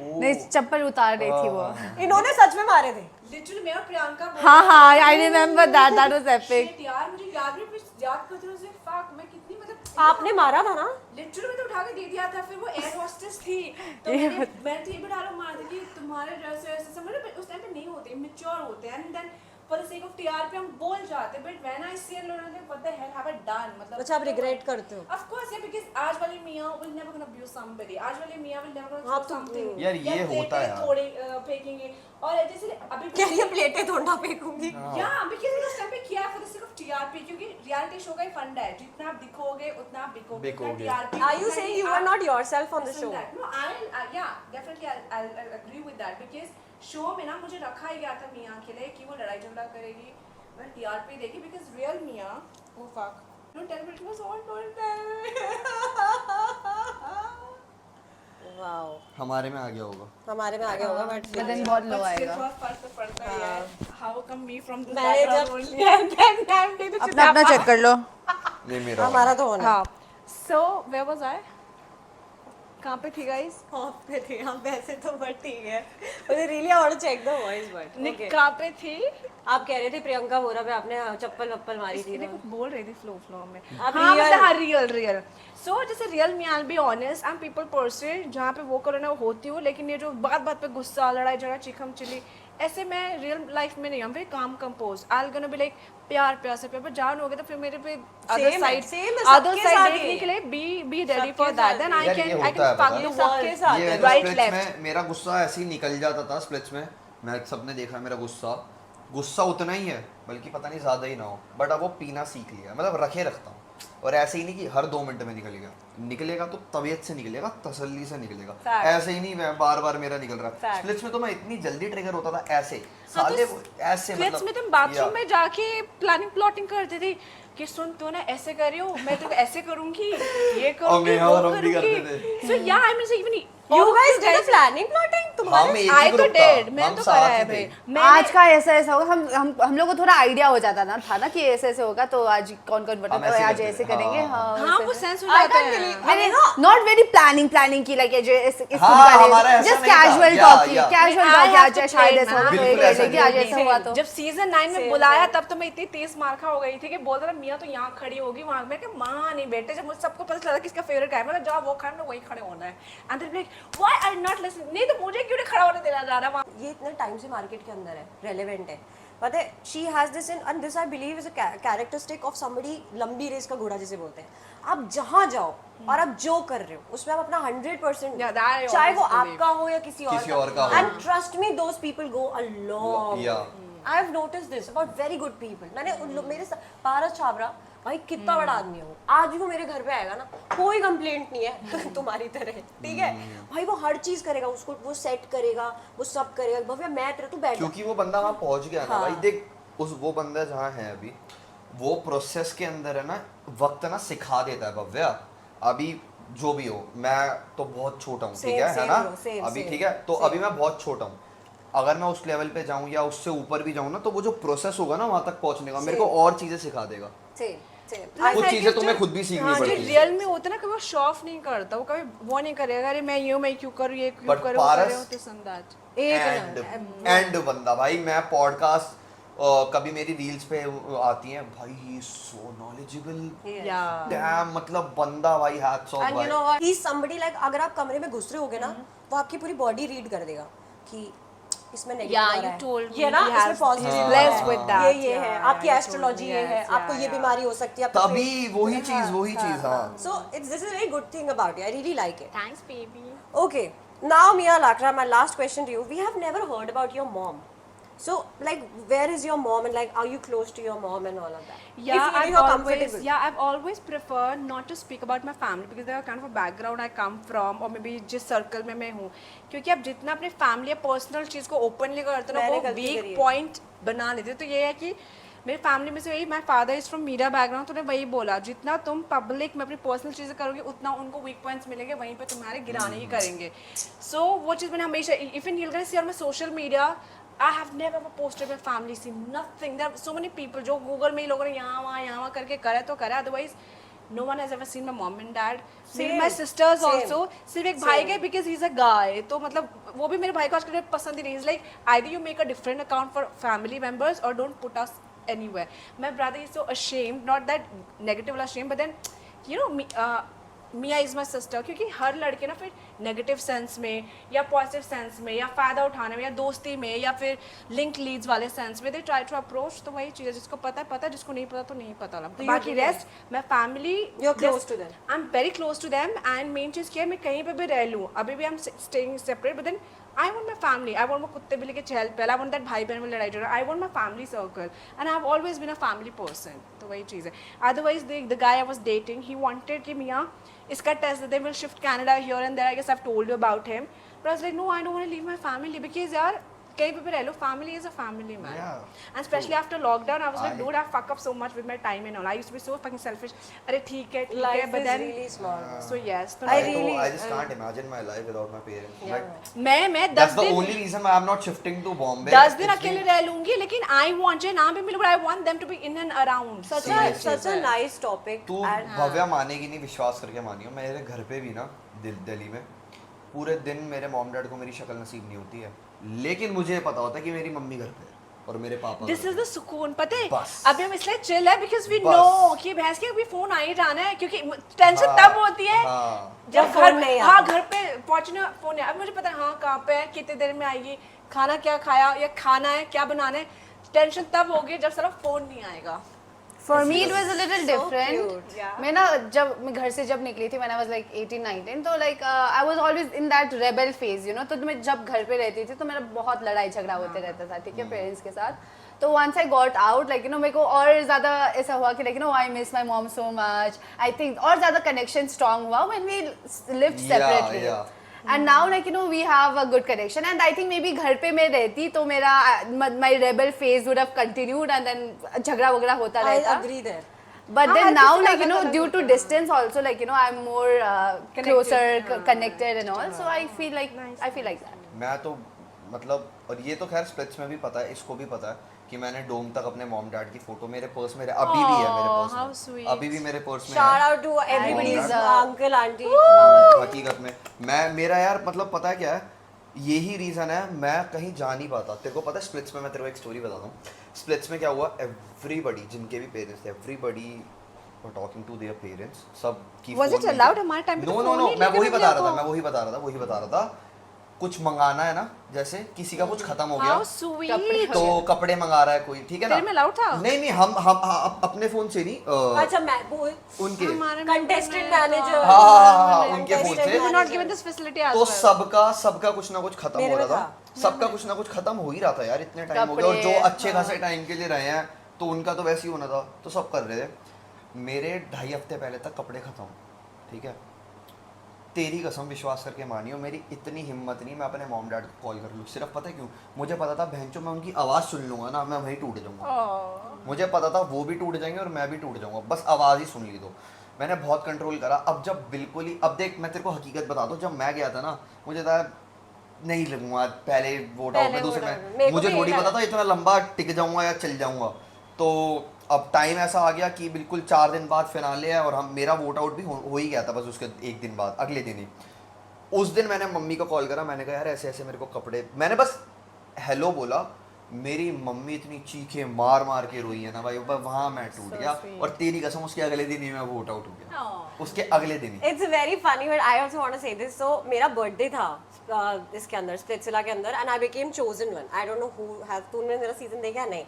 नहीं, चप्पल उतार रही थी वो। इन्होंने सच में मारे थे। लिटरली मैं और प्रियंका हाँ हाँ, I remember that was epic. Shit, यार मुझे याद भी याद करते हुए से फक मैं कितनी मतलब आपने मारा था ना? लिटरली मैं तो उठा के दे दिया था। फिर वो एयर होस्टेस थी तो मैं तो ये भी डालो मार दी कि तुम्हारे ड्रेस ऐसे समझ उस टाइम पे नहीं होते, मैच्योर होते हैं and then for the sake of TRP हम बोल जाते, but when I see and what the hell have I done मतलब अच्छा, आप रिग्रेट करते हो? ऑफ कोर्स या बिकॉज़ आज वाली मियां will never gonna abuse somebody. आज वाली मियां विल नेवर गोना हाँ, डू तो समथिंग यार ये होता है यार। थोड़े फेंकेंगे और जैसे अभी क्या ये प्लेटें थोड़ा फेंकूंगी? या बिकॉज़ उस टाइम पे किया for the sake of TRP, क्योंकि रियलिटी शो का ही फंडा है जितना आप दिखोगे उतना आप बिकोगे। बिकोगे। Are you saying you are not yourself on the show? No, yeah, definitely I'll agree with that because show में ना मुझे रखा ही गया था मियां के लिए कि वो लड़ाई झगड़ा करेगी, मैं टीआरपी देगी because real मियां वो fuck no tell me it was all don't Wow, हमारे में आ गया होगा। हमारे में आगे होगा बट वजन बहुत लो आएगा। फर्क तो पड़ता है यार। How come me from this मैंने background जब only? अपना अपना चेक कर लो। नहीं मेरा हमारा तो होना। हाँ, so where was I? कहाँ पे थी guys? ऑफ पे थे हम वैसे तो बट ठीक है। मुझे really I want to check the voice but निक कहाँ पे थी? आप कह रहे थे प्रियंका बोरा पे आपने चप्पल वप्पल मारी थी इसलिए ना? कुछ बोल रही थी फ्लो में। आप हाँ real- मतलब हाँ रियल सो जैसे real me I be honest I am people person जहाँ पे वो करो ना वो होती हूँ, लेकिन ये जो बात पे गुस्सा लड़ाई झगड़ा चिकम चिली ऐसे मैं रियल लाइफ में नहीं हूँ। Very calm compose I am gonna be like प्यार से प्यार जान हो गया तो फिर मेरे पे अदर Same साइड है, अदर सबके साइड साथ देखने ही के लिए बी रेडी सबके फॉर दैट साथ देन ही। आई यार, कैन ये आई होता है कैन फक पता द है। सबके साथ ये है। तो राइट स्प्लिट्स लेफ्ट में मेरा गुस्सा ऐसे ही निकल जाता था स्प्लिट्स में। मैं सबने देखा मेरा गुस्सा उतना ही है बल्कि पता नहीं ज्यादा ही ना हो, बट अब वो पीना सीख लिया, मतलब रखे रखता हूँ। और ऐसे ही नहीं कि हर 2 मिनट में निकलेगा तो तबीयत से निकलेगा, तसल्ली से निकलेगा। Fact. ऐसे ही नहीं मैं बार मेरा निकल रहा है। Fact. स्प्लिट्स में तो मैं इतनी जल्दी ट्रिगर होता था ऐसे हाँ, तो साले ऐसे स्प्लिट्स मतलब में तुम बाथरूम या- में जाके प्लॉटिंग करती थी कि सुन तू ना ऐसे कर रही हो मैं तो ऐसे करूंगी ये करूंगी मैं वो और हम भी करूंगी। करते थे। सो या I mean even You guys did a planning plotting हम तुम्हारे? एक I ही तो ग्रुप did, था, मैं हम तो साथ करा ही है थे। भाई। आज का ऐसा होगा, हम लोग को थोड़ा आइडिया हो जाता था ना कि ऐसे होगा तो आज कौन हम बटन ऐसे आज करते ऐसे थे, करेंगे। हाँ, हाँ वो सेंस हो I जाता can't है। believe- मैंने ना नॉट वेरी प्लानिंग की लाइक जो हमारा ऐसा जस्ट नहीं था। कैजुअल या, टॉक या। कैजुअल I टॉक have आज to शायद play, ऐसा होगा man. तो बिल्कुल ये ऐसा लेके नहीं आज ऐसा हुआ तो जब सीजन 9 में बुलाया तब तो मैं इतनी तेज मार्का हो गई थी कि बोलता था मियाँ तो यहाँ खड़ी होगी वहाँ। मैं क्या माँ नहीं बेटे, जब मुझे सबको पता चला किसका फेवरेट है मैं जाओ वो खड़ा ना वहीं खड़े होना है and then like why I not listening, नहीं तो मुझे क्यों नहीं खड़ा होने देना जा रहा वहाँ। ये इतने टाइम से मार्केट के अंदर है, रेलेवेंट है। पता है she has this in and this I believe is a characteristic of somebody, लंबी रेस का घोड़ा जिसे बोलते हैं। आप जहाँ जाओ और आप जो कर रहे हो उसमें आप अपना 100% Yeah, that I चाहे वो always believe. आपका हो या किसी और का हो। And trust me those people go a long. Yeah. I have noticed this about very good people. मैंने उन लोग मेरे पारस छाबरा भाई कितना बड़ा आदमी है वो, आज भी वो मेरे घर पे आएगा ना कोई कंप्लेंट नहीं है तुम्हारी तरह, ठीक है भाई। वो हर चीज करेगा, उसको वो सेट करेगा, वो सब करेगा। भव्या मैं तेरे तू बैठ जा। क्योंकि वो बंदा वहाँ पहुंच गया ना हाँ। भाई। देख वो बंदा जहाँ है अभी वो प्रोसेस के अंदर है ना, वक्त ना सिखा देता है भव्या। अभी जो भी हो मैं तो बहुत छोटा हूँ, ठीक Same, है same ना bro, same, अभी same, ठीक है तो same. अभी मैं बहुत छोटा हूँ। अगर मैं उस लेवल पे जाऊं या उससे ऊपर भी जाऊं ना, तो वो जो प्रोसेस होगा ना वहां तक पहुंचने का, मेरे को और चीजें सिखा देगा। कुछ चीजें तो मैं खुद भी सीखनी हाँ, जो पड़ती है। रियल में होता है ना, कभी वो शो ऑफ नहीं करता, वो कभी वो नहीं करेगा अरे मैं क्यों करूँ, ये क्यों But करूँ, पारस करे this and that। एंड बंदा भाई, मैं पॉडकास्ट कभी मेरी रील्स पे आती हैं भाई, ही सो नॉलेजेबल, डैम, मतलब बंदा भाई, हैट्स ऑफ एंड यू भाई। Know what, he is somebody like, अगर आप कमरे में घुस रहे होगे ना, वो आपकी पूरी बॉडी रीड कर देगा कि इसमें नेगेटिव आ रहा है, ये ना इसमें पॉजिटिव blessed with that, ये है आपकी एस्ट्रोलॉजी, ये है आपको ये बीमारी हो सकती है, तभी वही चीज, हाँ। So it's this is very good thing about you, I really like it. Thanks baby। Okay, now Mia Lakra, my last question to you. We have never heard about your mom. So, like, where is your mom, and like, are you close to your mom and all of that? Yeah, if you're comfortable. I've always preferred not to speak about my family because they are kind of a background I come from, or maybe जिस सर्कल में मैं हूँ, क्योंकि आप जितना अपने फैमिली या पर्सनल चीज़ को ओपनली करते हो ना, वो वीक पॉइंट बना लेते हो। तो ये है कि मेरे फैमिली में से वही, my father is from media background, तो वही बोला जितना तुम पब्लिक में अपनी पर्सनल चीज़ें करोगे उतना उनको वीक पॉइंट्स मिलेंगे, वहीं पे तुम्हारे गिराने ही करेंगे। सो वो चीज़ मैंने हमेशा, even you can see on my social media, I have never ever posted my family scene, nothing. There are so many people जो गूगल में ही लोगों ने यहाँ वहाँ करके करा तो करा, otherwise no one has ever seen my mom and dad. Same. My sisters also. सिर्फ एक भाई के because he's a guy, तो मतलब वो भी मेरे भाई को आजकल पसंद ही नहीं। He's like either you make a different account for family members or don't put us anywhere. My brother is so ashamed, not that negative ashamed, but then you know me, Mia is my sister, क्योंकि हर लड़के ना फिर नेगेटिव सेंस में या पॉजिटिव सेंस में या फ़ायदा उठाने में या दोस्ती में या फिर लिंक लीड्स वाले सेंस में दे ट्राई टू अप्रोच। तो वही चीज़ है, जिसको पता है, जिसको नहीं पता तो नहीं पता। बाकी रेस्ट मैं family, You're close to them. I am very close to them, and main चीज़ क्या है, मैं कहीं पर भी रह लूँ, अभी भी I am staying separate, but then I want my family. I want my कुत्ते बिल्ली के चहल पहल, I want that भाई बहन में लड़ाई झगड़ा, I want my family circle, and I have always been a family person. तो वही चीज़ है। Otherwise the guy I was dating, he wanted कि मियाँ इसका टेस्ट दे, will shift Canada here and there. I guess I've told you about him, but I was like no, I don't want to leave my family because यार कहीं पे भी रह लो, family is a family, man. Yeah. And especially after lockdown, I was like, dude, I fuck up so much with my time and all. I used to be so fucking selfish. अरे ठीक है, Life but is then really small. so yes. तो I I just can't imagine my life without my parents. But मैं that's 10 the दिन only reason why I'm not shifting to Bombay. 10 दिन It's अकेले been- रह लूंगी, लेकिन I want जो ना भी मिले, but I want them to be in and around. Such a nice topic. तू And भव्या मानेगी नहीं, विश्वास करके मानियो, मेरे घर पे भी ना दिल्ली में पूरे दिन मेरे मॉम डैड को मेरी शक्ल नसीब नहीं होती है, लेकिन मुझे पता होता है कि मेरी मम्मी घर पे है और मेरे पापा दिस घर इज पे द सुकून, पता है बस। अभी हम इसलिए चिल है बिकॉज वी बस। नो कि भैंस के अभी फोन आ ही जाना है, क्योंकि टेंशन हाँ, तब होती है हाँ। जब फोन नहीं हाँ आता। घर पे पहुंचने फोन है। अब मुझे पता है हाँ कहाँ पे है, कितने देर में आएगी, खाना क्या खाया या खाना है क्या बनाना है, टेंशन तब होगी जब सारा फोन नहीं आएगा। For me it was a little different. cute, yeah. मैं ना मैं घर से जब निकली थी when I was like 18-19, तो like I was always in that rebel phase, you know. तो मैं जब घर पे रहती थी तो मेरा बहुत लड़ाई झगड़ा होते रहता था, ठीक है, पेरेंट्स के साथ। तो once I got out, like you know, मेरे को और ज़्यादा ऐसा हुआ कि like you know I miss my mom so much. I think और ज़्यादा connection strong हुआ when we lived separately. Yeah. And now like you know we have a good connection, and I think maybe घर पे मैं रहती तो मेरा my rebel phase would have continued, and then झगड़ा वगड़ा होता I रहता। agree there. But हाँ, then हर now किसी का like you know अलग-अलग due to होता है। distance also like you know I'm more closer connected and all, so I feel like that. मैं तो मतलब, और ये तो खैर स्प्लिट्स में भी पता है, इसको भी पता है कि मैंने डोम तक अपने मॉम डैड की फोटो मेरे पर्स में अभी भी है, मेरे how पर्स sweet. में अभी भी मेरे पर्स में Shout है। out to everybody's uncle, auntie. हकीकत में मैं मेरा यार मतलब पता है क्या है, यही रीज़न है मैं कहीं जा नहीं पाता। तेरे को पता है स्प्लिट्स में, मैं तेरे को एक स्टोरी बताता हूँ। स्प्लिट्स में क्या हुआ, एवरीबडी जिनके भी पेरेंट्स थे, everybody were talking to their parents, सब की Was it allowed? हमारे time पे तो नो नो phone नो, नहीं मैं लेके वही दिया बता रहा था, आपको। मैं वही बता रहा था। कुछ मंगाना है ना, जैसे किसी का कुछ खत्म हो गया How sweet. तो कपड़े मंगा रहा है कोई, ठीक है ना। तेरे में allowed था? नहीं हम अपने फोन से नहीं, अच्छा मैं वो उनके हमारे में contested तो manager. हाँ, उनके फोन Contested से। We were not given this facility as तो well. सबका कुछ ना कुछ खत्म मेरे हो में रहा था, सबका कुछ ना कुछ खत्म हो ही रहा था यार, इतने टाइम हो गया, और जो कपड़े, अच्छे खासे टाइम के लिए रहे हैं तो उनका तो वैसे ही होना था, तो सब कर रहे थे। मेरे 2.5 हफ्ते पहले तक कपड़े खत्म, ठीक है। तेरी कसम विश्वास करके मानियो, मेरी इतनी हिम्मत नहीं मैं अपने मॉम डैड को कॉल कर लूँ, सिर्फ पता है क्यों, मुझे पता था बहनचोद मैं उनकी आवाज़ सुन लूँगा ना, मैं वहीं टूट जाऊँगा। मुझे पता था वो भी टूट जाएंगे और मैं भी टूट जाऊँगा, बस आवाज़ ही सुन ली। तो मैंने बहुत कंट्रोल करा। अब जब बिल्कुल ही, अब देख मैं तेरे को हकीकत बता दूँ, जब मैं गया था ना, मुझे था नहीं लगूंगा पहले वोट आउट पहले में, दूसरे vote out में। में मेरे को मुझे भी थोड़ी यही पता था इतना लंबा टिक जाऊंगा या चल जाऊंगा। तो अब टाइम ऐसा आ गया कि बिल्कुल 4 दिन बाद फिनाले है, और हम मेरा वोट आउट भी हो ही गया था बस उसके एक दिन बाद, अगले दिन ही। उस दिन मैंने मम्मी को कॉल करा, मैंने कहा यार ऐसे ऐसे मेरे को कपड़े, मैंने बस हेलो बोला, मेरी मम्मी इतनी चीखे मार मार के रोई है ना भाई, वहाँ मैं टूट गया। और तेरी कसम उसके अगले दिन ही मैं वोट आउट हो गया, उसके अगले दिन ही। It's very funny, but I also want to say this. So मेरा बर्थडे था इसके अंदर, स्प्लिट्सविला के अंदर, and I became chosen one. I don't know who has, तूने मेरा सीजन देखा है? नहीं।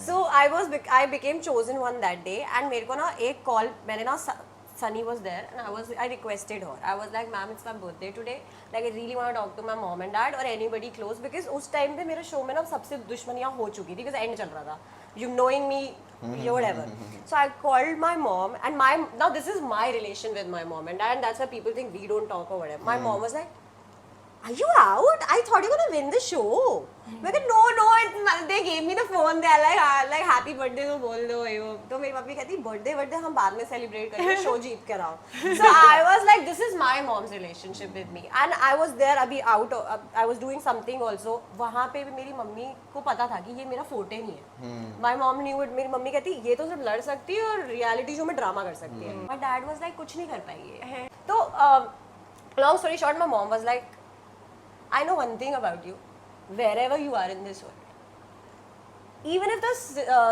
So I became chosen one that day, and मेरे को ना एक कॉल, मैंने ना Sunny was there, and I requested her. I was like, ma'am, it's my birthday today. Like, I really want to talk to my mom and dad or anybody close, because उस टाइम पे मेरे शो में ना सबसे दुश्मनियाँ हो चुकी थी, because end चल रहा था. You knowing me, whatever. So I called my mom, and now this is my relation with my mom and dad, and that's why people think we don't talk or whatever. My mom was like, are you out? I thought you were gonna win the show. मैं कहा no, they gave me the phone. They are like happy birthday तो बोल दो ये वो. तो मेरी मम्मी कहती birthday हम बाद में celebrate करेंगे, show जीत कर आओ. So I was like, this is my mom's relationship with me, and I was there अभी out. I was doing something also. वहाँ पे भी मेरी मम्मी को पता था कि ये मेरा forte नहीं है. My mom knew it. मेरी मम्मी कहती ये तो सिर्फ लड़ सकती है और reality show में ड्रामा कर सकती है. My dad was like कुछ नहीं कर पाएगी. तो long story short, my mom was like, I know one thing about you. Wherever you are in this world, even if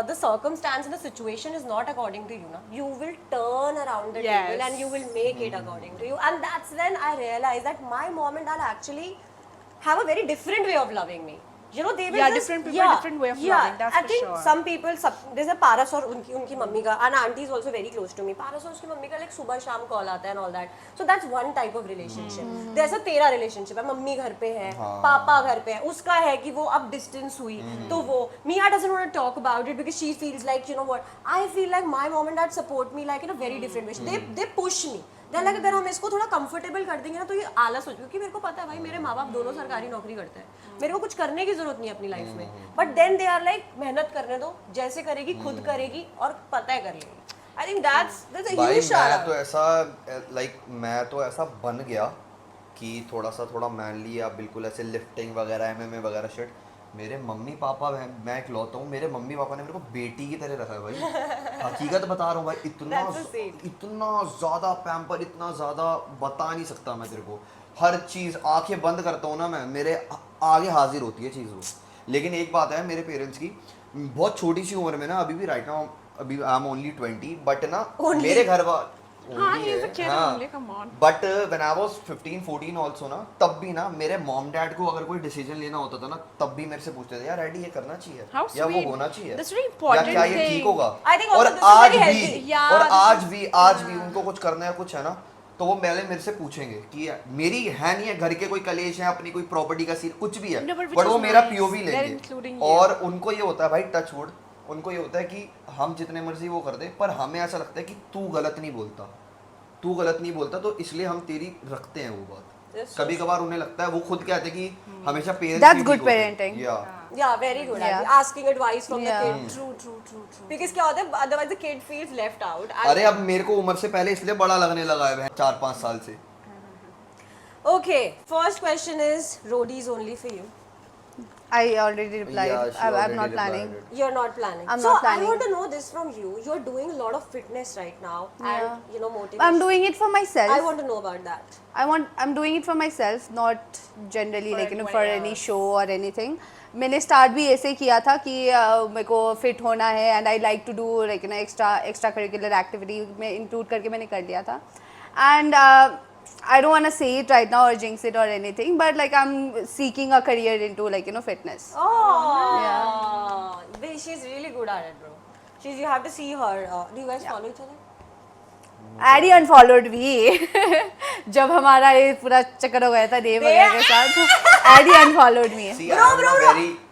the circumstance and the situation is not according to you, na, you will turn around the table and you will make it according to you. And that's when I realized that my mom and dad actually have a very different way of loving me. You know, they will just, different people, different way of loving, that's I for think sure. some people, there's a Paras और उनकी मम्मी का, and auntie is also very close to me. Paras और उसकी मम्मी का like सुबह शाम call आता है and all that. So that's one type of relationship. There's a तेरा relationship है, मम्मी घर पे है, पापा घर पे है. उसका है कि वो अब distance हुई, तो वो Mia doesn't want to talk about it because she feels like, you know what, I feel like my mom and dad support me like in a very different way. They push me. like अगर हम इसको थोड़ा कंफर्टेबल कर देंगे ना तो ये आलस हो जाएगा, क्योंकि मेरे को पता है भाई मेरे माँ बाप दोनों सरकारी नौकरी करते हैं, मेरे को कुछ करने की जरूरत नहीं है अपनी लाइफ में, but then they are like मेहनत करने दो, जैसे करेगी खुद करेगी और पता है कर लेगी. I think that's a huge shout out. मैं तो ऐसा मैं तो ऐसा बन गया कि थोड़ा मैनली या बिल्कुल ऐसे लिफ्टिंग वगैरह एमएमए वगैरह शिट. मेरे मम्मी पापा, मैं इकलौता हूँ, मेरे मम्मी पापा ने मेरे को बेटी की तरह रखा है भाई. हकीकत बता रहा हूँ भाई, इतना ज़्यादा पैम्पर, इतना ज़्यादा बता नहीं सकता मैं तेरे को. हर चीज़ आंखें बंद करता हूँ ना मैं, मेरे आगे हाजिर होती है चीज़ वो. लेकिन एक बात है मेरे पेरेंट्स की, बहुत छोटी सी उम्र में ना, अभी भी राइट नाउ अभी आई एम ओनली 20, बट ना मेरे घर वाले but when I was 15-14 also ना, तब भी ना मेरे मॉम डैड को अगर कोई डिसीजन लेना होता था ना, तब भी मेरे से पूछते थे यार डैडी ये करना चाहिए या वो होना चाहिए या क्या ये ठीक होगा. और आज भी उनको कुछ करना है कुछ है ना, तो वो मेरे से पूछेंगे कि मेरी है नहीं है घर के कोई कलेश है, अपनी कोई प्रॉपर्टी का सीन कुछ भी है, बट वो मेरा पीओवी लेंगे. और उनको ये होता है भाई, टच वुड, उनको ये होता है कि हम जितने मर्जी वो कर दे, पर हमें ऐसा लगता है कि तू गलत नहीं बोलता, तो इसलिए हम तेरी रखते हैं वो बात. कभी कभार उन्हें लगता है, वो खुद कहते हैं कि हमेशा parents, That's good parenting. Yeah, very good. Yeah. Asking advice from the kid. True. Because क्या होता है, otherwise the kid feels left out. अरे अब मेरे को उम्र से पहले इसलिए बड़ा लगने लगा है 4-5 साल से. Okay, first question is roadies only for you. I already replied. Yeah, she I'm already not planning. replied. You're not planning. I'm so not planning. I want to know this from you. You're doing a lot of fitness right now, and motivation. I'm doing it for myself. I want to know about that. I'm doing it for myself, not generally like for any show or anything. मैंने स्टार्ट भी ऐसे किया था कि मेरे को फिट होना है, and I like to do like extra curricular activity में इंक्लूड करके मैंने कर लिया था. And I don't want to say it right now or jinx it or anything, but like I'm seeking a career into fitness. Oh, she's really good at it, bro. You have to see her. Do you guys follow each other? Addy unfollowed me. जब हमारा ये पूरा चक्कर हो गया था देव वगैरह के साथ, Addy unfollowed me. Bro.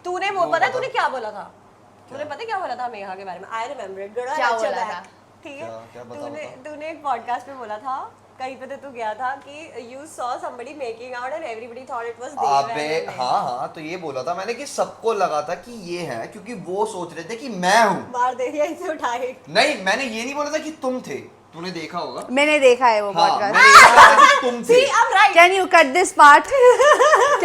तूने तूने क्या बोला था? तूने पता क्या बोला था मेघा के बारे में? I remember it. क्या बोला था? ठीक है. तूने एक पॉडकास्ट में बोला था, कहीं पे तू गया था कि you saw somebody making out and everybody thought it was Dev. अबे हाँ, तो ये बोला था मैंने कि सबको लगा था कि ये है, क्योंकि वो सोच रहे थे कि मैं हूँ. मार दे, यहीं से उठाए. नहीं, मैंने ये नहीं बोला था कि तुम थे, तूने देखा होगा। मैंने देखा है वो हाँ, पॉडकास्ट। मैंने देखा था कि तुम थे। See, I'm right. Can you cut this part?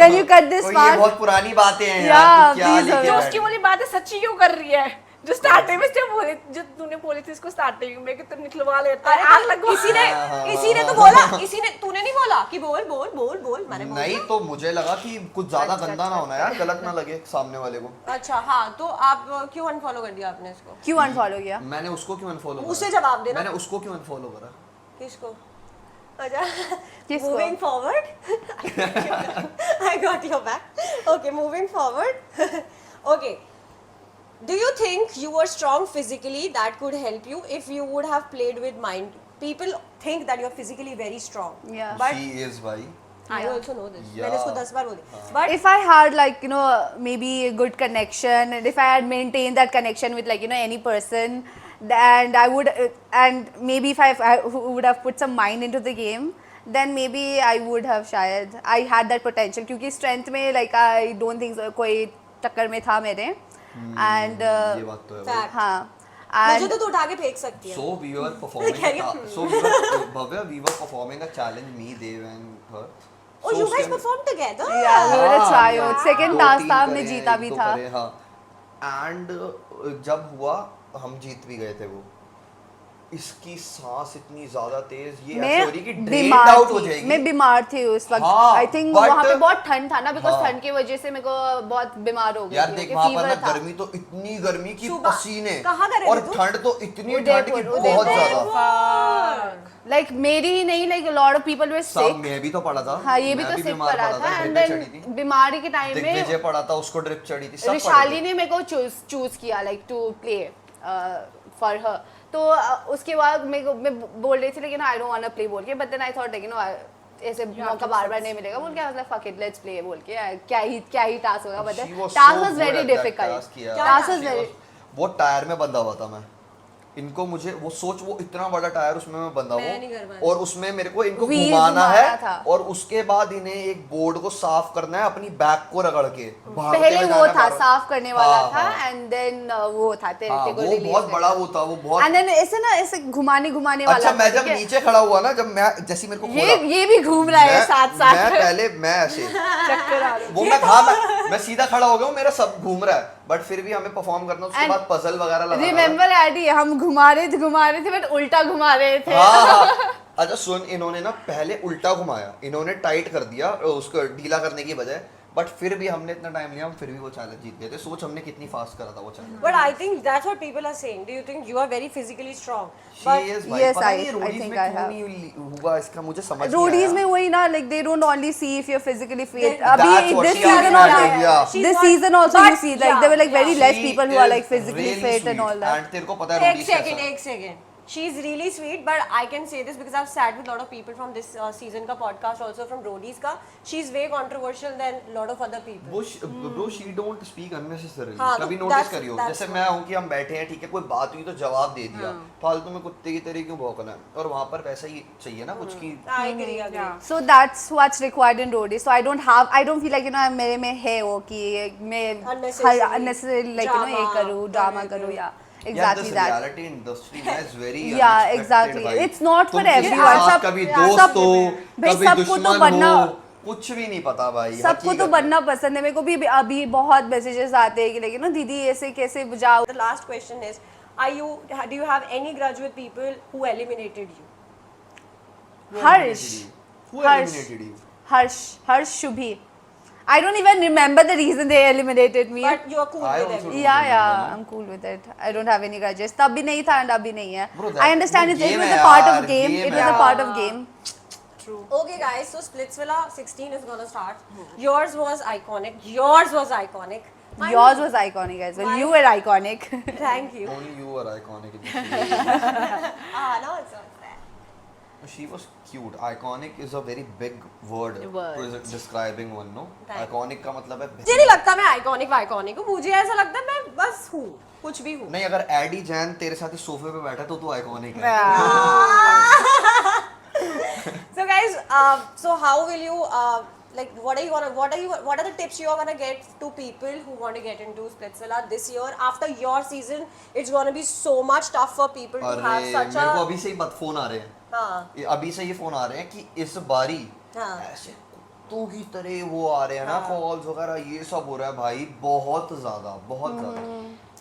Can you cut this और ये part? बहुत पुरानी बातें हैं Yeah, यार, तू क्या please, लेके जो बैठ उसकी वाली बात है सच्ची क्यों कर रही है? जो स्टार्टिंग में जो बोले, जो तूने बोली थी इसको स्टार्टिंग में कि तुम निकलवा लेता है, आग लगवा। इसी ने तो हाँ, बोला, इसी ने, तूने नहीं बोला कि बोल बोल बोल बोल, मैंने बोल नहीं दिया। तो मुझे लगा कि कुछ ज्यादा गंदा ना होना यार, गलत ना लगे सामने वाले को। अच्छा हाँ, तो आप क्यों अनफॉलो कर दिया आपने इसको? क्यों अनफॉलो किया? मैंने उसको क्यों अनफॉलो करा? उसे जवाब देना। मैंने उसको क्यों अनफॉलो करा? किसको? अच्छा, किसको? moving forward, I got your back. Okay, moving forward. Okay. Do you think you were strong physically that could help you if you would have played with mind? People think that you're physically very strong. Yeah. But She is भाई। I also know this. Yeah. मैंने इसको 10 बार बोली. But If I had like, you know, maybe a good connection, and if I had maintained that connection with like, you know, any person, and I would, and maybe if I would have put some mind into the game, then maybe I would have शायद I had that potential, क्योंकि strength में like I don't think so, कोई टक्कर में था मेरे, and ये बात तो है भाई। fact. हाँ, मुझे and तो तू उठा के फेंक सकती है. So we were performing Can you- Bhavya, we were performing a challenge, me, Dev and her। Oh, So you उसके guys अंदर- performed together? yeah, we were a हाँ, tryout. Second दो task तीन था, करे हमने हैं, जीता एक भी दो था. करे, हाँ। And जब हुआ हम जीत भी गए थे वो। इसकी सांस इतनी ज्यादा तेज, ये ऐसे हो रही कि drained बीमार out हो थी, जाएगी। मैं बीमार थी उस वक्त। हाँ, आई थिंक but- वहाँ पे बहुत ठंड था ना, बिकॉज हाँ। ठंड की वजह से मेरे को बहुत बीमार हो गई यार थी, देख क्योंकि वहाँ पर fever ना था। गर्मी तो इतनी गर्मी की सुबह। पसीने, कहाँ का रहे और थे तू? ठंड तो इतनी ठंड की उदयपुर, बहुत उदयपुर। ज्यादा। लाइक मेरी ही नहीं, like lot of people were सब सिक। मैं भी तो पड़ा था। हाँ, ये भी मैं तो सिक बीमार पड़ा था, एंड ड्रिप चढ़ी देन थी। बीमारी के टाइम दिग्विजय में पड़ा था, उसको ड्रिप चढ़ी थी, सब पड़े विशाली थे। ने मेरे को चूज किया like to play for her. तो उसके बाद मैं बोल रही थी लेकिन I don't want to play बोल के, but then I thought like you know ऐसे मौका बार बार नहीं मिलेगा बोल के, मतलब फक इट लेट्स प्ले बोल के, क्या ही टास्क होगा, but She was task so was good very at that difficult. task, yeah. Task was She very was- वो टायर में बंधा हुआ था मैं। इनको मुझे वो सोच, वो इतना बड़ा टायर उसमें मैं बंधा मैं नहीं कर हुआ, पाई। और उसमें मेरे को इनको Wheels घुमाना है, घुमाना था। और उसके बाद इन्हें एक बोर्ड को साफ करना है अपनी बैक को रगड़ के। भागते पहले हुए वो जाना है था बार- साफ करने वाला हाँ, था, हाँ। एंड देन वो था तेरे हाँ, को वो रिलीज बहुत बड़ा वो था, वो बहुत। एंड देन ऐसे ना ऐसे घुमाने वाला अच्छा, था, मैं जब ठीक है? नीचे खड़ा हुआ ना, जब मैं जैसे मेरे को खोला, ये भी घूम रहा है मैं- साथ मैं साथ। पहले मैं ऐसे चक्कर आ रहे वो मैं हाँ मैं सीधा खड़ा हो गया हूँ, मेरा सब घूम रहा है, बट फिर भी हमें परफॉर्म करना, उसके And बाद पजल वगैरह लगाना है। रिमेम्बर एडी, हम घुमा रहे थे बट उल्टा घुमा रहे थे। हाँ, हाँ। अच्छा सुन, इन्होंने ना पहले उल्टा घुमाया, इन्होंने टाइट कर दिया उसको ढीला करने की बजाय, बट फिर भी हमने इतना टाइम लिया, हम फिर भी वो चैलेंज जीत गए थे। सोच हमने कितनी फास्ट करा था वो challenge. But I think that's what people are saying. Do you think you are very physically strong? She is भाई, yes, पता I- नहीं I रोडीज think में I क्यों have. नहीं हुआ इसका, मुझे समझ नहीं रोडीज आया। में वही ना, like they don't only see if you are physically fit. That's अभी what this she season has also, done, yeah. She's this not- season also but you see like yeah, there were like very She less people who are is like physically really fit and sweet. All that. And तेरे को पता है Take रोडीज कैसा second, है? take second. She's really sweet, but I can say this because I've sat with a lot of people from this season ka podcast, also from Rodies ka. She's way controversial than a lot of other people. Bro, she don't speak unnecessarily. हाँ, कभी तो नोटिस that's- करियो, that's जैसे what- मैं हूँ कि हम बैठे हैं, ठीक है, कोई बात हुई तो जवाब दे दिया, फालतू में कुत्ते की तरह क्यों भौंकना है, और वहाँ पर वैसा ही चाहिए ना कुछ की। I agree, agree. So that's what's required in roadies. So I don't feel like you know मेरे में है वो कि मैं Unnecessary unnecessary like you know ये drama करूँ, ड्रामा करने करूँ, के। या यार exactly this that. reality industry ना is very Yeah, unexpected exactly. भाई। It's not for तुम किसके everyone. साथ सब- कभी yeah, दोस्त सब- हो, भाई कभी सबको तो दुश्मन बनना- हो, कुछ भी नहीं पता भाई। सबको तो हकीकत में। बनना पसंद है। मेरे को भी अभी बहुत मैसेजेस आते हैं कि लेकिन ना दीदी ऐसे कैसे बुझाओ। The last question is, do you have any grudge with people who eliminated you? Who Harsh, eliminated you? Who Harsh, eliminated you? Harsh Shubhi. I don't even remember the reason they eliminated me. But you're cool I with also them. don't Yeah, remember, yeah, no? I'm cool with it. I don't have any grudges. तब भी नहीं था and अभी नहीं है. Bro, that- I understand वो it game was है a part यार, of game. game It है was a यार। part of game. Okay, guys, so Splitsvilla 16 is gonna start. Yours was iconic. Yours was iconic. Mine Yours was iconic as well. Mine- You were iconic. Thank you. Only you were iconic in this series. No, it's not fair. She was cute. Iconic is a very big word Word. to describing one, no? Thank Iconic का मतलब है मुझे नहीं लगता मैं आइकॉनिक हूँ, मुझे ऐसा लगता है मैं बस हूँ, कुछ भी हूँ. नहीं, अगर एडी जैन तेरे साथ इस सोफे पे बैठा तो तू आइकॉनिक है। So guys, so how will you like what are the tips you're gonna get to people who want to get into Splitsvilla this year? After your season, it's gonna be so much tough for people to have अरे such मेरे को a अभी से ही फोन आ रहे हैं, हाँ अभी से ये फोन आ रहे हैं कि इस बारी हाँ ऐसे कुत्तों की तरह वो आ रहे हैं ना कॉल्स वगैरह, ये सब हो रहा है भाई, बहुत ज्यादा।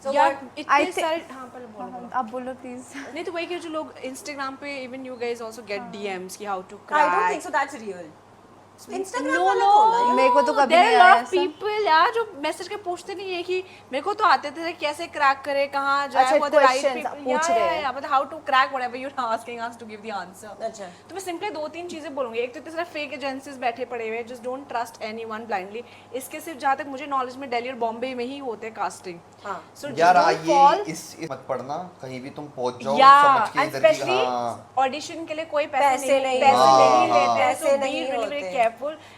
so यार what I इतने think- सारे हाँ पहले बोलो आप बोलो प्लीज। नहीं तो वही कि जो लोग इंस्टाग्राम पे even you guys also get DMs कि how to I crack don't think so that's real. Instagram No, वाला no. थोड़ा है। मेरे को तो कभी There नहीं are a आया lot of ऐसा। people यार जो मैसेज के पूछते नहीं है कि मेरे को तो आते थे कैसे क्रैक करे, कहाँ जाए, अच्छा, what the right questions people, पूछ रहे हैं। मतलब how to crack whatever you're asking us to give the answer. अच्छा तो मैं सिंपली 2-3 चीजें बोलूंगी। एक तो इतने सारे फेक एजेंसीज बैठे पड़े हुए, just don't trust anyone blindly. इसके सिर्फ जहाँ तक मुझे नॉलेज में दिल्ली और बॉम्बे में ही होते हैं कास्टिंग। हाँ सो यार डोंट ये फॉल इस मत पढ़ना, कहीं भी तुम पहुंच जाओ या समझ के एंड इधर की स्पेशली हाँ ऑडिशन के लिए कोई पैसे पैसे नहीं नहीं हाँ, लेते हैं, पैसे so नहीं be really होते। very careful.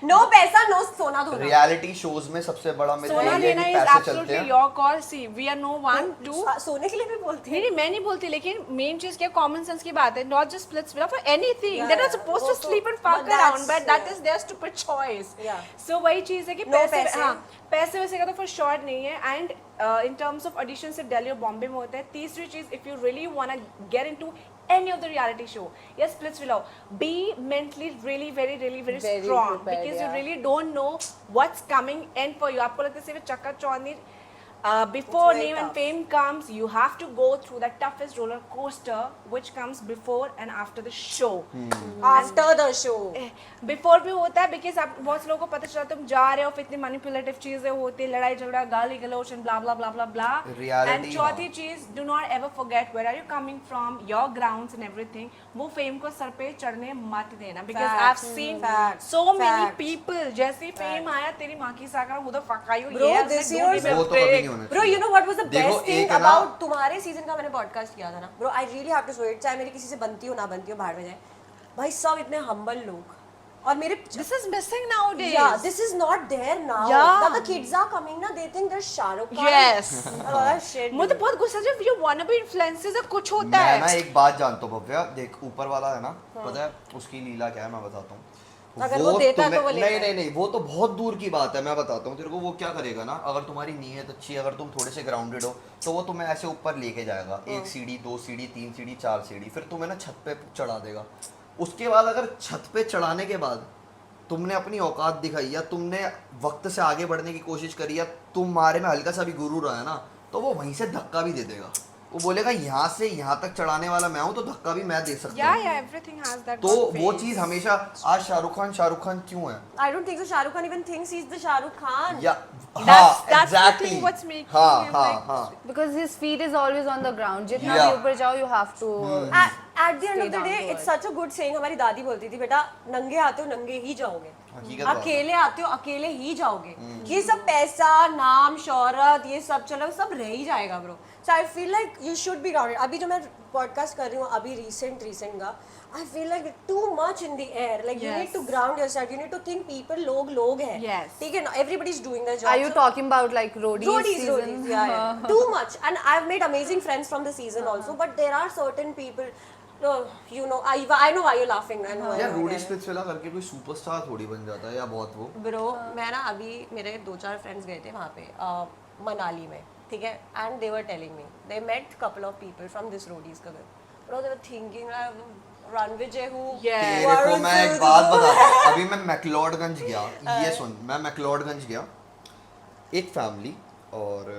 नो पैसा नो सोना धोना। रियलिटी शोज में सबसे बड़ा मेरे सोना ये है देना कि इज पैसे चलते एब्सोल्युटली हैं। Your call. See we are no one to सोने के लिए भी बोलते नहीं हैं। नहीं मैं नहीं बोलती, लेकिन मेन चीज क्या कॉमन सेंस की बात है, not just Splitsvilla for anything Yeah, that are yeah. Supposed वो टू तो- sleep and but fuck around, that's- but that is their stupid choice. Yeah. So वही चीज है कि No पैसे पैसे। हाँ पैसे वैसे का तो फॉर श्योर नहीं है। And in terms of audition सिर्फ दिल्ली और बॉम्बे में होता है। तीसरी चीज, if you really want to get into any of the reality show, yes, Splitsvilla, be mentally really very Very strong prepared, because you yeah. really don't know what's coming in for you. आपको लगता है सिर्फ चक्का चौंधी before very name and tough. fame comes, you have to go through the toughest roller coaster which comes before and after the show. After the show before भी होता है बिकॉज आप बहुत से लोगों को पता चला तुम जा रहे हो, फिर इतनी मैनिपुलेटिव चीजें होती है, लड़ाई झगड़ा, गाली गलौज and blah blah blah blah blah. Reality, and चौथी चीज, do not ever forget where are you coming from, your grounds and everything. वो फेम को सर पे चढ़ने मत देना because I have seen Fact. So many Fact. People, जैसे ही फेम आया तेरी माँ की साकर हूँ तो फक आयु Bro, this year's- वो तो कभी नहीं होना Bro, you know what was the देखो, best thing एक है ना- about तुम्हारे सीजन का मैंने पॉडकास्ट किया था ना bro, I really have to show it, चाहे मेरी किसी से बनती हो ना बनती हो, बाहर में जाए भाई, सब इतने हम्बल लोग और मेरे this is missing nowadays. yeah, this is not there now. Yeah. Now the kids are coming now, they think they're Shah Rukh Khan. Yes. Oh, shit. मुझे तो बहुत गुस्सा है जब you wanna be influencers या कुछ होता मैं ना है। एक बात जानता हूँ भव्या, देख ऊपर वाला है ना, पता है उसकी लीला क्या है, मैं बताता हूँ। अगर वो देता है तो वो लेता है। नहीं, वो तो बहुत दूर की बात है, मैं बताता हूँ तेरे को। वो क्या करेगा ना, अगर तुम्हारी नीयत अच्छी है, अगर तुम थोड़े से ग्राउंडेड हो, तो वो तुम्हें ऐसे ऊपर लेके जाएगा, 1 सीढ़ी 2 सीढ़ी 3 सीढ़ी 4 सीढ़ी, फिर तुम्हें ना छत पे चढ़ा देगा। उसके बाद अगर छत पे चढ़ाने के बाद तुमने अपनी औकात दिखाई या तुमने वक्त से आगे बढ़ने की कोशिश करी या तुम्हारे में हल्का सा भी गुरूर आया ना, तो वो वहीं से धक्का भी दे देगा। वो बोलेगा यहाँ से यहाँ तक चढ़ाने वाला मैं हूँ, तो धक्का भी मैं दे सकता हूँ। Yeah, everything has that. तो one वो phase. चीज हमेशा, आज शाहरुख खान क्यों है? I don't think so. Shah Rukh Khan even thinks he's the Shah Rukh Khan. या That's the exactly. thing what's making हाँ him हाँ like- हाँ Because his feet is always on the ground. जितना Yeah. भी ऊपर जाओ, you have to. At the end of the down day, to it's earth. such a good saying. हमारी दादी बोलती थी, बेटा नंगे आते हो नंगे ही जाओगे, हकीकत बात है। अकेले आते हो अकेले ही जाओगे। ये सब पैसा नाम शोहरत ये सब चलो सब रह ही जाएगा bro. So I feel like you should be grounded. अभी जो मैं पॉडकास्ट कर रही हूँ अभी रिसेंट का, I feel like too much in the air, like you need to ground yourself, you need to think people लोग हैं, Yes. ठीक है ना, everybody is doing their Are you job. talking about like Roadies Roadies, season? yeah. Too much. And I've made amazing friends from the season also, but there are certain people, you know, I know why you're laughing. I know why यार you're रोडी laughing. स्पिट्सविला करके कोई सुपरस्टार थोड़ी बन जाता है या बहुत वो। Bro, मैं ना अभी मेरे 2-4 फ्रेंड्स गए थे वहाँ पे मनाली में, ठीक है, and they were telling me they met couple of people from this Roadies का घर. Bro, they were thinking Ranvijay who Yeah. तेरे को मैं एक बात बताता हूँ, अभी मैं मैक्लोडगंज गया, ये सुन, मैं मैक्लोडगंज गया, एक फैमिली, और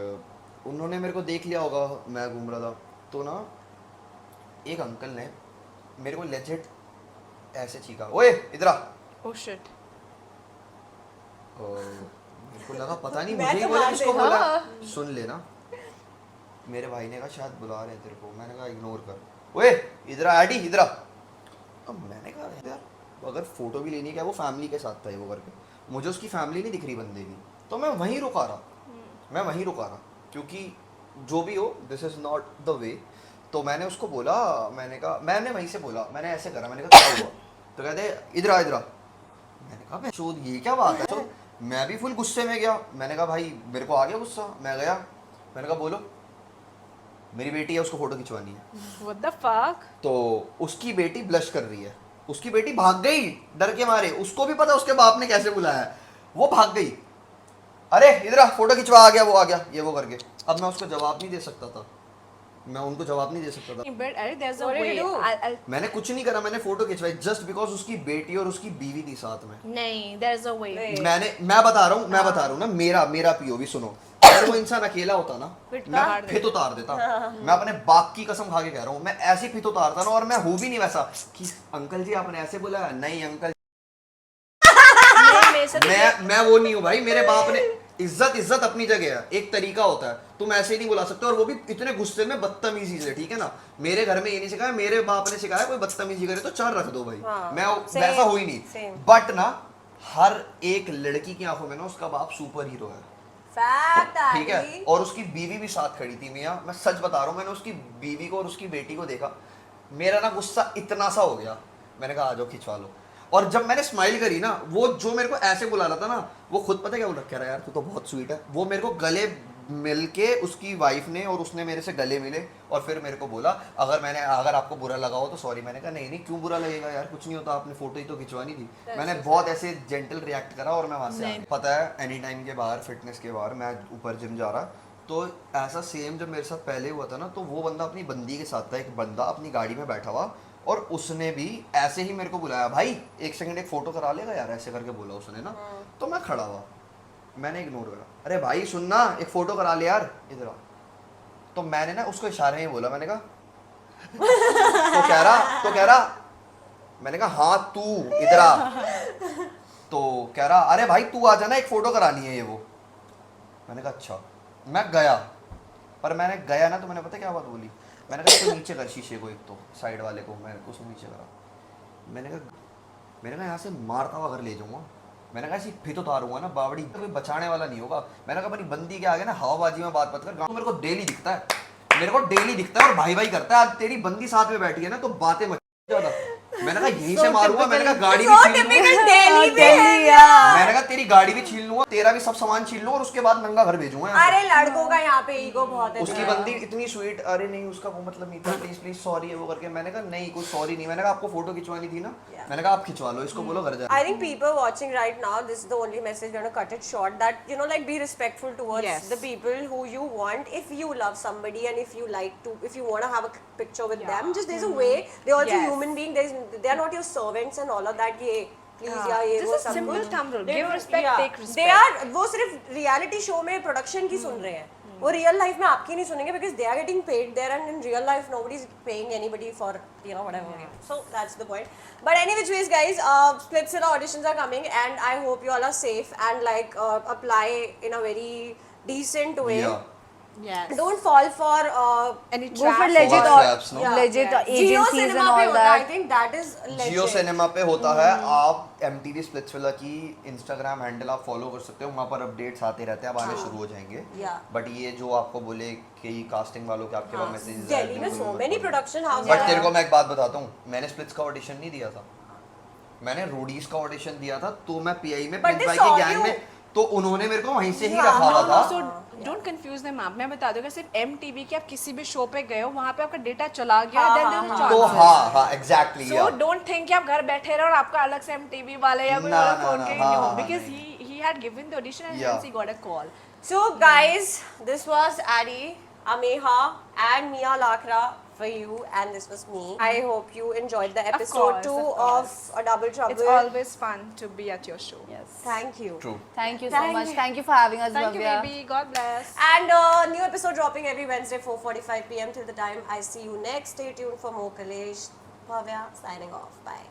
उन्होंने मेरे को देख लिया होगा, मैं घूम रहा था, तो ना एक अंकल ने मेरे को लेजिट ऐसे चीखा, ओए इधर आ। Oh shit. और मेरे को लगा पता नहीं मैं मुझे ही तो बोला, मार किसको देगा। बोला, सुन लेना। मेरे भाई ने कहा शायद बुला रहे हैं तेरे को, मैंने कहा इग्नोर कर, ओए इधर आ एडी इधर आ। अब मैंने कहा यार अगर फोटो भी लेनी है, क्या वो फैमिली के साथ था ये वो करके, मुझे उसकी फैमिली नहीं दिख रही बंदे की, तो मैं वहीं रुका रहा, क्योंकि जो भी हो this is not the way. तो मैंने उसको बोला, मैंने वहीं से बोला, मैंने ऐसे करा, मैंने कहा क्या हुआ, तो कहते इधर आ। मैंने कहा चोद ये क्या बात है, तो मैं भी फुल गुस्से में गया, मैंने कहा भाई मेरे को आ गया गुस्सा, मैं गया, मैंने कहा बोलो, मेरी बेटी है उसको फोटो खिंचवानी है। What the fuck? तो उसकी बेटी ब्लश कर रही है, उसकी बेटी भाग गई डर के मारे, उसको भी पता उसके बाप ने कैसे बुलाया है, वो भाग गई। अरे इधर आ, फोटो खिंचवा, आ गया वो, आ गया ये वो करके। अब मैं उसको जवाब नहीं दे सकता था, मैं उनको जवाब नहीं दे सकता था। But अरे there's a What did way. you do? I'll मैंने कुछ नहीं करा, मैंने फोटो खिंचवाई जस्ट बिकॉज उसकी बेटी और उसकी बीवी थी साथ में। नहीं, there's a way. मैं बता रहा हूँ ना, मेरा पीओवी सुनो। अगर वो इंसान अकेला होता ना, मैं फित उतार देता। मैं अपने बाप की कसम खा के कह रहा हूँ, मैं ऐसी फित उतारता ना, और मैं हूँ भी नहीं वैसा कि अंकल जी आपने ऐसे बोला, नहीं अंकल मैं वो नहीं हूँ भाई। मेरे बाप ने इज्जत अपनी जगह है, एक तरीका होता है, तुम ऐसे ही नहीं बुला सकते, और वो भी इतने गुस्से में बदतमीजी से, ठीक है ना। मेरे घर में ये नहीं सिखाया, मेरे बाप ने सिखाया कोई बदतमीजी करे तो 4 रख दो भाई। मैं वैसा हूँ ही नहीं। बट ना हर एक लड़की की आंखों में ना उसका बाप सुपर हीरो है, ठीक है। और उसकी बीवी भी साथ खड़ी थी मियाँ, मैं सच बता रहा हूँ, मैंने उसकी बीवी को और उसकी बेटी को देखा, मेरा ना गुस्सा इतना सा हो गया, मैंने कहा आ जाओ खिंचवा लो। और जब मैंने स्माइल करी ना, वो जो मेरे को ऐसे बुला रहा था ना, वो खुद पता क्या बोल रहा, कह रहा यार तू तो बहुत स्वीट है। वो मेरे को गले मिल के, उसकी वाइफ ने और उसने मेरे से गले मिले, और फिर मेरे को बोला अगर आपको बुरा लगा हो तो सॉरी। मैंने कहा नहीं क्यों बुरा लगेगा यार, कुछ नहीं होता, आपने फोटो ही तो खिंचवानी थी। मैंने बहुत ऐसे जेंटल रिएक्ट करा, और मैं वहाँ से पता है एनी टाइम के बाहर, फिटनेस के बाहर, मैं ऊपर जिम जा रहा, तो ऐसा सेम जब मेरे साथ पहले हुआ था ना, तो वो बंदा अपनी बंदी के साथ था, एक बंदा अपनी गाड़ी में बैठा हुआ, और उसने भी ऐसे ही मेरे को बुलाया, भाई 1 सेकंड एक फोटो करा लेगा यार, ऐसे करके बोला उसने ना। तो मैं खड़ा हुआ, मैंने इग्नोर करा, अरे भाई सुनना एक फोटो करा ले यार, इधर आ। तो मैंने ना उसको इशारे में बोला, मैंने कहा तो कह रहा मैंने कहा हाँ तू इधर आ। तो कह रहा अरे भाई तू आ जाना, एक फोटो करानी है ये वो। मैंने कहा अच्छा। मैं गया, पर मैंने गया ना तो मैंने पता क्या बात बोली, मैंने कहा इसको नीचे कर शीशे को, एक तो साइड वाले को, मैंने उसको नीचे करा। मैंने कहा यहाँ से मारता हुआ घर ले जाऊँगा। मैंने कहा ऐसी फिर उतारूंगा ना बावड़ी, कोई बचाने वाला नहीं होगा। मैंने कहा अपनी बंदी के आगे ना हवाबाजी में बात मत कर, गाँव मेरे को डेली दिखता है, और भाई करता है। आज तेरी बंदी साथ में बैठी है ना, तो बातें मत ज्यादा। मैंने कहा यहीं से मारूंगा, मैंने कहा गाड़ी भी छीन लूंगा, मैंने कहा तेरी गाड़ी भी छीन लूंगा, तेरा भी सब सामान छीन लूंगा, और उसके बाद नंगा घर भेजूंगा। अरे लड़कों का यहाँ पे ईगो बहुत है। उसकी बंदी इतनी स्वीट, अरे नहीं उसका वो मतलब नहीं था, प्लीज सॉरी है वो करके। मैंने कहा नहीं कोई सॉरी नहीं, मैंने कहा आपको फोटो खिंचवानी थी ना, मैंने कहा आप खिंचवा लो, इसको बोलो घर जा। I think people watching right now, this is the only message, we're going to cut it short, that you know, like, be respectful towards the people who you want. If you love somebody and if you want to have a picture with them, just there's a way. They're also human being, they're not your servants and all of that. Ye please ये This वो is सब simple कुछ। thumb rule. They Give don't- respect, yeah. take respect. They are, वो सिर्फ reality show में production की सुन रहे हैं, वो रियल लाइफ में आपकी नहीं सुनेंगे, because they are getting paid there, and in real life nobody is paying anybody for, you know, whatever. So that's the point. But any which ways guys, Splitsvilla auditions are coming, and I hope you all are safe and like apply in a very decent way. Yeah. Yes. Don't fall for Any go for traps. legit For traps, no? legit Jio agencies and Cinema पे all होता है, I that. think that is legit. Jio cinema पे होता है। आप MTV स्प्लिट्सविला की इंस्टाग्राम हैंडल आप फॉलो कर सकते हो, वहाँ पर अपडेट्स आते रहते हैं, अब आने शुरू हो जाएंगे। Yeah. बट ये जो आपको बोले कि कास्टिंग वालों के आपके पास मैसेजेस दिल्ली में so many production houses but हैं। तेरे को मैं एक बात बताता हूँ, मैंने स्प्लिट्स का ऑडिशन नहीं दिया था, मैंने रोडीज का ऑडिशन दिया था। तो मैं PI में But प्रिंस they भाई saw की गैंग you. में, तो उन्होंने मेरे को वहीं से ही रखा हुआ था। So don't confuse them आप। मैं बता दूंगा, सिर्फ MTV के आप किसी भी शो पे गए हो, वहाँ पे आपका डेटा चला गया, then there is a तो chance. हाँ एग्जैक्टली। So don't think कि आप घर बैठे रहो और आपका अलग से MTV वाले या कोई ना, वाला ना, फोन ना, के हाँ, no, हाँ, because नहीं। he had given the audition and Yeah. hence he got a call. So guys, this was Adi, Ameha and Mia Lakra for you, and this was me. I hope you enjoyed the episode course, 2 of of course. A Double Trouble. It's always fun to be at your show. Yes. Thank you. True. Thank you so much. Thank you for having us, Thank you, Bhavya. baby. God bless. And new episode dropping every Wednesday 4:45 p.m. Till the time I see you next. Stay tuned for more Kalesh. Bhavya signing off. Bye.